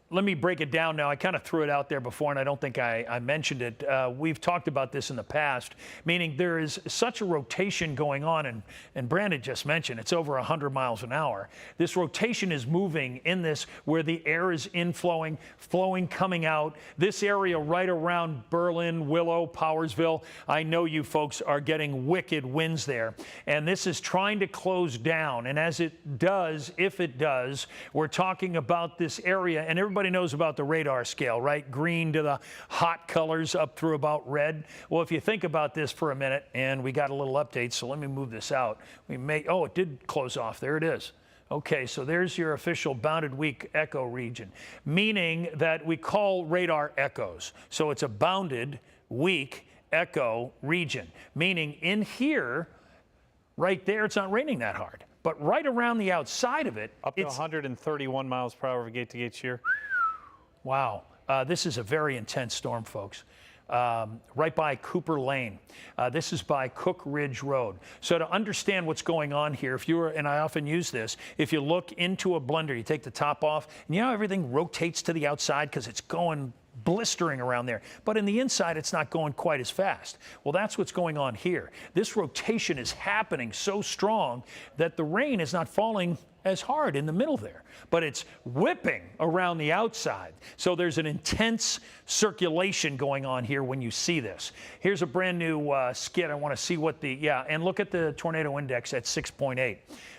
[SPEAKER 1] Let me break it down now. I kind of threw it out there before, and I don't think I mentioned it. We've talked about this in the past, meaning there is such a rotation going on, and Brandon just mentioned it's over 100 miles an hour. This rotation is moving in this where the air is inflowing, flowing, coming out. This area right around Berlin, Willow, Powersville, I know you folks are getting wicked winds there. And this is trying to close down. And as it does, if it does, we're talking about this area, and everybody knows about the radar scale, right? Green to the hot colors up through about red. Well, if you think about this for a minute, and we got a little update, so let me move this out. Oh, it did close off. There it is. Okay, so there's your official bounded weak echo region, meaning that we call radar echoes. So it's a bounded weak echo region, meaning in here, right there, it's not raining that hard. But right around the outside of it,
[SPEAKER 2] up to 131 miles per hour of gate-to-gate shear.
[SPEAKER 1] Wow. This is a very intense storm, folks. Right by Cooper Lane. This is by Cook Ridge Road. So to understand what's going on here, if you were, and I often use this, if you look into a blender, you take the top off, and you know everything rotates to the outside because it's going blistering around there. But in the inside, it's not going quite as fast. Well, that's what's going on here. This rotation is happening so strong that the rain is not falling as hard in the middle there, but it's whipping around the outside. So there's an intense circulation going on here when you see this. Here's a brand new skit. I want to see what and look at the tornado index at 6.8.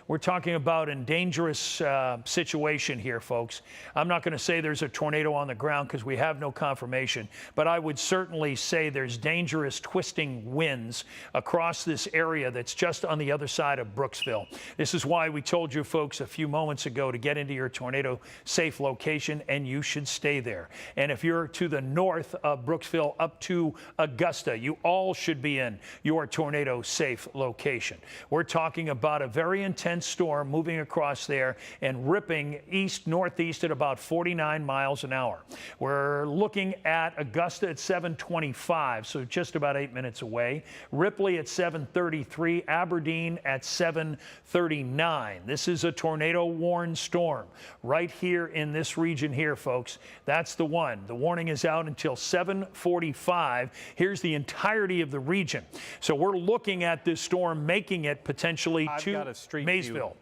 [SPEAKER 1] We're talking about a dangerous situation here, folks. I'm not going to say there's a tornado on the ground because we have no confirmation, but I would certainly say there's dangerous twisting winds across this area that's just on the other side of Brooksville. This is why we told you folks a few moments ago to get into your tornado safe location, and you should stay there. And if you're to the north of Brooksville up to Augusta, you all should be in your tornado safe location. We're talking about a very intense intense storm moving across there and ripping east-northeast at about 49 miles an hour. We're looking at Augusta at 7:25, so just about 8 minutes away. Ripley at 7:33, Aberdeen at 7:39. This is a tornado-warned storm right here in this region here, folks. That's the one. The warning is out until 7:45. Here's the entirety of the region. So we're looking at this storm making it potentially to Maysville.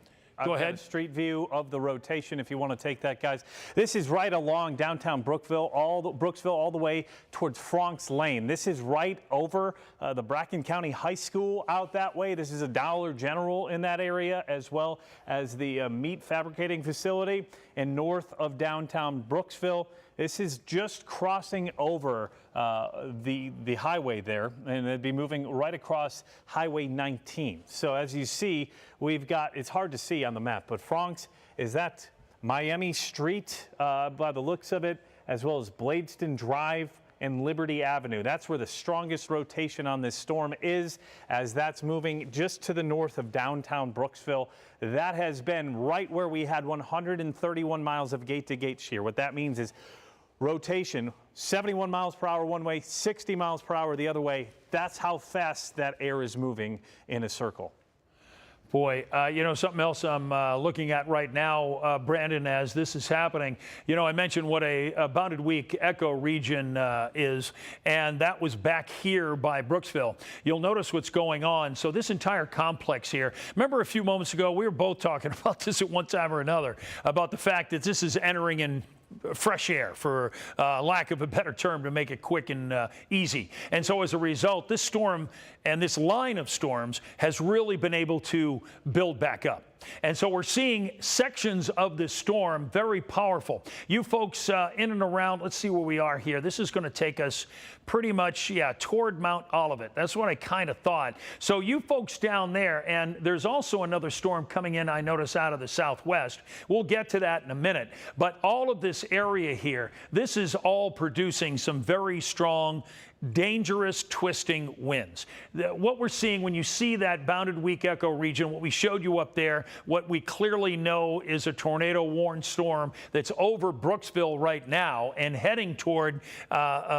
[SPEAKER 1] Go ahead.
[SPEAKER 2] A street view of the rotation if you want to take that, guys. This is right along downtown Brooksville all the way towards Franks Lane. This is right over the Bracken County High School out that way. This is a Dollar General in that area, as well as the meat fabricating facility. And north of downtown Brooksville, this is just crossing over the highway there, and it'd be moving right across Highway 19. So as you see, we've got, it's hard to see on the map, but Franks, is that Miami Street by the looks of it, as well as Bladeston Drive and Liberty Avenue. That's where the strongest rotation on this storm is, as that's moving just to the north of downtown Brooksville. That has been right where we had 131 miles of gate-to-gate shear. What that means is rotation, 71 miles per hour one way, 60 miles per hour the other way. That's how fast that air is moving in a circle.
[SPEAKER 1] Boy, you know, something else I'm looking at right now, Brandon, as this is happening. You know, I mentioned what a bounded weak echo region is, and that was back here by Brooksville. You'll notice what's going on. So this entire complex here, remember a few moments ago, we were both talking about this at one time or another, about the fact that this is entering in fresh air, for lack of a better term, to make it quick and easy. And so as a result, this storm and this line of storms has really been able to build back up. And so we're seeing sections of this storm very powerful. You folks in and around, let's see where we are here. This is going to take us pretty much, toward Mount Olivet. That's what I kind of thought. So you folks down there, and there's also another storm coming in, I notice, out of the southwest. We'll get to that in a minute. But all of this area here, this is all producing some very strong, dangerous twisting winds. What we're seeing when you see that bounded weak echo region, what we showed you up there, what we clearly know is a tornado warned storm that's over Brooksville right now and heading toward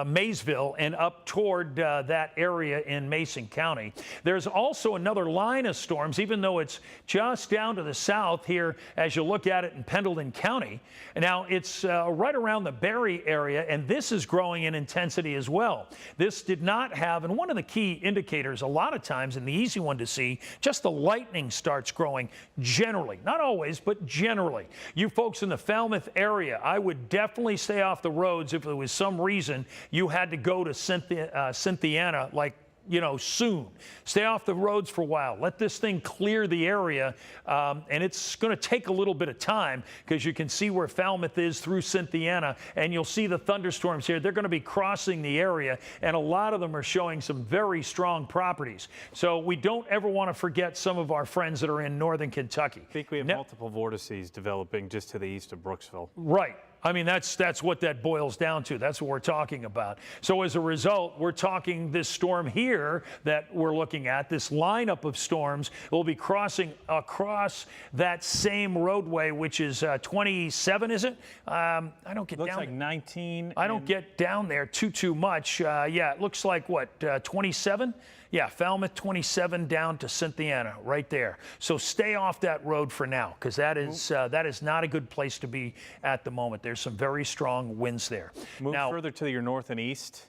[SPEAKER 1] Maysville and up toward that area in Mason County. There's also another line of storms, even though it's just down to the south here as you look at it in Pendleton County. Now it's right around the Barry area, and this is growing in intensity as well. This did not have, and one of the key indicators a lot of times, and the easy one to see, just the lightning starts growing generally. Not always, but generally. You folks in the Falmouth area, I would definitely stay off the roads if there was some reason you had to go to Cynthiana, like, you know, soon. Stay off the roads for a while. Let this thing clear the area, and it's going to take a little bit of time because you can see where Falmouth is through Cynthiana, and you'll see the thunderstorms here. They're going to be crossing the area, and a lot of them are showing some very strong properties. So we don't ever want to forget some of our friends that are in northern Kentucky.
[SPEAKER 2] I think we have multiple vortices developing just to the east of Brooksville.
[SPEAKER 1] Right. I mean, that's what that boils down to. That's what we're talking about. So as a result, we're talking this storm here that we're looking at, this lineup of storms will be crossing across that same roadway, which is 27, is it? I don't get
[SPEAKER 2] looks
[SPEAKER 1] down
[SPEAKER 2] like
[SPEAKER 1] there.
[SPEAKER 2] 19.
[SPEAKER 1] I don't get down there too much. Yeah, it looks like what, 27? Yeah, Falmouth 27 down to Cynthiana, right there. So stay off that road for now, because that is not a good place to be at the moment. There's some very strong winds there.
[SPEAKER 2] Move
[SPEAKER 1] now,
[SPEAKER 2] further to your north and east.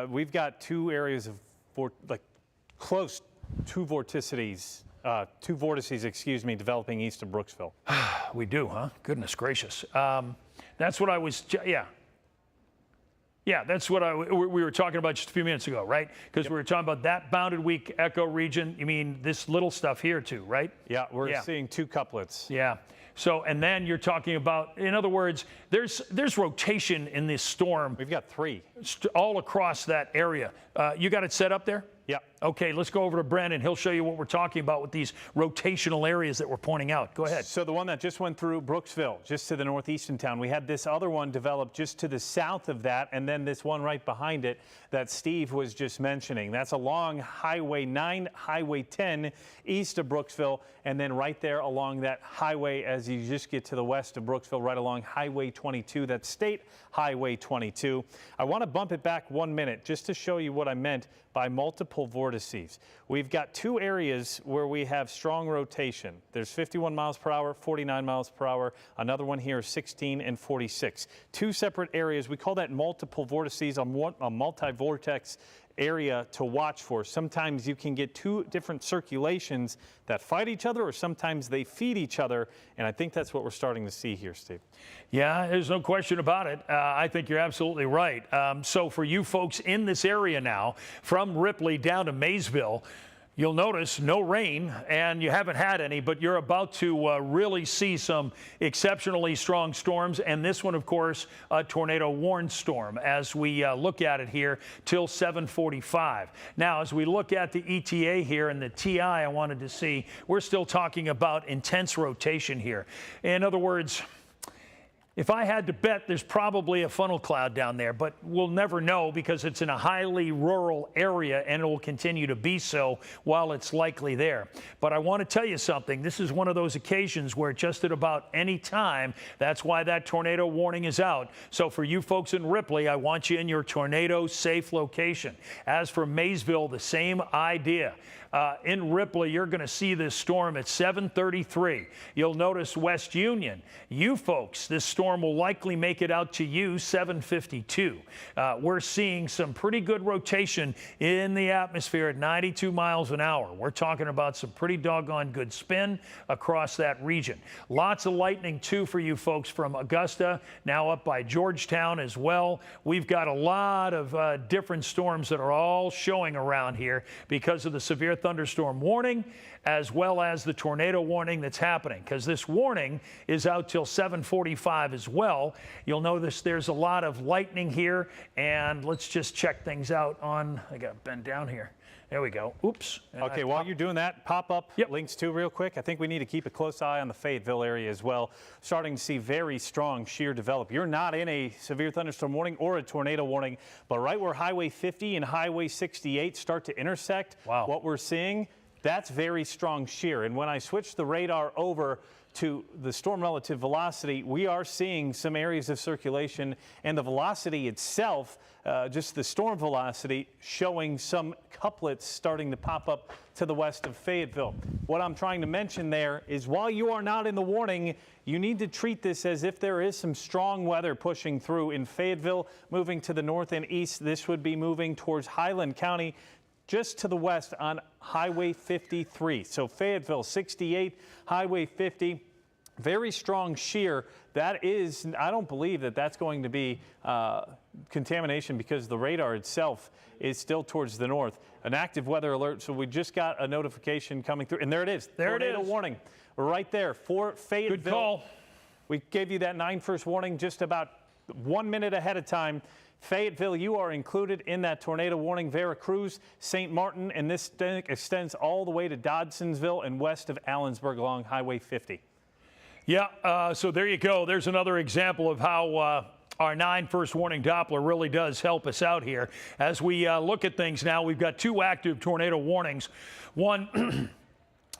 [SPEAKER 2] We've got two areas of close two vortices, developing east of Brooksville.
[SPEAKER 1] we do, huh? Goodness gracious. That's what I was. Yeah, that's what we were talking about just a few minutes ago, right? Because we were talking about that bounded weak echo region. You mean this little stuff here too, right?
[SPEAKER 2] Yeah, we're seeing two couplets.
[SPEAKER 1] Yeah. So, and then you're talking about, in other words, there's rotation in this storm.
[SPEAKER 2] We've got three.
[SPEAKER 1] All across that area. You got it set up there?
[SPEAKER 2] Yeah.
[SPEAKER 1] Okay, let's go over to Brandon. He'll show you what we're talking about with these rotational areas that we're pointing out. Go ahead.
[SPEAKER 2] So the one that just went through Brooksville, just to the northeastern town, we had this other one develop just to the south of that, and then this one right behind it that Steve was just mentioning. That's along Highway 9, Highway 10, east of Brooksville, and then right there along that highway as you just get to the west of Brooksville, right along Highway 22, that's State Highway 22. I want to bump it back 1 minute just to show you what I meant by multiple vortices. We've got two areas where we have strong rotation. There's 51 miles per hour, 49 miles per hour. Another one here is 16 and 46. Two separate areas. We call that multiple vortices, a multi-vortex area to watch for. Sometimes you can get two different circulations that fight each other, or sometimes they feed each other, and I think that's what we're starting to see here, Steve.
[SPEAKER 1] Yeah, there's no question about it. I think you're absolutely right. So for you folks in this area now, from Ripley down to Maysville, you'll notice no rain, and you haven't had any, but you're about to really see some exceptionally strong storms. And this one, of course, a tornado warned storm as we look at it here till 7:45. Now, as we look at the ETA here and the TI, I wanted to see, we're still talking about intense rotation here. In other words, if I had to bet, there's probably a funnel cloud down there, but we'll never know because it's in a highly rural area and it will continue to be so while it's likely there. But I want to tell you something. This is one of those occasions where just at about any time, that's why that tornado warning is out. So for you folks in Ripley, I want you in your tornado safe location. As for Maysville, the same idea. In Ripley, you're going to see this storm at 7:33. You'll notice West Union. You folks, this storm will likely make it out to you 7:52. We're seeing some pretty good rotation in the atmosphere at 92 miles an hour. We're talking about some pretty doggone good spin across that region. Lots of lightning, too, for you folks from Augusta, now up by Georgetown as well. We've got a lot of different storms that are all showing around here because of the severe thunderstorm warning, as well as the tornado warning that's happening, because this warning is out till 7:45 as well. You'll notice there's a lot of lightning here, and let's just check things out on, I got to bend down here. There we go. Oops.
[SPEAKER 2] Okay, while you're doing that, pop up links too real quick. I think we need to keep a close eye on the Fayetteville area as well. Starting to see very strong shear develop. You're not in a severe thunderstorm warning or a tornado warning, but right where Highway 50 and Highway 68 start to intersect, what we're seeing, that's very strong shear. And when I switch the radar over to the storm relative velocity, we are seeing some areas of circulation, and the velocity itself, just the storm velocity, showing some couplets starting to pop up to the west of Fayetteville. What I'm trying to mention there is while you are not in the warning, you need to treat this as if there is some strong weather pushing through in Fayetteville, moving to the north and east. This would be moving towards Highland County, just to the west on Highway 53. So Fayetteville 68, Highway 50, very strong shear. That is, I don't believe that that's going to be contamination because the radar itself is still towards the north. An active weather alert, so we just got a notification coming through, and there it is.
[SPEAKER 1] There it is.
[SPEAKER 2] Tornado warning right there for Fayetteville.
[SPEAKER 1] Good call.
[SPEAKER 2] We gave you that 9-1 warning just about 1 minute ahead of time. Fayetteville, you are included in that tornado warning. Veracruz, St. Martin, and this extends all the way to Dodsonsville and west of Allensburg along Highway 50.
[SPEAKER 1] Yeah, so there you go. There's another example of how our 9-1 warning Doppler really does help us out here. As we look at things now, we've got two active tornado warnings. One,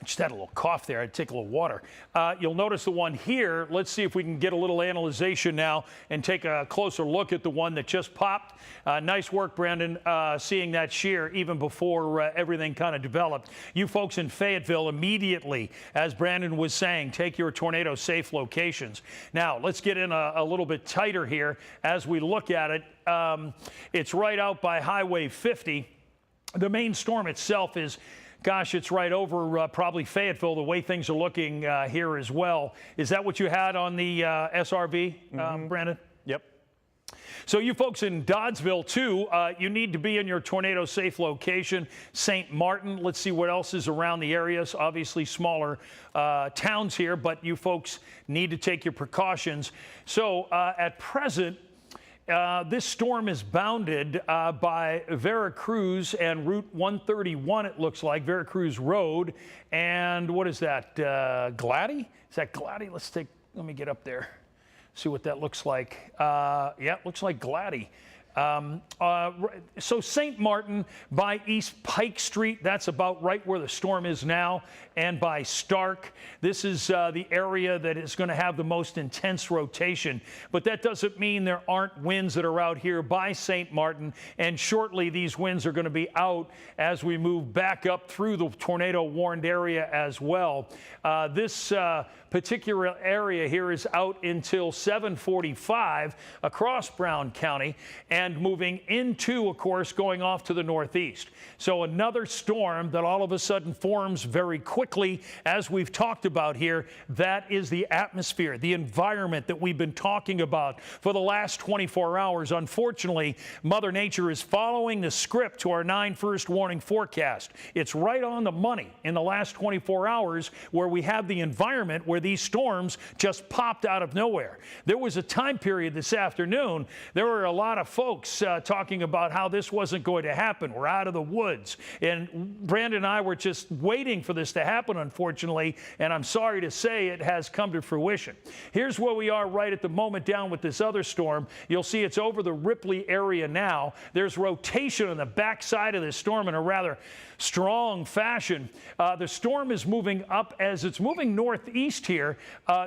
[SPEAKER 1] just had a little cough there. I'd take a little water. You'll notice the one here. Let's see if we can get a little analyzation now and take a closer look at the one that just popped. Nice work, Brandon, seeing that shear even before everything kind of developed. You folks in Fayetteville immediately, as Brandon was saying, take your tornado safe locations. Now, let's get in a little bit tighter here as we look at it. It's right out by Highway 50. The main storm itself is, gosh, it's right over probably Fayetteville, the way things are looking here as well. Is that what you had on the SRV, Brandon?
[SPEAKER 2] Yep.
[SPEAKER 1] So you folks in Doddsville, too, you need to be in your tornado safe location. St. Martin, let's see what else is around the areas. Obviously smaller towns here, but you folks need to take your precautions. So at present, This storm is bounded by Veracruz and Route 131, it looks like, Veracruz Road. And what is that, Glady? Is that Glady? Let me get up there, see what that looks like. Yeah, it looks like Glady. So St. Martin by East Pike Street, that's about right where the storm is now, and by Stark. This is the area that is going to have the most intense rotation, but that doesn't mean there aren't winds that are out here by St. Martin, and shortly these winds are going to be out as we move back up through the tornado-warned area as well. This particular area here is out until 7:45 across Brown County, and moving into, of course, going off to the northeast. So another storm that all of a sudden forms very quickly, as we've talked about here. That is the atmosphere, the environment that we've been talking about for the last 24 hours. Unfortunately, Mother Nature is following the script to our 9 first warning forecast. It's right on the money in the last 24 hours where we have the environment where these storms just popped out of nowhere. There was a time period this afternoon, there were a lot of folks talking about how this wasn't going to happen. We're out of the woods. And Brandon and I were just waiting for this to happen, unfortunately, and I'm sorry to say it has come to fruition. Here's where we are right at the moment down with this other storm. You'll see it's over the Ripley area now. There's rotation on the backside of this storm in a rather strong fashion. The storm is moving up as it's moving northeast here.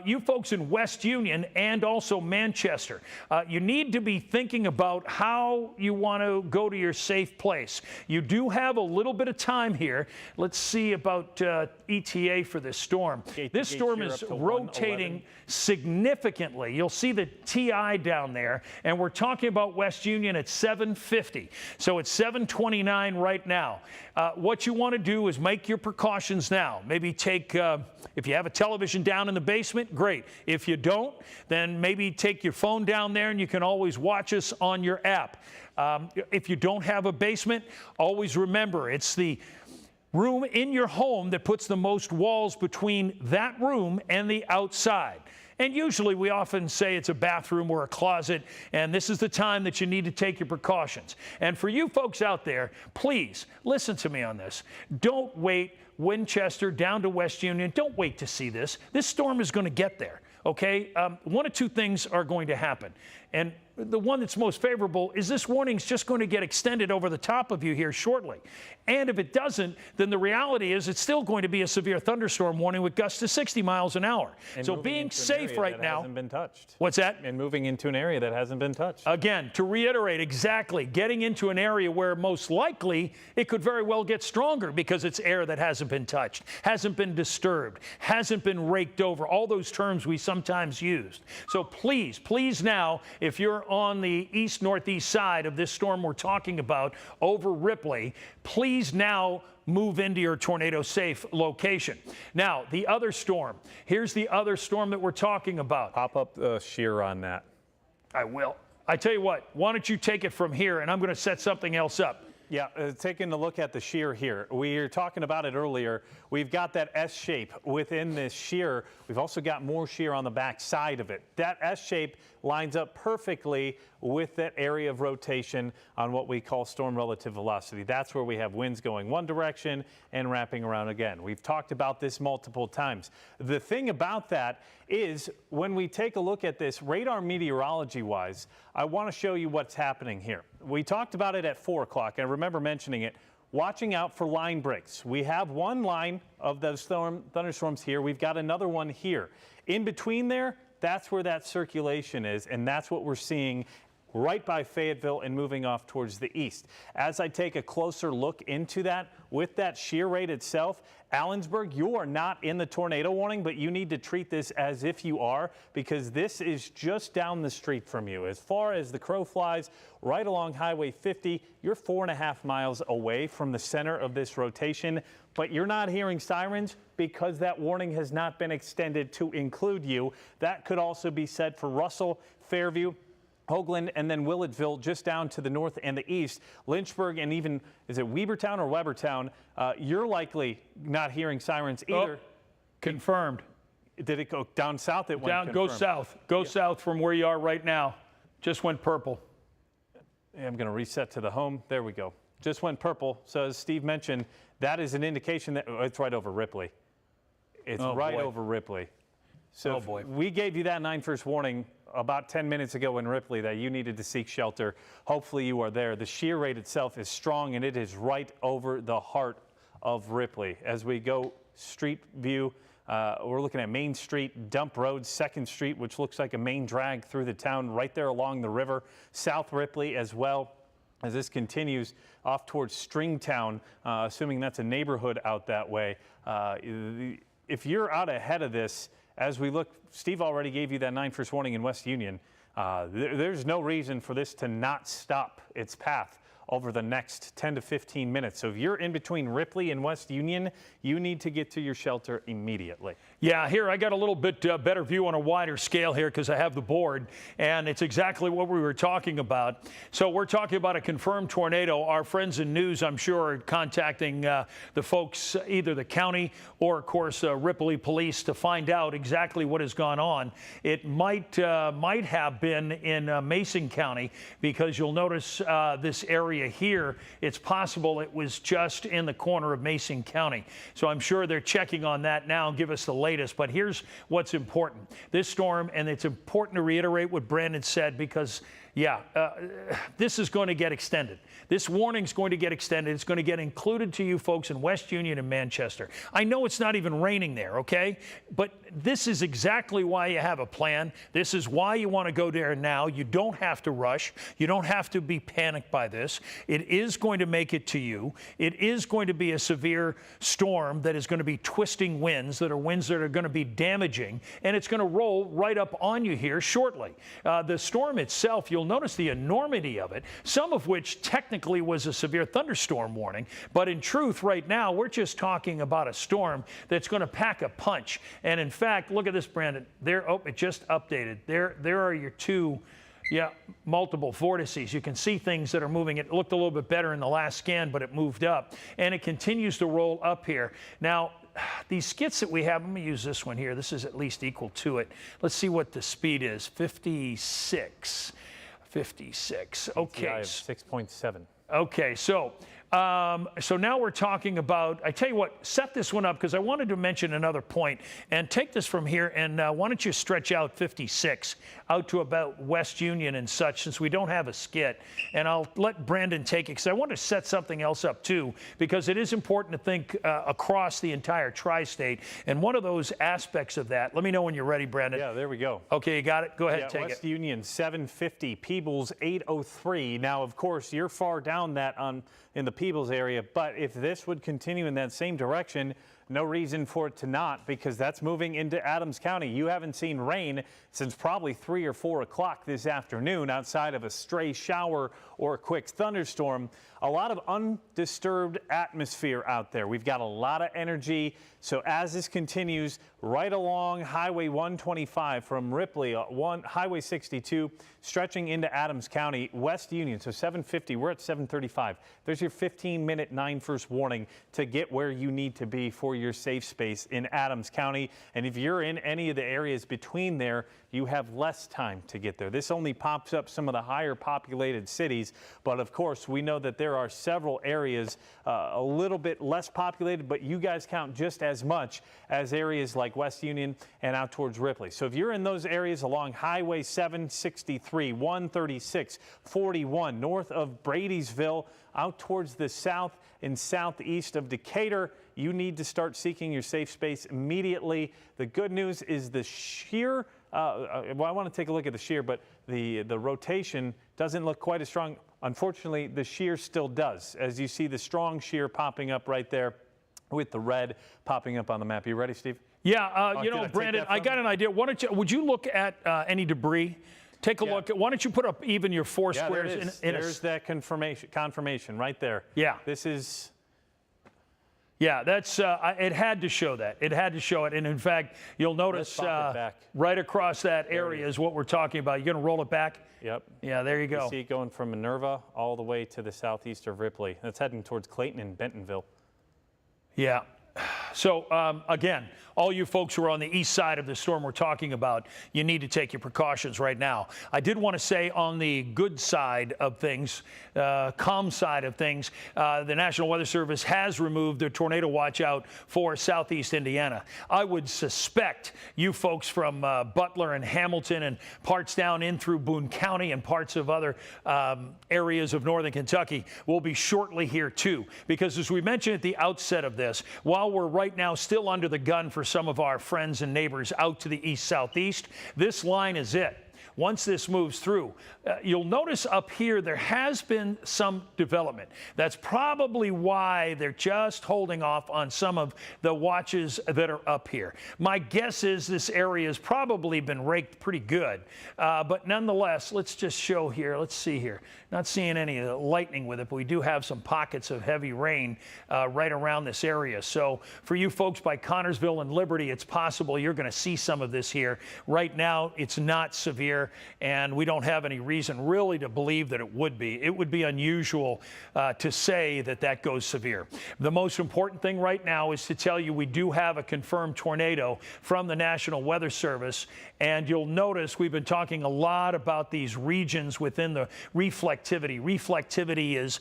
[SPEAKER 1] You folks in West Union and also Manchester, you need to be thinking about how you want to go to your safe place. You do have a little bit of time here. Let's see about ETA for this storm. This storm is rotating significantly. You'll see the TI down there, and we're talking about West Union at 7:50. So it's 7:29 right now. What you want to do is make your precautions now. Maybe take, if you have a television down in the basement, great. If you don't, then maybe take your phone down there and you can always watch us on your app. If you don't have a basement, always remember it's the room in your home that puts the most walls between that room and the outside. And usually we often say it's a bathroom or a closet, and this is the time that you need to take your precautions. And for you folks out there, please listen to me on this. Don't wait Winchester down to West Union. Don't wait to see this. This storm is going to get there, okay? One of two things are going to happen. And the one that's most favorable is this warning is just going to get extended over the top of you here shortly. And if it doesn't, then the reality is it's still going to be a severe thunderstorm warning with gusts to 60 miles an hour.
[SPEAKER 2] And
[SPEAKER 1] so being safe right now.
[SPEAKER 2] Hasn't been touched.
[SPEAKER 1] What's that?
[SPEAKER 2] And moving into an area that hasn't been touched.
[SPEAKER 1] Again, to reiterate, exactly, getting into an area where most likely it could very well get stronger because it's air that hasn't been touched, hasn't been disturbed, hasn't been raked over, all those terms we sometimes used. So please, please now, if you're on the east-northeast side of this storm we're talking about over Ripley, please now move into your tornado-safe location. Now, the other storm. Here's the other storm that we're talking about.
[SPEAKER 2] Pop up the shear on that.
[SPEAKER 1] I will. I tell you what, why don't you take it from here, and I'm going to set something else up.
[SPEAKER 2] Yeah, taking a look at the shear here. We were talking about it earlier. We've got that S shape within this shear. We've also got more shear on the back side of it. That S shape lines up perfectly with that area of rotation on what we call storm relative velocity. That's where we have winds going one direction and wrapping around again. We've talked about this multiple times. The thing about that is when we take a look at this radar meteorology wise, I want to show you what's happening here. We talked about it at 4 o'clock. I remember mentioning it. Watching out for line breaks. We have one line of those thunderstorms here. We've got another one here. In between there, that's where that circulation is, and that's what we're seeing right by Fayetteville and moving off towards the east. As I take a closer look into that, with that shear rate itself, Allensburg, you are not in the tornado warning, but you need to treat this as if you are, because this is just down the street from you. As far as the crow flies, right along Highway 50, you're 4.5 miles away from the center of this rotation, but you're not hearing sirens because that warning has not been extended to include you. That could also be said for Russell, Fairview, Hoagland, and then Willettville just down to the north and the east. Lynchburg and even, is it Webertown or Webertown? You're likely not hearing sirens either.
[SPEAKER 1] Oh, confirmed.
[SPEAKER 2] Did it go down south? It went
[SPEAKER 1] down.
[SPEAKER 2] confirmed.
[SPEAKER 1] Go south. Go south from where you are right now. Just went purple.
[SPEAKER 2] I'm going to reset to the home. There we go. Just went purple. So as Steve mentioned, that is an indication that it's right over Ripley. It's right over Ripley. So we gave you that 9-1 warning about 10 minutes ago in Ripley that you needed to seek shelter. Hopefully you are there. The shear rate itself is strong, and it is right over the heart of Ripley. As we go street view, we're looking at Main Street, Dump Road, 2nd Street, which looks like a main drag through the town right there along the river. South Ripley as well, as this continues off towards Stringtown, assuming that's a neighborhood out that way. If you're out ahead of this, as we look, Steve already gave you that 9-1 warning in West Union. There's no reason for this to not stop its path over the next 10 to 15 minutes. So if you're in between Ripley and West Union, you need to get to your shelter immediately.
[SPEAKER 1] Yeah, here I got a little bit better view on a wider scale here because I have the board, and it's exactly what we were talking about. So we're talking about a confirmed tornado. Our friends in news, I'm sure, are contacting the folks, either the county or, of course, Ripley police to find out exactly what has gone on. It might have been in Mason County, because you'll notice this area here, it's possible it was just in the corner of Mason County. So I'm sure they're checking on that now and give us the latest. But here's what's important. This storm, and it's important to reiterate what Brandon said, because this is going to get extended. This warning is going to get extended. It's going to get included to you folks in West Union and Manchester. I know it's not even raining there, okay? But this is exactly why you have a plan. This is why you want to go there now. You don't have to rush. You don't have to be panicked by this. It is going to make it to you. It is going to be a severe storm that is going to be twisting winds, that are going to be damaging, and it's going to roll right up on you here shortly. The storm itself, you'll notice the enormity of it, some of which technically was a severe thunderstorm warning, but in truth right now we're just talking about a storm that's going to pack a punch. And in fact, look at this, Brandon. There, it just updated. There are your two multiple vortices. You can see things that are moving. It looked a little bit better in the last scan, but it moved up, and it continues to roll up here. Now, these skits that we have, let me use this one here. This is at least equal to it. Let's see what the speed is. 56. 56. Okay.
[SPEAKER 2] 6.7.
[SPEAKER 1] Okay, so now we're talking about, I tell you what, set this one up because I wanted to mention another point, and take this from here, and why don't you stretch out 56 out to about West Union and such, since we don't have a skit, and I'll let Brandon take it because I want to set something else up too, because it is important to think across the entire tri-state, and one of those aspects of that, let me know when you're ready, Brandon.
[SPEAKER 2] Yeah, there we go.
[SPEAKER 1] Okay, you got it? Go ahead, take
[SPEAKER 2] West
[SPEAKER 1] it.
[SPEAKER 2] Union 750, Peebles 803. Now, of course, you're far down that in the Peebles area, but if this would continue in that same direction, no reason for it to not, because that's moving into Adams County. You haven't seen rain since probably 3 or 4 o'clock this afternoon, outside of a stray shower or a quick thunderstorm. A lot of undisturbed atmosphere out there. We've got a lot of energy. So as this continues right along Highway 125 from Ripley, Highway 62, stretching into Adams County, West Union, so 750, we're at 735. There's your 15-minute 9-1 warning to get where you need to be for your safe space in Adams County. And if you're in any of the areas between there, you have less time to get there. This only pops up some of the higher populated cities, but of course we know that there are several areas a little bit less populated, but you guys count just as much as areas like West Union and out towards Ripley. So if you're in those areas along Highway 763, 136, 41, north of Bradysville, out towards the south and southeast of Decatur, you need to start seeking your safe space immediately. The good news is the shear, well, I want to take a look at the shear, but the rotation doesn't look quite as strong. Unfortunately, the shear still does, as you see the strong shear popping up right there with the red popping up on the map. You ready, Steve?
[SPEAKER 1] Yeah, you know, Brandon, I got an idea. Would you look at any debris? Take a look. Why don't you put up even your four squares?
[SPEAKER 2] There's that confirmation right there.
[SPEAKER 1] Yeah.
[SPEAKER 2] This is...
[SPEAKER 1] Yeah, that's it had to show that. It had to show it. And in fact, you'll notice right across that area is what we're talking about. You're going to roll it back?
[SPEAKER 2] Yep.
[SPEAKER 1] Yeah, there you go.
[SPEAKER 2] You see it going from Minerva all the way to the southeast of Ripley. That's heading towards Clayton and Bentonville.
[SPEAKER 1] Yeah. So again, all you folks who are on the east side of the storm we're talking about, you need to take your precautions right now. I did want to say on the good side of things, calm side of things, the National Weather Service has removed their tornado watch out for southeast Indiana. I would suspect you folks from Butler and Hamilton and parts down in through Boone County and parts of other areas of northern Kentucky will be shortly here too, because as we mentioned at the outset of this, while we're right now still under the gun for some of our friends and neighbors out to the east-southeast, this line is it. Once this moves through, you'll notice up here there has been some development. That's probably why they're just holding off on some of the watches that are up here. My guess is this area has probably been raked pretty good. But nonetheless, let's just show here. Let's see here. Not seeing any lightning with it, but we do have some pockets of heavy rain right around this area. So for you folks by Connorsville and Liberty, it's possible you're going to see some of this here. Right now, it's not severe, and we don't have any reason really to believe that it would be. It would be unusual to say that that goes severe. The most important thing right now is to tell you we do have a confirmed tornado from the National Weather Service, and you'll notice we've been talking a lot about these regions within the reflectivity. Reflectivity is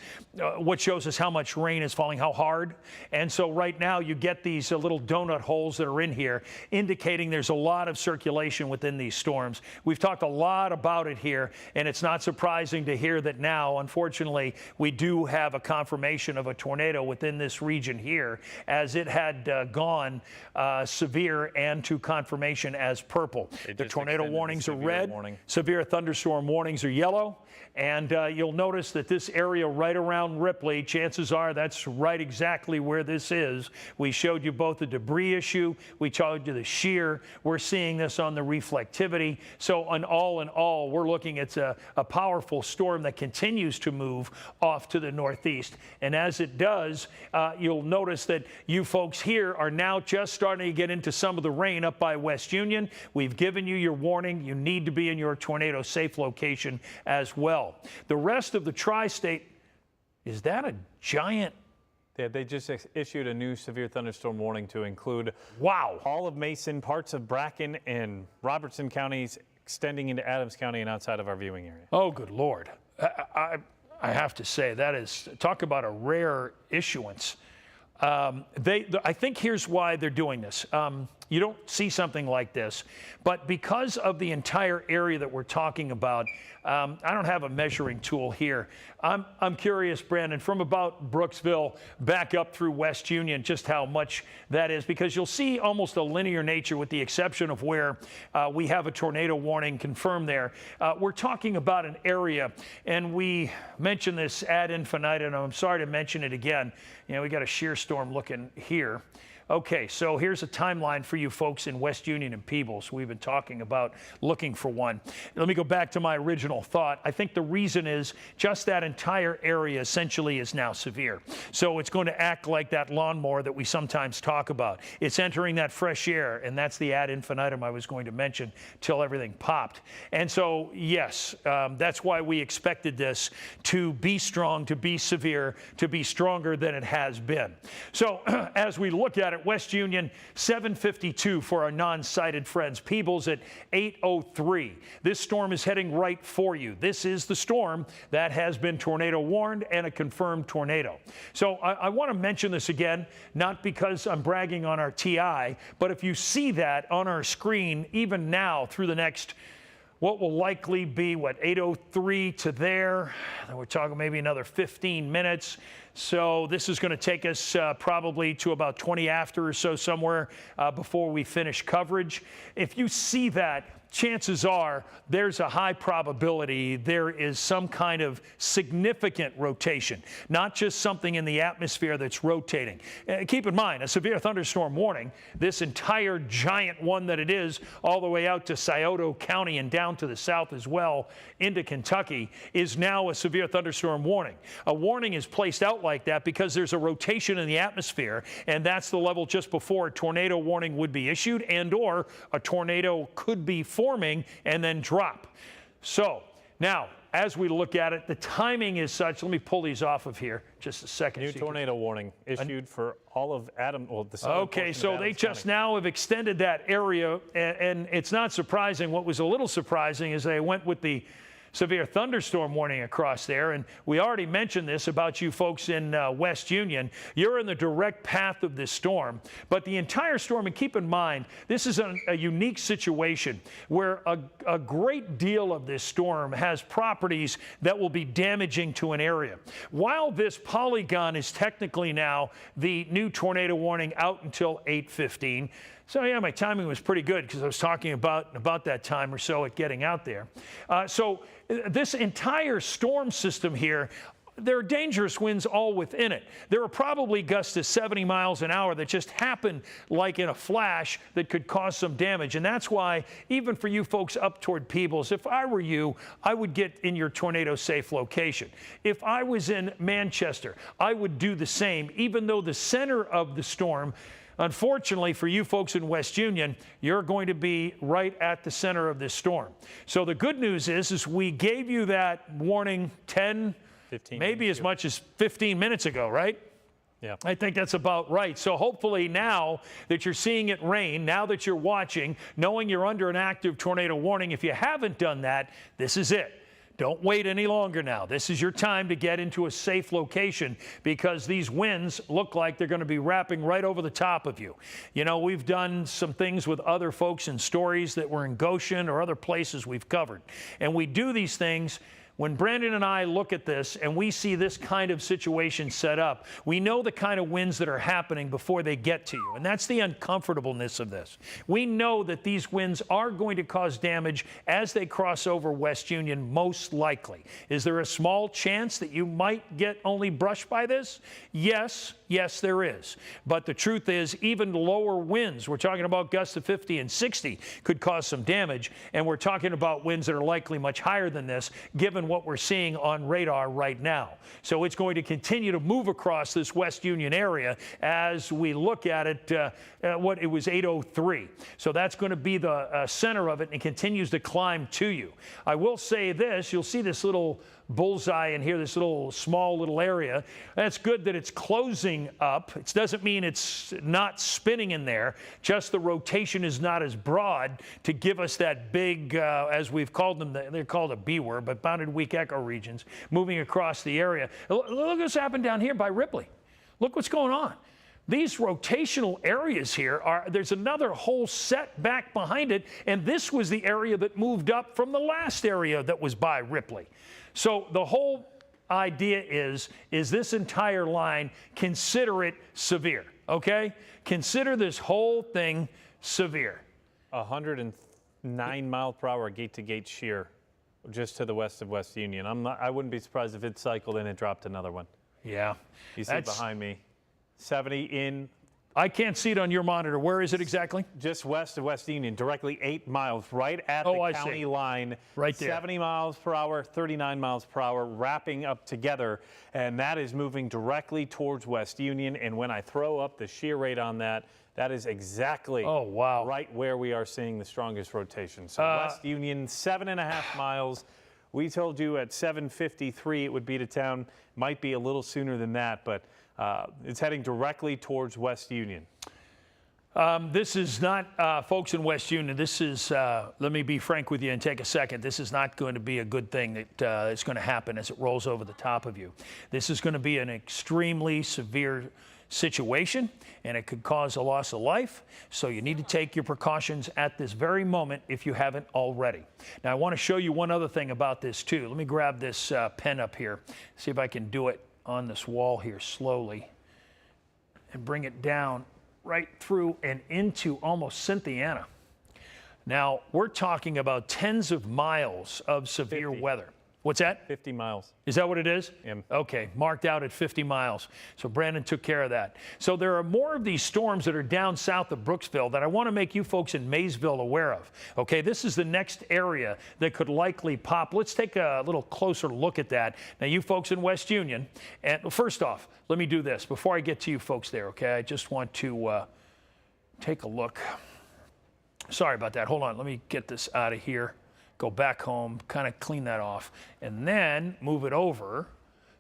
[SPEAKER 1] what shows us how much rain is falling, how hard. And so right now you get these little donut holes that are in here indicating there's a lot of circulation within these storms. We've talked a lot about it here, and it's not surprising to hear that now, unfortunately, we do have a confirmation of a tornado within this region here, as it had gone severe and to confirmation as purple. The tornado warnings are red, severe thunderstorm warnings are yellow. And you'll notice that this area right around Ripley, chances are that's right exactly where this is. We showed you both the debris issue. We showed you the shear. We're seeing this on the reflectivity. So in all, we're looking at a powerful storm that continues to move off to the northeast. And as it does, you'll notice that you folks here are now just starting to get into some of the rain up by West Union. We've given you your warning. You need to be in your tornado safe location as well. The rest of the tri-state, is that a giant?
[SPEAKER 2] Yeah, they just issued a new severe thunderstorm warning to include all of Mason, parts of Bracken, and Robertson counties, extending into Adams County and outside of our viewing area.
[SPEAKER 1] Oh, good Lord. I have to say, that is, talk about a rare issuance. I think here's why they're doing this. You don't see something like this, but because of the entire area that we're talking about, I don't have a measuring tool here. I'm curious, Brandon, from about Brooksville back up through West Union, just how much that is, because you'll see almost a linear nature with the exception of where we have a tornado warning confirmed there. We're talking about an area, and we mentioned this ad infinitum, and I'm sorry to mention it again. You know, we got a shear storm looking here. Okay, so here's a timeline for you folks in West Union and Peebles. We've been talking about looking for one. Let me go back to my original thought. I think the reason is just that entire area essentially is now severe. So it's going to act like that lawnmower that we sometimes talk about. It's entering that fresh air, and that's the ad infinitum I was going to mention till everything popped. And so, yes, that's why we expected this to be strong, to be severe, to be stronger than it has been. So as we look at it, West Union, 752 for our non-sighted friends. Peebles at 803. This storm is heading right for you. This is the storm that has been tornado warned and a confirmed tornado. So I want to mention this again, not because I'm bragging on our TI, but if you see that on our screen, even now through the next what will likely be, 8:03 to there. We're talking maybe another 15 minutes. So this is going to take us probably to about 20 after or so, somewhere before we finish coverage. If you see that, chances are there's a high probability there is some kind of significant rotation, not just something in the atmosphere that's rotating. Keep in mind, a severe thunderstorm warning, this entire giant one that it is, all the way out to Scioto County and down to the south as well into Kentucky, is now a severe thunderstorm warning. A warning is placed out like that because there's a rotation in the atmosphere, and that's the level just before a tornado warning would be issued, and or a tornado could be forming and then drop. So now as we look at it, the timing is such. Let me pull these off of here just a second.
[SPEAKER 2] New tornado warning issued for all of the southern
[SPEAKER 1] Okay,
[SPEAKER 2] portion
[SPEAKER 1] so
[SPEAKER 2] of
[SPEAKER 1] they
[SPEAKER 2] Adams
[SPEAKER 1] just
[SPEAKER 2] County.
[SPEAKER 1] now have extended that area, and it's not surprising. What was a little surprising is they went with the severe thunderstorm warning across there, and we already mentioned this about you folks in West Union. You're in the direct path of this storm, but the entire storm, and keep in mind, this is a unique situation where a great deal of this storm has properties that will be damaging to an area. While this polygon is technically now the new tornado warning out until 8:15, so yeah, my timing was pretty good because I was talking about that time or so at getting out there. So this entire storm system here, there are dangerous winds all within it. There are probably gusts to 70 miles an hour that just happen like in a flash that could cause some damage. And that's why, even for you folks up toward Peebles, if I were you, I would get in your tornado safe location. If I was in Manchester, I would do the same, even though the center of the storm, unfortunately for you folks in West Union, you're going to be right at the center of this storm. So the good news is we gave you that warning 10,
[SPEAKER 2] 15
[SPEAKER 1] maybe as much as 15 minutes ago, right?
[SPEAKER 2] Yeah.
[SPEAKER 1] I think that's about right. So hopefully now that you're seeing it rain, now that you're watching, knowing you're under an active tornado warning, if you haven't done that, this is it. Don't wait any longer now. This is your time to get into a safe location because these winds look like they're going to be wrapping right over the top of you. You know, we've done some things with other folks in stories that were in Goshen or other places we've covered. And we do these things. When Brandon and I look at this and we see this kind of situation set up, we know the kind of winds that are happening before they get to you. And that's the uncomfortableness of this. We know that these winds are going to cause damage as they cross over West Union, most likely. Is there a small chance that you might get only brushed by this? Yes, there is. But the truth is, even lower winds, we're talking about gusts of 50 and 60, could cause some damage. And we're talking about winds that are likely much higher than this, given what we're seeing on radar right now. So it's going to continue to move across this West Union area as we look at it. It was 8:03. So that's going to be the center of it, and it continues to climb to you. I will say this, you'll see this little bullseye in here, this small little area. That's good that it's closing up. It doesn't mean it's not spinning in there, just the rotation is not as broad to give us that big, as we've called them, they're called a B word, but bounded weak echo regions moving across the area. Look what's happened down here by Ripley. Look what's going on. These rotational areas here there's another whole set back behind it, and this was the area that moved up from the last area that was by Ripley. So the whole idea is this entire line, consider it severe, okay? Consider this whole thing severe.
[SPEAKER 2] 109 mile per hour gate-to-gate shear just to the west of West Union. I wouldn't be surprised if it cycled and it dropped another one.
[SPEAKER 1] Yeah.
[SPEAKER 2] You see behind me, 70 in.
[SPEAKER 1] I can't see it on your monitor. Where is it exactly?
[SPEAKER 2] Just west of West Union, directly 8 miles, right at the county line.
[SPEAKER 1] Right there.
[SPEAKER 2] 70 miles per hour, 39 miles per hour, wrapping up together. And that is moving directly towards West Union. And when I throw up the shear rate on that, that is exactly right where we are seeing the strongest rotation. So West Union, 7.5 miles. We told you at 7:53 it would be to town. Might be a little sooner than that, but it's heading directly towards West Union.
[SPEAKER 1] This is not, folks in West Union, this is, let me be frank with you and take a second. This is not going to be a good thing that is going to happen as it rolls over the top of you. This is going to be an extremely severe situation, and it could cause a loss of life. So you need to take your precautions at this very moment if you haven't already. Now, I want to show you one other thing about this, too. Let me grab this pen up here, see if I can do it on this wall here slowly and bring it down right through and into almost Cynthiana. Now, we're talking about tens of miles of severe weather. What's that?
[SPEAKER 2] 50 miles.
[SPEAKER 1] Is that what it is?
[SPEAKER 2] Yeah.
[SPEAKER 1] Okay, marked out at 50 miles. So Brandon took care of that. So there are more of these storms that are down south of Brooksville that I want to make you folks in Maysville aware of. Okay, this is the next area that could likely pop. Let's take a little closer look at that. Now, you folks in West Union, and first off, let me do this before I get to you folks there, okay? I just want to take a look. Sorry about that. Hold on. Let me get this out of here. go back home, kind of clean that off, and then move it over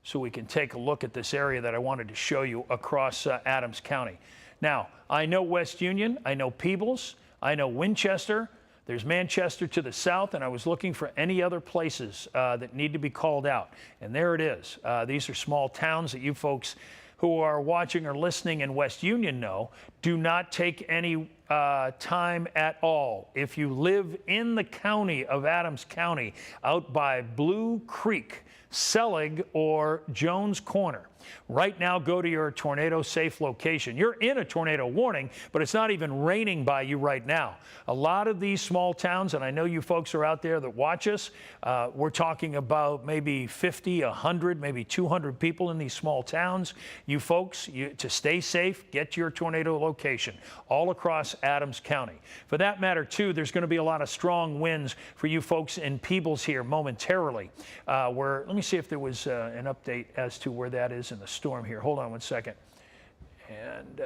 [SPEAKER 1] so we can take a look at this area that I wanted to show you across Adams County. Now, I know West Union, I know Peebles, I know Winchester, there's Manchester to the south, and I was looking for any other places that need to be called out. And there it is. These are small towns that you folks who are watching or listening in West Union know. Do not take any time at all. If you live in the county of Adams County, out by Blue Creek, Selig, or Jones Corner, right now go to your tornado safe location. You're in a tornado warning, but it's not even raining by you right now. A lot of these small towns, and I know you folks are out there that watch us, we're talking about maybe 50, 100, maybe 200 people in these small towns. You folks, to stay safe, get to your tornado location all across Adams County. For that matter, too, there's going to be a lot of strong winds for you folks in Peebles here momentarily. Let me see if there was an update as to where that is in the storm here. Hold on one second. And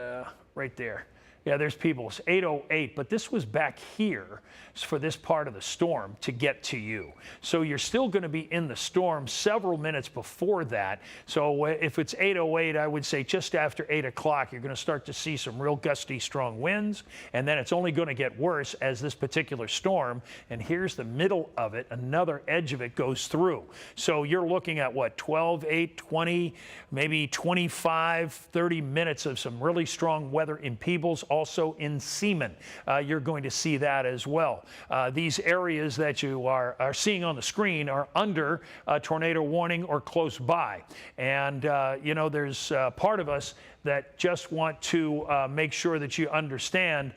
[SPEAKER 1] right there. Yeah, there's Peebles, 808, but this was back here for this part of the storm to get to you. So you're still going to be in the storm several minutes before that. So if it's 808, I would say just after 8 o'clock, you're going to start to see some real gusty, strong winds, and then it's only going to get worse as this particular storm, and here's the middle of it, another edge of it goes through. So you're looking at what, 12, 8, 20, maybe 25, 30 minutes of some really strong weather in Peebles, also in Seaman. You're going to see that as well. These areas that you are seeing on the screen are under a tornado warning or close by. And, you know, there's part of us that just want to make sure that you understand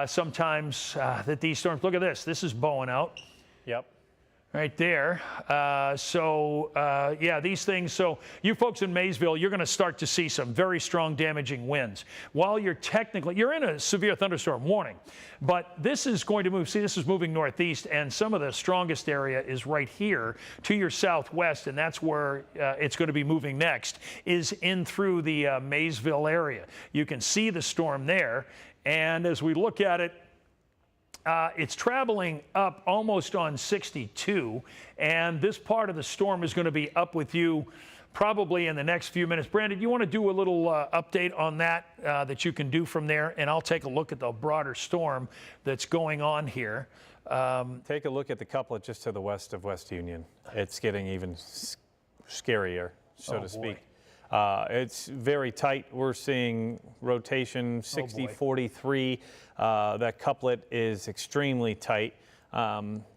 [SPEAKER 1] sometimes that these storms, look at this, this is bowing out.
[SPEAKER 2] Yep.
[SPEAKER 1] Right there. Yeah, these things. So you folks in Maysville, you're going to start to see some very strong damaging winds. While you're in a severe thunderstorm warning, but this is going to move. See, this is moving northeast, and some of the strongest area is right here to your southwest, and that's where it's going to be moving next, is in through the Maysville area. You can see the storm there, and as we look at it, it's traveling up almost on 62, and this part of the storm is going to be up with you probably in the next few minutes. Brandon, you want to do a little update on that that you can do from there, and I'll take a look at the broader storm that's going on here.
[SPEAKER 2] Take a look at the couplet just to the west of West Union. It's getting even scarier, so to speak. It's very tight. We're seeing rotation 60-43. That couplet is extremely tight.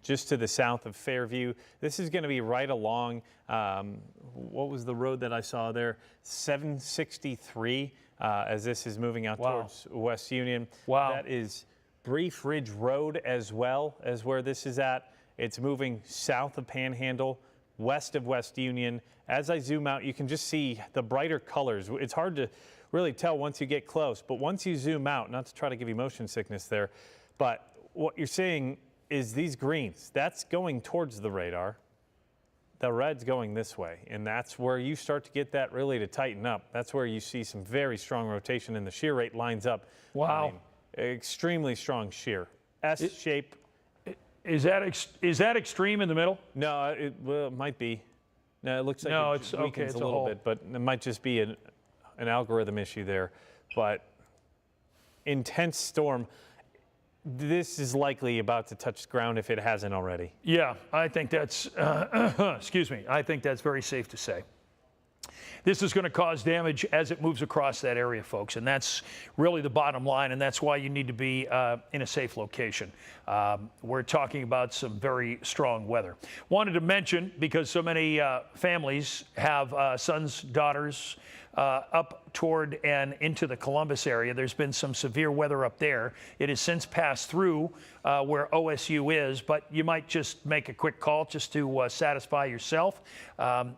[SPEAKER 2] Just to the south of Fairview. This is going to be right along, what was the road that I saw there? 763 as this is moving out towards West Union. Wow. That is Brief Ridge Road as well as where this is at. It's moving south of Panhandle, west of West Union. As I zoom out, you can just see the brighter colors. It's hard to really tell once you get close, but once you zoom out, not to try to give you motion sickness there, but what you're seeing is these greens. That's going towards the radar. The red's going this way, and that's where you start to get that really to tighten up. That's where you see some very strong rotation, and the shear rate lines up. Wow. I mean, extremely strong shear. S-shape.
[SPEAKER 1] Is that extreme in the middle?
[SPEAKER 2] No, it might be. No, it looks like it weakens a little bit, but it might just be an algorithm issue there. But intense storm. This is likely about to touch ground if it hasn't already. Yeah, I think that's, excuse me, I think that's very safe to say. This is going to cause damage as it moves across that area, folks, and that's really the bottom line, and that's why you need to be in a safe location. We're talking about some very strong weather. Wanted to mention, because so many families have sons, daughters, up toward and into the Columbus area. There's been some severe weather up there. It has since passed through where OSU is, but you might just make a quick call just to satisfy yourself.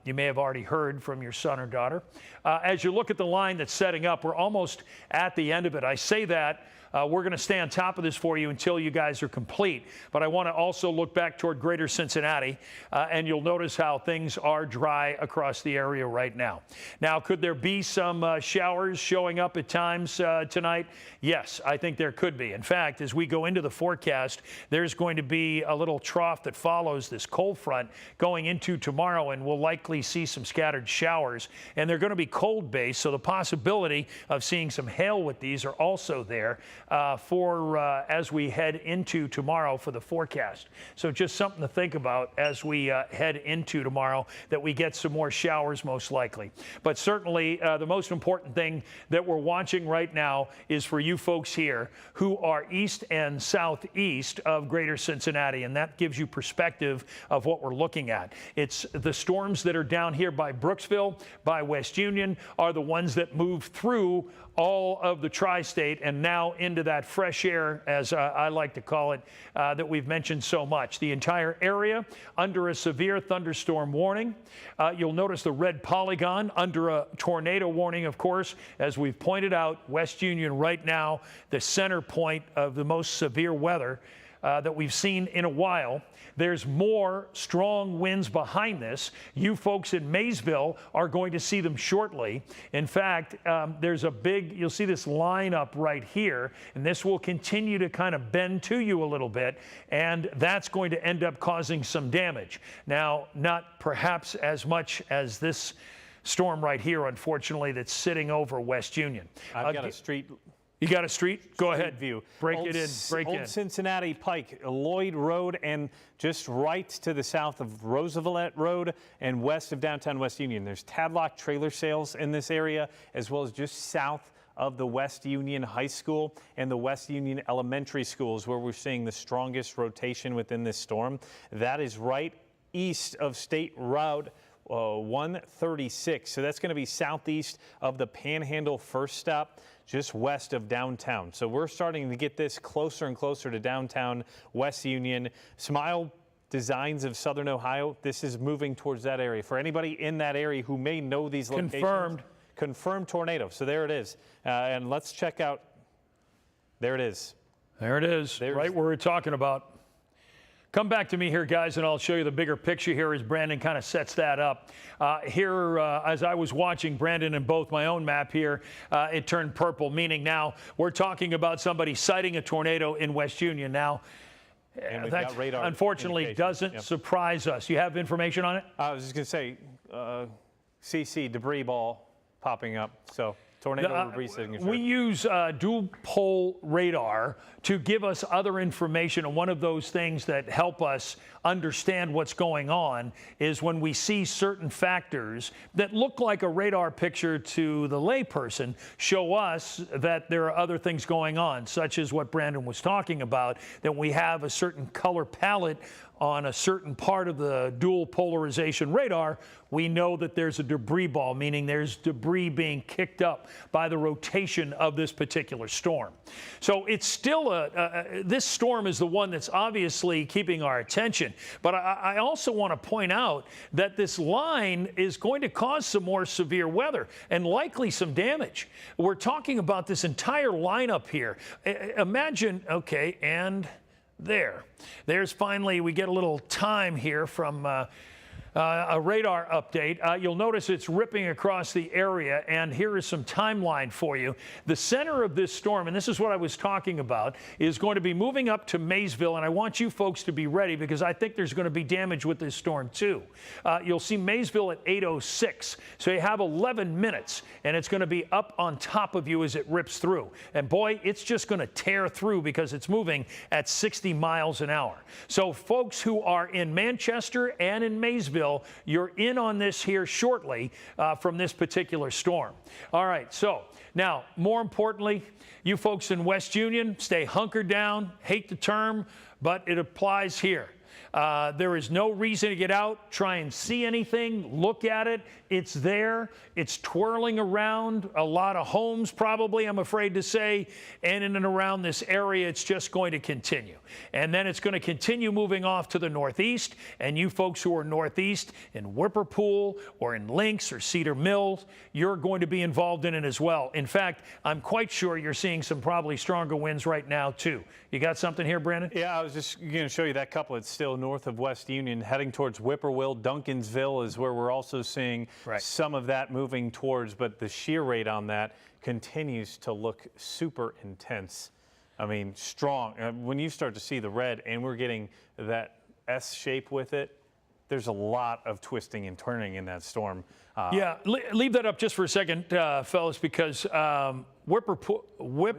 [SPEAKER 2] You may have already heard from your son or
[SPEAKER 1] daughter. As you look at the line that's setting up, we're almost at the end of it. I say that. We're going to stay on top of this for you until you guys are complete. But I want to also look back toward greater Cincinnati, and you'll notice how things are dry across the area right now. Now, could there be some showers showing up at times tonight? Yes, I think there could be. In fact, as we go into the forecast, there's going to be a little trough that follows this cold front going into tomorrow, and we'll likely see some scattered showers. And they're going to be cold-based, so the possibility of seeing some hail with these are also there. As we head into tomorrow for the forecast. So just something to think about as we head into tomorrow, that we get some more showers most likely. But certainly the most important thing that we're watching right now is for you folks here who are east and southeast of greater Cincinnati, and that gives you perspective of what we're looking at. It's the storms that are down here by Brooksville, by West Union, are the ones that move through all of the tri-state and now into that fresh air, as I like to call it, that we've mentioned so much. The entire area under a severe thunderstorm warning. You'll notice the red polygon under a tornado warning, of course. As we've pointed out, West Union right now, the center point of the most severe weather that we've seen in a while. There's more strong winds behind this. You folks in Maysville are going to see them shortly. In fact, there's a big, you'll see this line up right here, and this will continue to kind of bend to you a little bit, and that's going to end up causing some damage. Now, not perhaps as much as this storm right here, unfortunately, that's sitting over West Union.
[SPEAKER 2] I've got a street.
[SPEAKER 1] You got a street? Go ahead.
[SPEAKER 2] View.
[SPEAKER 1] Break it in. Break in.
[SPEAKER 2] Old Cincinnati Pike, Lloyd Road, and just right to the south of Roosevelt Road and west of downtown West Union. There's Tadlock trailer sales in this area, as well as just south of the West Union High School and the West Union Elementary Schools, where we're seeing the strongest rotation within this storm. That is right east of State Route 136. So that's going to be southeast of the Panhandle first stop, just west of downtown. So we're starting to get this closer and closer to downtown West Union. Smile Designs of Southern Ohio, this is moving towards that area. For anybody in that area who may know these locations. Confirmed tornado. So there it is. And let's check out. There it is.
[SPEAKER 1] There it is, right where we're talking about. Come back to me here, guys, and I'll show you the bigger picture here as Brandon kind of sets that up. As I was watching Brandon and both my own map here, it turned purple, meaning now we're talking about somebody citing a tornado in West Union. Now, that unfortunately doesn't surprise us. You have information on it?
[SPEAKER 2] I was just going to say, CC, debris ball popping up. So tornado debris signature.
[SPEAKER 1] We use dual pole radar to give us other information, and one of those things that help us understand what's going on is when we see certain factors that look like a radar picture to the layperson show us that there are other things going on, such as what Brandon was talking about, that we have a certain color palette on a certain part of the dual polarization radar. We know that there's a debris ball, meaning there's debris being kicked up by the rotation of this particular storm. So it's still this storm is the one that's obviously keeping our attention. But I also want to point out that this line is going to cause some more severe weather and likely some damage. We're talking about this entire lineup here. Imagine, okay, and there's finally, we get a little time here from a radar update. You'll notice it's ripping across the area, and here is some timeline for you. The center of this storm, and this is what I was talking about, is going to be moving up to Maysville, and I want you folks to be ready because I think there's going to be damage with this storm too. You'll see Maysville at 8:06, so you have 11 minutes, and it's going to be up on top of you as it rips through. And boy, it's just going to tear through because it's moving at 60 miles an hour. So folks who are in Manchester and in Maysville, you're in on this here shortly from this particular storm. All right, so now, more importantly, you folks in West Union, stay hunkered down. Hate the term, but it applies here. There is no reason to get out, try and see anything, look at it. It's there. It's twirling around a lot of homes probably, I'm afraid to say, and in and around this area, it's just going to continue. And then it's going to continue moving off to the northeast, and you folks who are northeast in Whipperpool or in Lynx or Cedar Mills, you're going to be involved in it as well. In fact, I'm quite sure you're seeing some probably stronger winds right now too. You got something here, Brandon?
[SPEAKER 2] Yeah, I was just going to show you that couple. It's still north of West Union, heading towards Whippoorwill. Duncansville is where we're also seeing some of that moving towards, but the shear rate on that continues to look super intense. I mean, strong. When you start to see the red and we're getting that S shape with it, there's a lot of twisting and turning in that storm.
[SPEAKER 1] Yeah, leave that up just for a second, fellas, because Whippoorwill,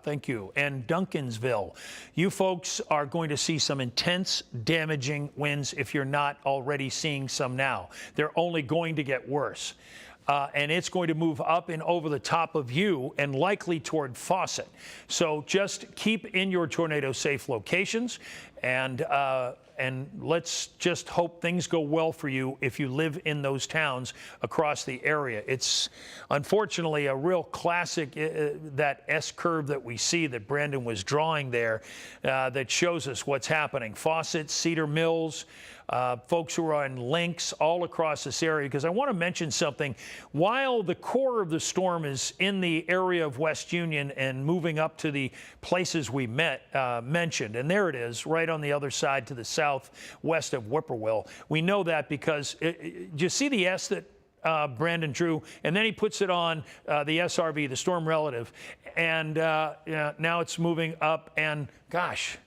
[SPEAKER 1] thank you, and Duncansville, you folks are going to see some intense, damaging winds if you're not already seeing some now. They're only going to get worse. And it's going to move up and over the top of you and likely toward Fawcett. So just keep in your tornado safe locations, and let's just hope things go well for you if you live in those towns across the area. It's unfortunately a real classic, that S curve that we see that Brandon was drawing there, that shows us what's happening. Fawcett, Cedar Mills, folks who are on Lynx all across this area, because I want to mention something. While the core of the storm is in the area of West Union and moving up to the places we mentioned, and there it is right on the other side to the southwest of Whippoorwill. We know that because, do you see the S that Brandon drew, and then he puts it on the SRV, the storm relative, and now it's moving up, and gosh,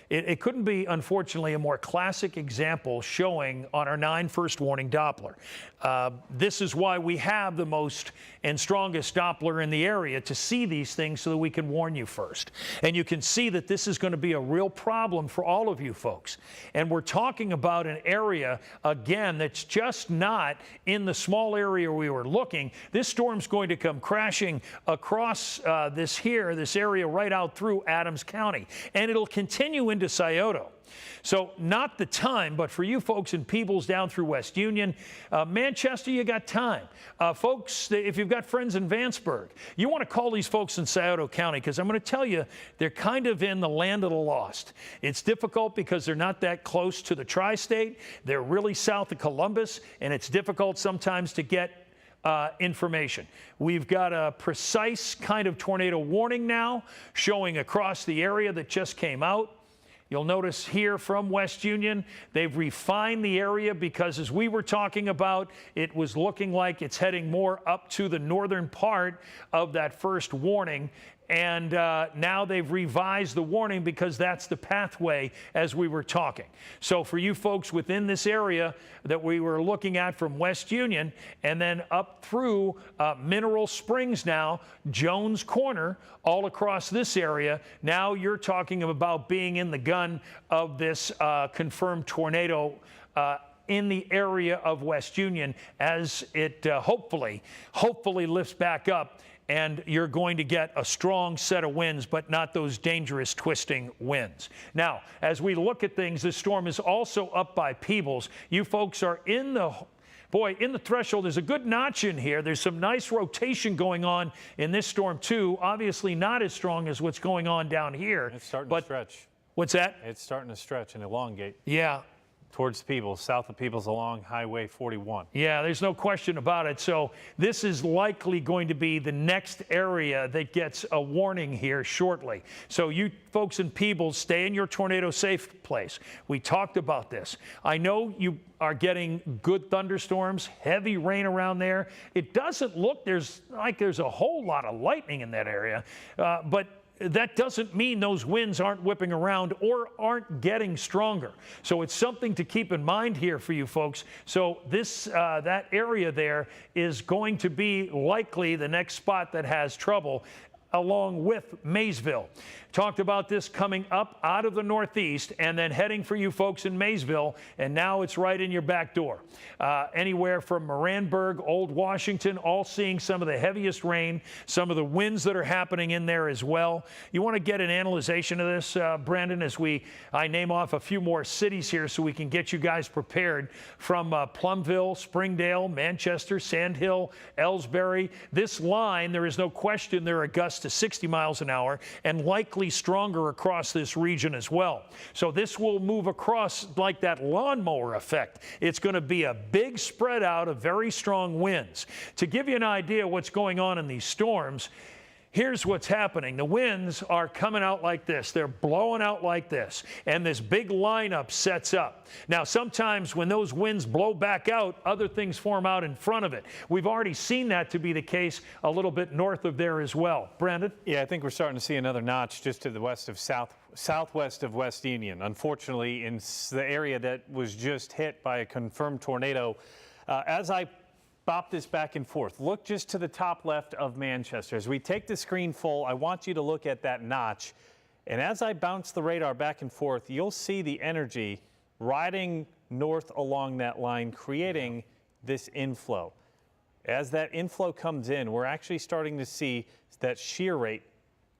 [SPEAKER 1] it couldn't be, unfortunately, a more classic example showing on our 9 first warning Doppler. This is why we have the most and strongest Doppler in the area, to see these things so that we can warn you first. And you can see that this is going to be a real problem for all of you folks. And we're talking about an area, again, that's just not in the small area we were looking. This storm's going to come crashing across this area right out through Adams County. And it'll continue into Scioto. So not the time, but for you folks in Peebles down through West Union, Manchester, you got time. Folks, if you've got friends in Vanceburg, you want to call these folks in Scioto County, because I'm going to tell you, they're kind of in the land of the lost. It's difficult because they're not that close to the tri-state. They're really south of Columbus, and it's difficult sometimes to get information. We've got a precise kind of tornado warning now showing across the area that just came out. You'll notice here from West Union, they've refined the area because, as we were talking about, it was looking like it's heading more up to the northern part of that first warning. And now they've revised the warning because that's the pathway as we were talking. So for you folks within this area that we were looking at from West Union and then up through Mineral Springs now, Jones Corner, all across this area, now you're talking about being in the gun of this confirmed tornado in the area of West Union as it hopefully lifts back up. And you're going to get a strong set of winds, but not those dangerous twisting winds. Now, as we look at things, this storm is also up by Peebles. You folks are in the threshold. There's a good notch in here. There's some nice rotation going on in this storm, too. Obviously not as strong as what's going on down here.
[SPEAKER 2] It's starting to stretch.
[SPEAKER 1] What's that?
[SPEAKER 2] It's starting to stretch and elongate.
[SPEAKER 1] Yeah.
[SPEAKER 2] Towards Peebles, south of Peebles along Highway 41.
[SPEAKER 1] Yeah, there's no question about it. So this is likely going to be the next area that gets a warning here shortly. So you folks in Peebles, stay in your tornado safe place. We talked about this. I know you are getting good thunderstorms, heavy rain around there. It doesn't look there's a whole lot of lightning in that area, but that doesn't mean those winds aren't whipping around or aren't getting stronger. So it's something to keep in mind here for you folks. So this that area there is going to be likely the next spot that has trouble. along with Maysville. Talked about this coming up out of the northeast and then heading for you folks in Maysville, and now it's right in your back door. Anywhere from Moranberg, Old Washington, all seeing some of the heaviest rain, some of the winds that are happening in there as well. You want to get an analyzation of this, Brandon, as I name off a few more cities here so we can get you guys prepared from Plumville, Springdale, Manchester, Sand Hill, Ellsbury. This line, there is no question there are gusts to 60 miles an hour and likely stronger across this region as well. So this will move across like that lawnmower effect. It's going to be a big spread out of very strong winds. To give you an idea of what's going on in these storms, here's what's happening. The winds are coming out like this. They're blowing out like this. And this big lineup sets up. Now, sometimes when those winds blow back out, other things form out in front of it. We've already seen that to be the case a little bit north of there as well. Brandon?
[SPEAKER 2] Yeah, I think we're starting to see another notch just to the west of southwest of West Union. Unfortunately, in the area that was just hit by a confirmed tornado. As I bop this back and forth, look just to the top left of Manchester. As we take the screen full, I want you to look at that notch. And as I bounce the radar back and forth, you'll see the energy riding north along that line, creating this inflow. As that inflow comes in, we're actually starting to see that shear rate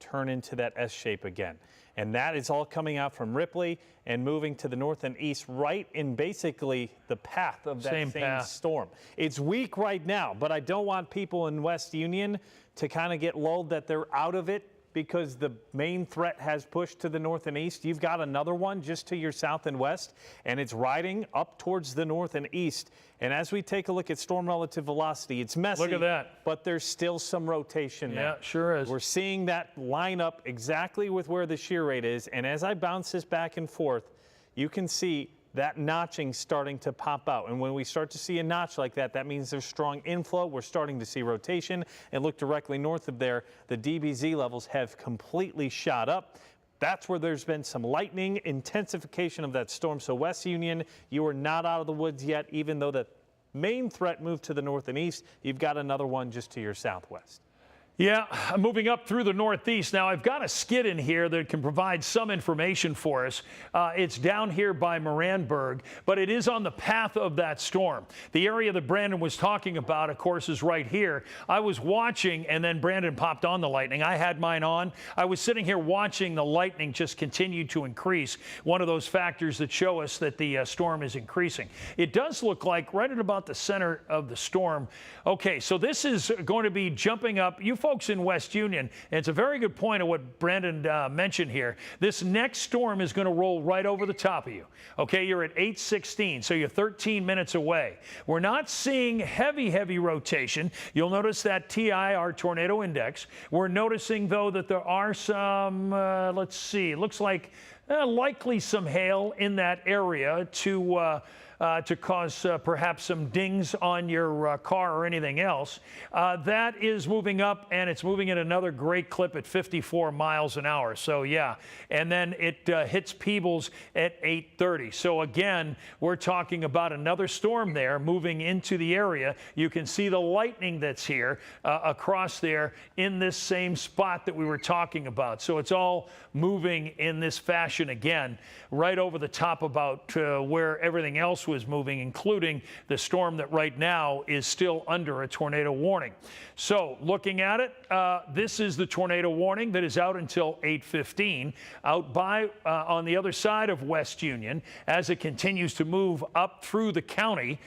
[SPEAKER 2] turn into that S shape again. And that is all coming out from Ripley and moving to the north and east, right in basically the path of that same storm. It's weak right now, but I don't want people in West Union to kind of get lulled that they're out of it because the main threat has pushed to the north and east. You've got another one just to your south and west, and it's riding up towards the north and east. And as we take a look at storm relative velocity, it's messy.
[SPEAKER 1] Look at that.
[SPEAKER 2] But there's still some rotation there.
[SPEAKER 1] Yeah, sure is.
[SPEAKER 2] We're seeing that line up exactly with where the shear rate is. And as I bounce this back and forth, you can see that notching starting to pop out. And when we start to see a notch like that, that means there's strong inflow. We're starting to see rotation. And look directly north of there, the DBZ levels have completely shot up. That's where there's been some lightning intensification of that storm. So West Union, you are not out of the woods yet, even though the main threat moved to the north and east. You've got another one just to your southwest.
[SPEAKER 1] Yeah, moving up through the northeast. Now, I've got a skid in here that can provide some information for us. It's down here by Moranberg, but it is on the path of that storm. The area that Brandon was talking about, of course, is right here. I was watching, and then Brandon popped on the lightning. I had mine on. I was sitting here watching the lightning just continue to increase, one of those factors that show us that the storm is increasing. It does look like right at about the center of the storm. Okay, so this is going to be jumping up. You folks in West Union, and it's a very good point of what Brandon mentioned here. This next storm is going to roll right over the top of you. Okay, you're at 8:16, so you're 13 minutes away. We're not seeing heavy rotation. You'll notice that TI, our tornado index. We're noticing, though, that there are some, let's see, it looks like likely some hail in that area to cause perhaps some dings on your car or anything else. That is moving up, and it's moving at another great clip at 54 miles an hour. So, yeah, and then it hits Peebles at 8:30. So, again, we're talking about another storm there moving into the area. You can see the lightning that's here across there in this same spot that we were talking about. So it's all moving in this fashion again, right over the top about where everything else was moving, including the storm that right now is still under a tornado warning. So looking at it, this is the tornado warning that is out until 8:15 out by on the other side of West Union. As it continues to move up through the county,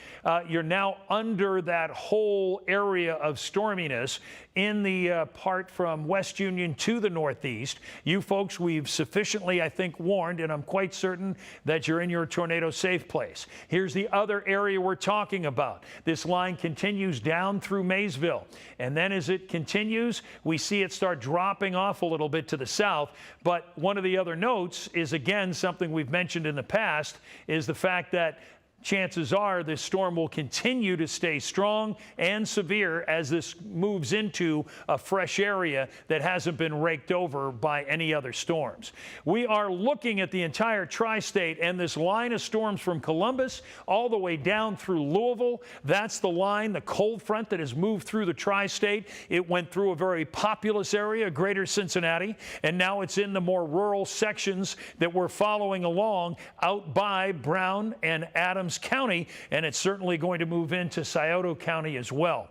[SPEAKER 1] you're now under that whole area of storminess in the part from West Union to the northeast. You folks, we've sufficiently, I think, warned, and I'm quite certain that you're in your tornado safe place. Here's the other area we're talking about. This line continues down through Maysville, and then as it continues, we see it start dropping off a little bit to the south. But one of the other notes is, again, something we've mentioned in the past, is the fact that chances are this storm will continue to stay strong and severe as this moves into a fresh area that hasn't been raked over by any other storms. We are looking at the entire tri-state and this line of storms from Columbus all the way down through Louisville. That's the line, the cold front that has moved through the tri-state. It went through a very populous area, greater Cincinnati, and now it's in the more rural sections that we're following along out by Brown and Adams County, and it's certainly going to move into Scioto County as well.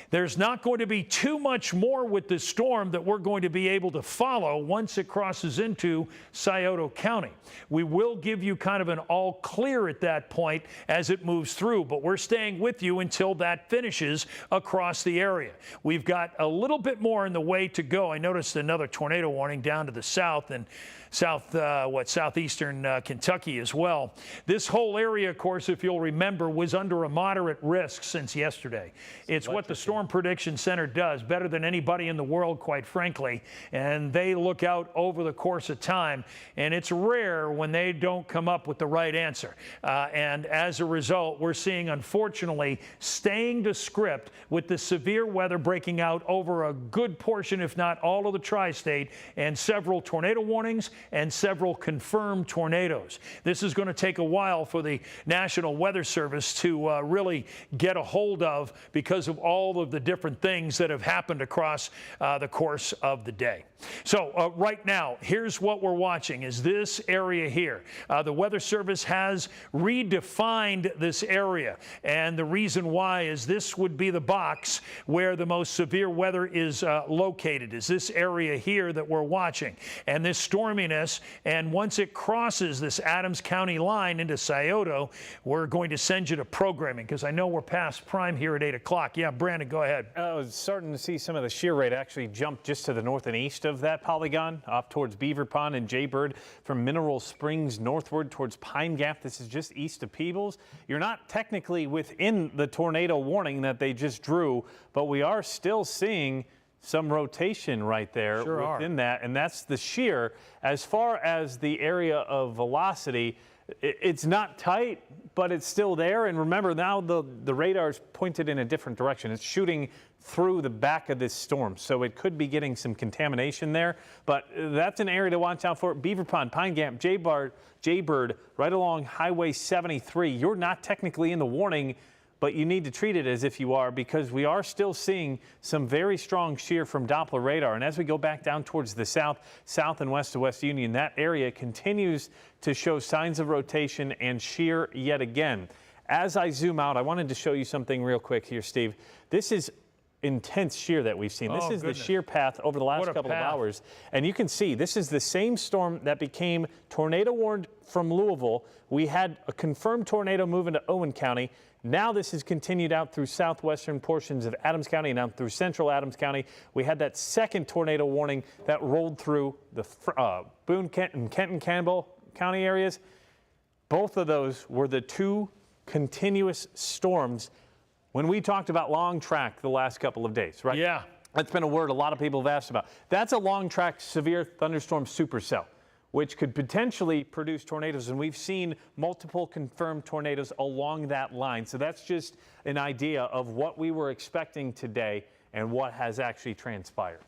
[SPEAKER 1] There's not going to be too much more with this storm that we're going to be able to follow once it crosses into Scioto County. We will give you kind of an all clear at that point as it moves through, but we're staying with you until that finishes across the area. We've got a little bit more in the way to go. I noticed another tornado warning down to the south and southeastern Kentucky as well. This whole area, of course, if you'll remember, was under a moderate risk since yesterday. It's what the Storm Prediction Center does better than anybody in the world, quite frankly, and they look out over the course of time, and it's rare when they don't come up with the right answer. And as a result, we're seeing, unfortunately, staying to script with the severe weather breaking out over a good portion, if not all of the tri-state, and several tornado warnings and several confirmed tornadoes. This is going to take a while for the National Weather Service to really get a hold of because of all of the different things that have happened across the course of the day. So right now, here's what we're watching is this area here. The Weather Service has redefined this area, and the reason why is this would be the box where the most severe weather is located, is this area here that we're watching. And this storminess, and once it crosses this Adams County line into Scioto, we're going to send you to programming because I know we're past prime here at 8 o'clock. Yeah, Brandon, go ahead.
[SPEAKER 2] I was starting to see some of the shear rate actually jump just to the north and east of that polygon, off towards Beaver Pond and Jaybird, from Mineral Springs northward towards Pine Gap. This is just east of Peebles. You're not technically within the tornado warning that they just drew, but we are still seeing some rotation right there within that, and that's the shear. As far as the area of velocity, it's not tight, but it's still there. And remember, now the radar's pointed in a different direction. It's shooting through the back of this storm, so it could be getting some contamination there. But that's an area to watch out for. Beaver Pond, Pine Gap, Jaybird, right along Highway 73. You're not technically in the warning, but you need to treat it as if you are, because we are still seeing some very strong shear from Doppler radar. And as we go back down towards the south and west of West Union, that area continues to show signs of rotation and shear yet again. As I zoom out, I wanted to show you something real quick here, Steve. This is intense shear that we've seen. This is the shear path over the last couple of hours. And you can see this is the same storm that became tornado warned from Louisville. We had a confirmed tornado move into Owen County. Now this has continued out through southwestern portions of Adams County and out through central Adams County. We had that second tornado warning that rolled through the Boone, Kenton, Campbell County areas. Both of those were the two continuous storms when we talked about long track the last couple of days, right?
[SPEAKER 1] Yeah.
[SPEAKER 2] That's been a word a lot of people have asked about. That's a long track severe thunderstorm supercell, which could potentially produce tornadoes, and we've seen multiple confirmed tornadoes along that line. So that's just an idea of what we were expecting today and what has actually transpired.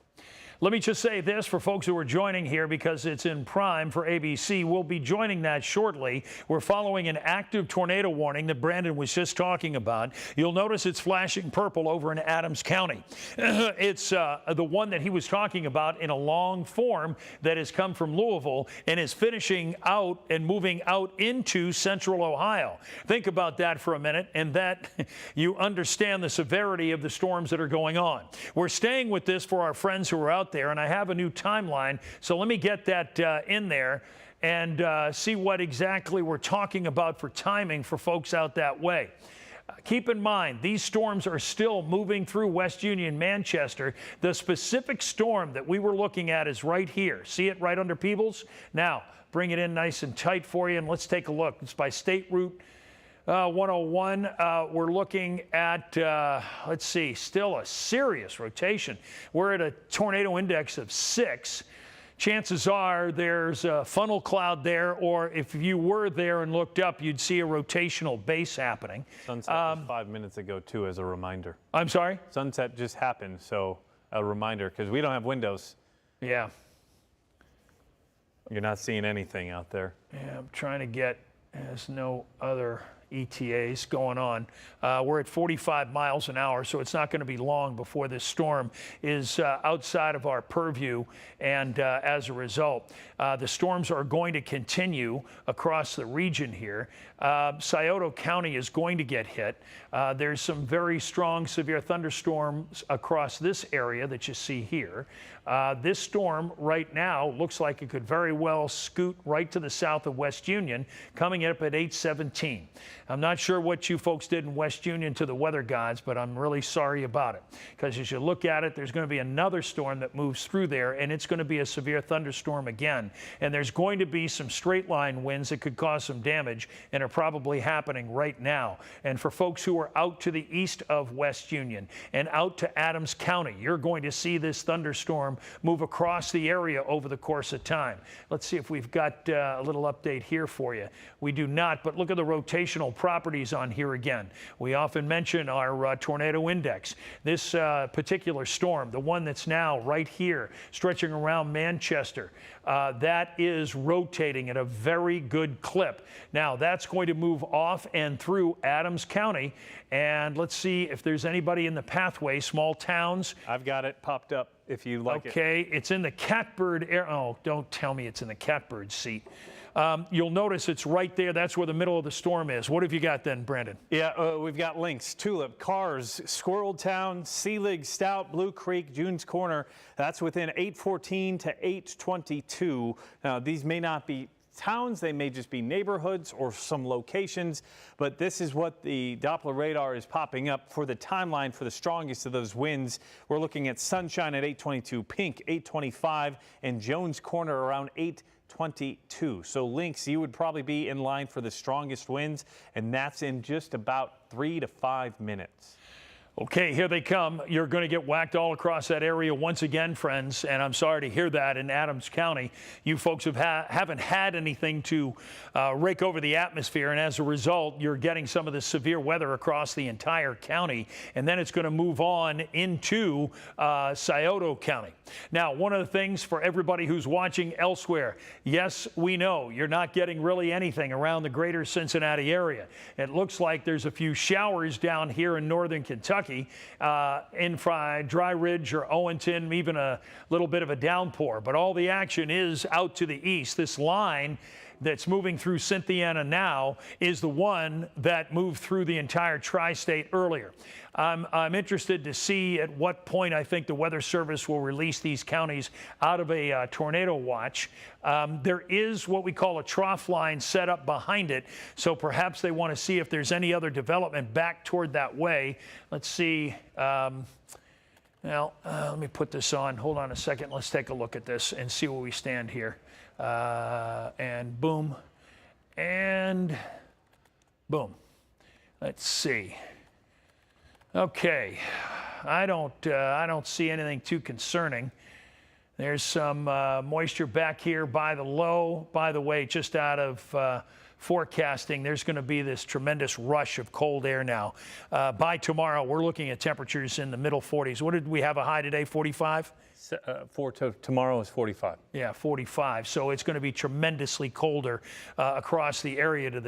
[SPEAKER 1] Let me just say this for folks who are joining here because it's in prime for ABC. We'll be joining that shortly. We're following an active tornado warning that Brandon was just talking about. You'll notice it's flashing purple over in Adams County. It's the one that he was talking about in a long form that has come from Louisville and is finishing out and moving out into central Ohio. Think about that for a minute, and that you understand the severity of the storms that are going on. We're staying with this for our friends who are out there, and I have a new timeline, so let me get that in there and see what exactly we're talking about for timing for folks out that way. Keep in mind, these storms are still moving through West Union, Manchester. The specific storm that we were looking at is right here. See it right under Peebles? Now, bring it in nice and tight for you, and let's take a look. It's by State Route 101, we're looking at, let's see, still a serious rotation. We're at a tornado index of 6. chances are there's a funnel cloud there, or if you were there and looked up, you'd see a rotational base happening.
[SPEAKER 2] Sunset was 5 minutes ago, too, as a reminder.
[SPEAKER 1] I'm sorry?
[SPEAKER 2] Sunset just happened, so a reminder, because we don't have windows.
[SPEAKER 1] Yeah.
[SPEAKER 2] You're not seeing anything out there.
[SPEAKER 1] Yeah, I'm trying to get, there's no other ETAs going on. We're at 45 miles an hour, so it's not going to be long before this storm is outside of our purview, and as a result, the storms are going to continue across the region here. Scioto County is going to get hit. There's some very strong severe thunderstorms across this area that you see here. This storm right now looks like it could very well scoot right to the south of West Union, coming up at 8:17. I'm not sure what you folks did in West Union to the weather gods, but I'm really sorry about it, because as you look at it, there's going to be another storm that moves through there, and it's going to be a severe thunderstorm again. And there's going to be some straight line winds that could cause some damage and are probably happening right now. And for folks who are out to the east of West Union and out to Adams County, you're going to see this thunderstorm move across the area over the course of time. Let's see if we've got a little update here for you. We do not, but look at the rotational properties on here again. We often mention our tornado index. This particular storm, the one that's now right here, stretching around Manchester, that is rotating at a very good clip. Now, that's going to move off and through Adams County, and let's see if there's anybody in the pathway, small towns.
[SPEAKER 2] I've got it popped up if you like it.
[SPEAKER 1] Okay, it's in the catbird area. Oh, don't tell me it's in the catbird seat. You'll notice it's right there. That's where the middle of the storm is. What have you got then, Brandon?
[SPEAKER 2] Yeah, we've got links. Tulip, Cars, Squirrel Town, Seelig, Stout, Blue Creek, June's Corner. That's within 814 to 822. Now, these may not be towns, they may just be neighborhoods or some locations, but this is what the Doppler radar is popping up for the timeline for the strongest of those winds. We're looking at Sunshine at 822, Pink 825, and Jones Corner around 822. So links, you would probably be in line for the strongest winds, and that's in just about 3 to 5 minutes.
[SPEAKER 1] Okay, here they come. You're going to get whacked all across that area once again, friends, and I'm sorry to hear that in Adams County. You folks haven't had anything to rake over the atmosphere, and as a result, you're getting some of the severe weather across the entire county, and then it's going to move on into Scioto County. Now, one of the things for everybody who's watching elsewhere, yes, we know you're not getting really anything around the greater Cincinnati area. It looks like there's a few showers down here in northern Kentucky, in Dry Ridge or Owenton, even a little bit of a downpour. But all the action is out to the east. This line that's moving through Cynthiana now is the one that moved through the entire tri-state earlier. I'm interested to see at what point I think the Weather Service will release these counties out of a tornado watch. There is what we call a trough line set up behind it, so perhaps they want to see if there's any other development back toward that way. Let's see. Let me put this on. Hold on a second. Let's take a look at this and see where we stand here. And boom, and boom. Let's see. Okay, I don't see anything too concerning. There's some moisture back here by the low. By the way, just out of forecasting, there's going to be this tremendous rush of cold air now. By tomorrow, we're looking at temperatures in the middle 40s. What did we have a high today? 45?
[SPEAKER 2] Tomorrow is 45.
[SPEAKER 1] Yeah, 45. So it's going to be tremendously colder across the area to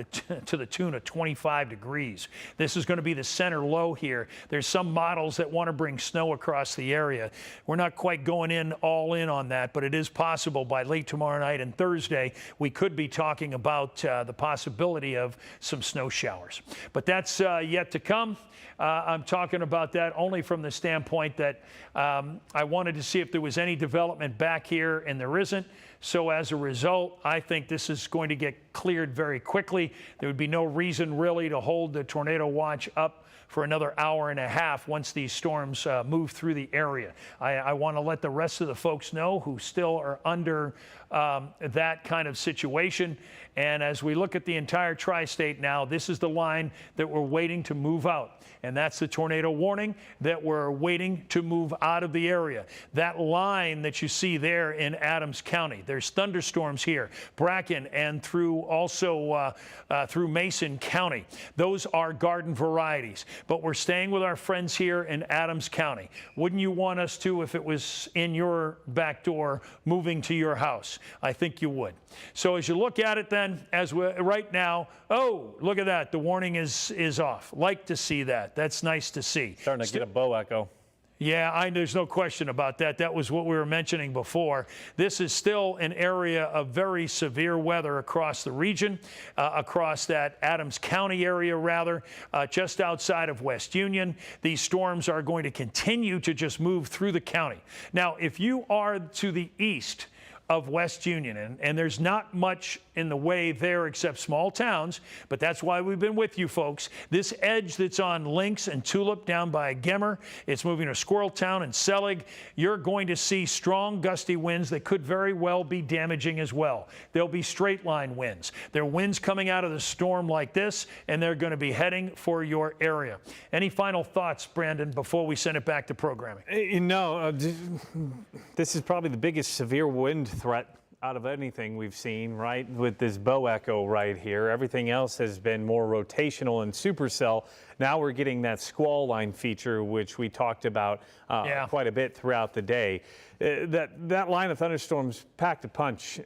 [SPEAKER 1] the tune of 25 degrees. This is going to be the center low here. There's some models that want to bring snow across the area. We're not quite going all in on that, but it is possible by late tomorrow night and Thursday we could be talking about the possibility of some snow showers. But that's yet to come. I'm talking about that only from the standpoint that I wanted to see if there was any development back here, and there isn't. So as a result, I think this is going to get cleared very quickly. There would be no reason really to hold the tornado watch up for another hour and a half once these storms move through the area. I want to let the rest of the folks know who still are under that kind of situation. And as we look at the entire tri-state now, this is the line that we're waiting to move out. And that's the tornado warning that we're waiting to move out of the area. That line that you see there in Adams County, there's thunderstorms here, Bracken, and through also through Mason County. Those are garden varieties. But we're staying with our friends here in Adams County. Wouldn't you want us to, if it was in your back door, moving to your house? I think you would. So as you look at it then, as we right now, oh, look at that. The warning is off. Like to see that. That's nice to see.
[SPEAKER 2] Starting to get a bow echo.
[SPEAKER 1] Yeah, there's no question about that. That was what we were mentioning before. This is still an area of very severe weather across the region, across that Adams County area, rather, just outside of West Union. These storms are going to continue to just move through the county. Now, if you are to the east of West Union, and there's not much in the way there except small towns, but that's why we've been with you folks. This edge that's on Lynx and Tulip down by Gemmer, it's moving to Squirreltown and Selig. You're going to see strong gusty winds that could very well be damaging as well. There'll be straight line winds. There are winds coming out of the storm like this, and they're going to be heading for your area. Any final thoughts, Brandon, before we send it back to programming?
[SPEAKER 2] This is probably the biggest severe wind threat out of anything we've seen, right? With this bow echo right here. Everything else has been more rotational and supercell. Now we're getting that squall line feature, which we talked about quite a bit throughout the day. That line of thunderstorms packed a punch.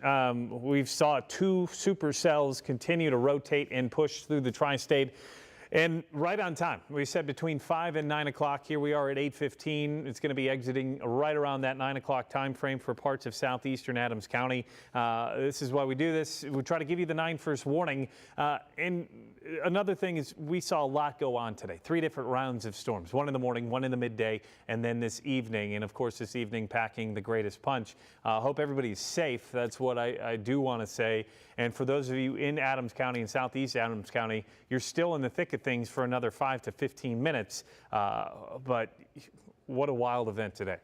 [SPEAKER 2] We've saw 2 supercells continue to rotate and push through the tri-state. And right on time. We said between 5 and 9 o'clock. Here we are at 8:15. It's going to be exiting right around that 9 o'clock time frame for parts of southeastern Adams County. This is why we do this. We try to give you the 9-1 warning. And another thing is we saw a lot go on today. 3 different rounds of storms. 1 in the morning, 1 in the midday, and then this evening. And, of course, this evening packing the greatest punch. Hope everybody's safe. That's what I do want to say. And for those of you in Adams County and southeast Adams County, you're still in the thick of things for another 5 to 15 minutes. But what a wild event today.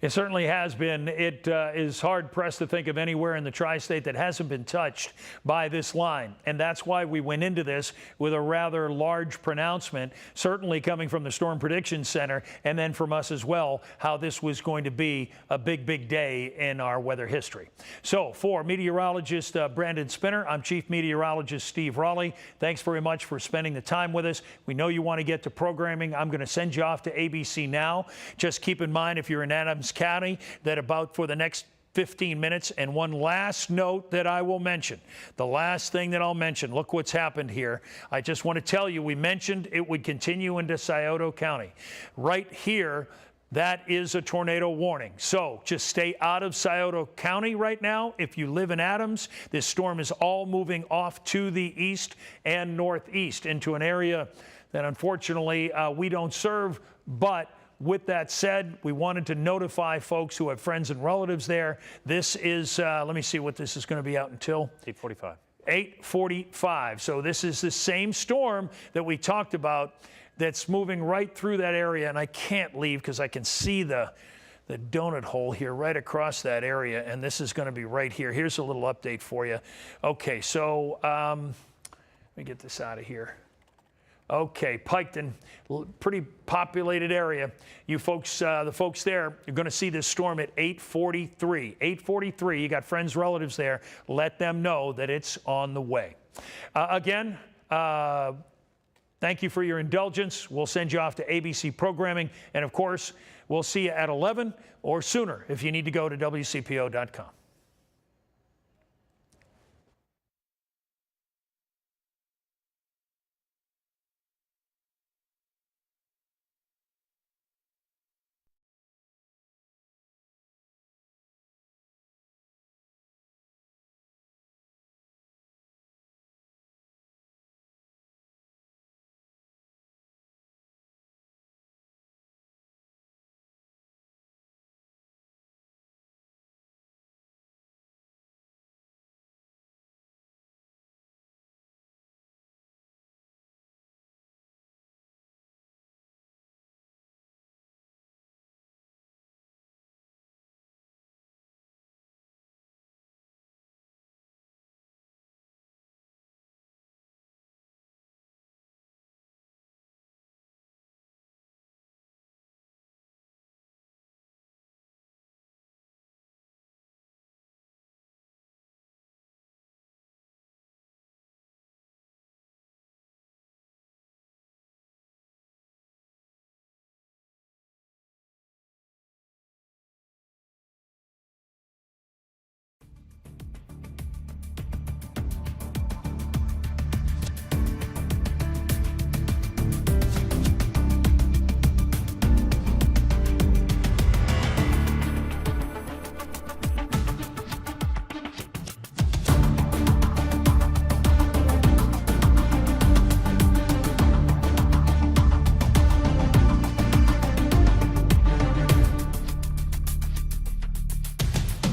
[SPEAKER 1] It certainly has been. It is hard-pressed to think of anywhere in the tri-state that hasn't been touched by this line. And that's why we went into this with a rather large pronouncement, certainly coming from the Storm Prediction Center and then from us as well, how this was going to be a big, big day in our weather history. So for meteorologist Brandon Spinner, I'm Chief Meteorologist Steve Raleigh. Thanks very much for spending the time with us. We know you want to get to programming. I'm going to send you off to ABC now. Just keep in mind, if you're in Adams County, that about for the next 15 minutes. And one last note that I will mention, the last thing that I'll mention, look what's happened here. I just want to tell you, we mentioned it would continue into Scioto County. Right here, that is a tornado warning. So just stay out of Scioto County right now. If you live in Adams, this storm is all moving off to the east and northeast into an area that unfortunately we don't serve. But with that said, we wanted to notify folks who have friends and relatives there. This is, let me see what this is going to be out until.
[SPEAKER 2] 8:45.
[SPEAKER 1] 8:45. So this is the same storm that we talked about that's moving right through that area. And I can't leave because I can see the donut hole here right across that area. And this is going to be right here. Here's a little update for you. Okay, so let me get this out of here. Okay, Piketon, pretty populated area. You folks, the folks there, you're going to see this storm at 8:43. 8:43, you got friends, relatives there. Let them know that it's on the way. Again, thank you for your indulgence. We'll send you off to ABC programming. And, of course, we'll see you at 11 or sooner if you need to go to WCPO.com.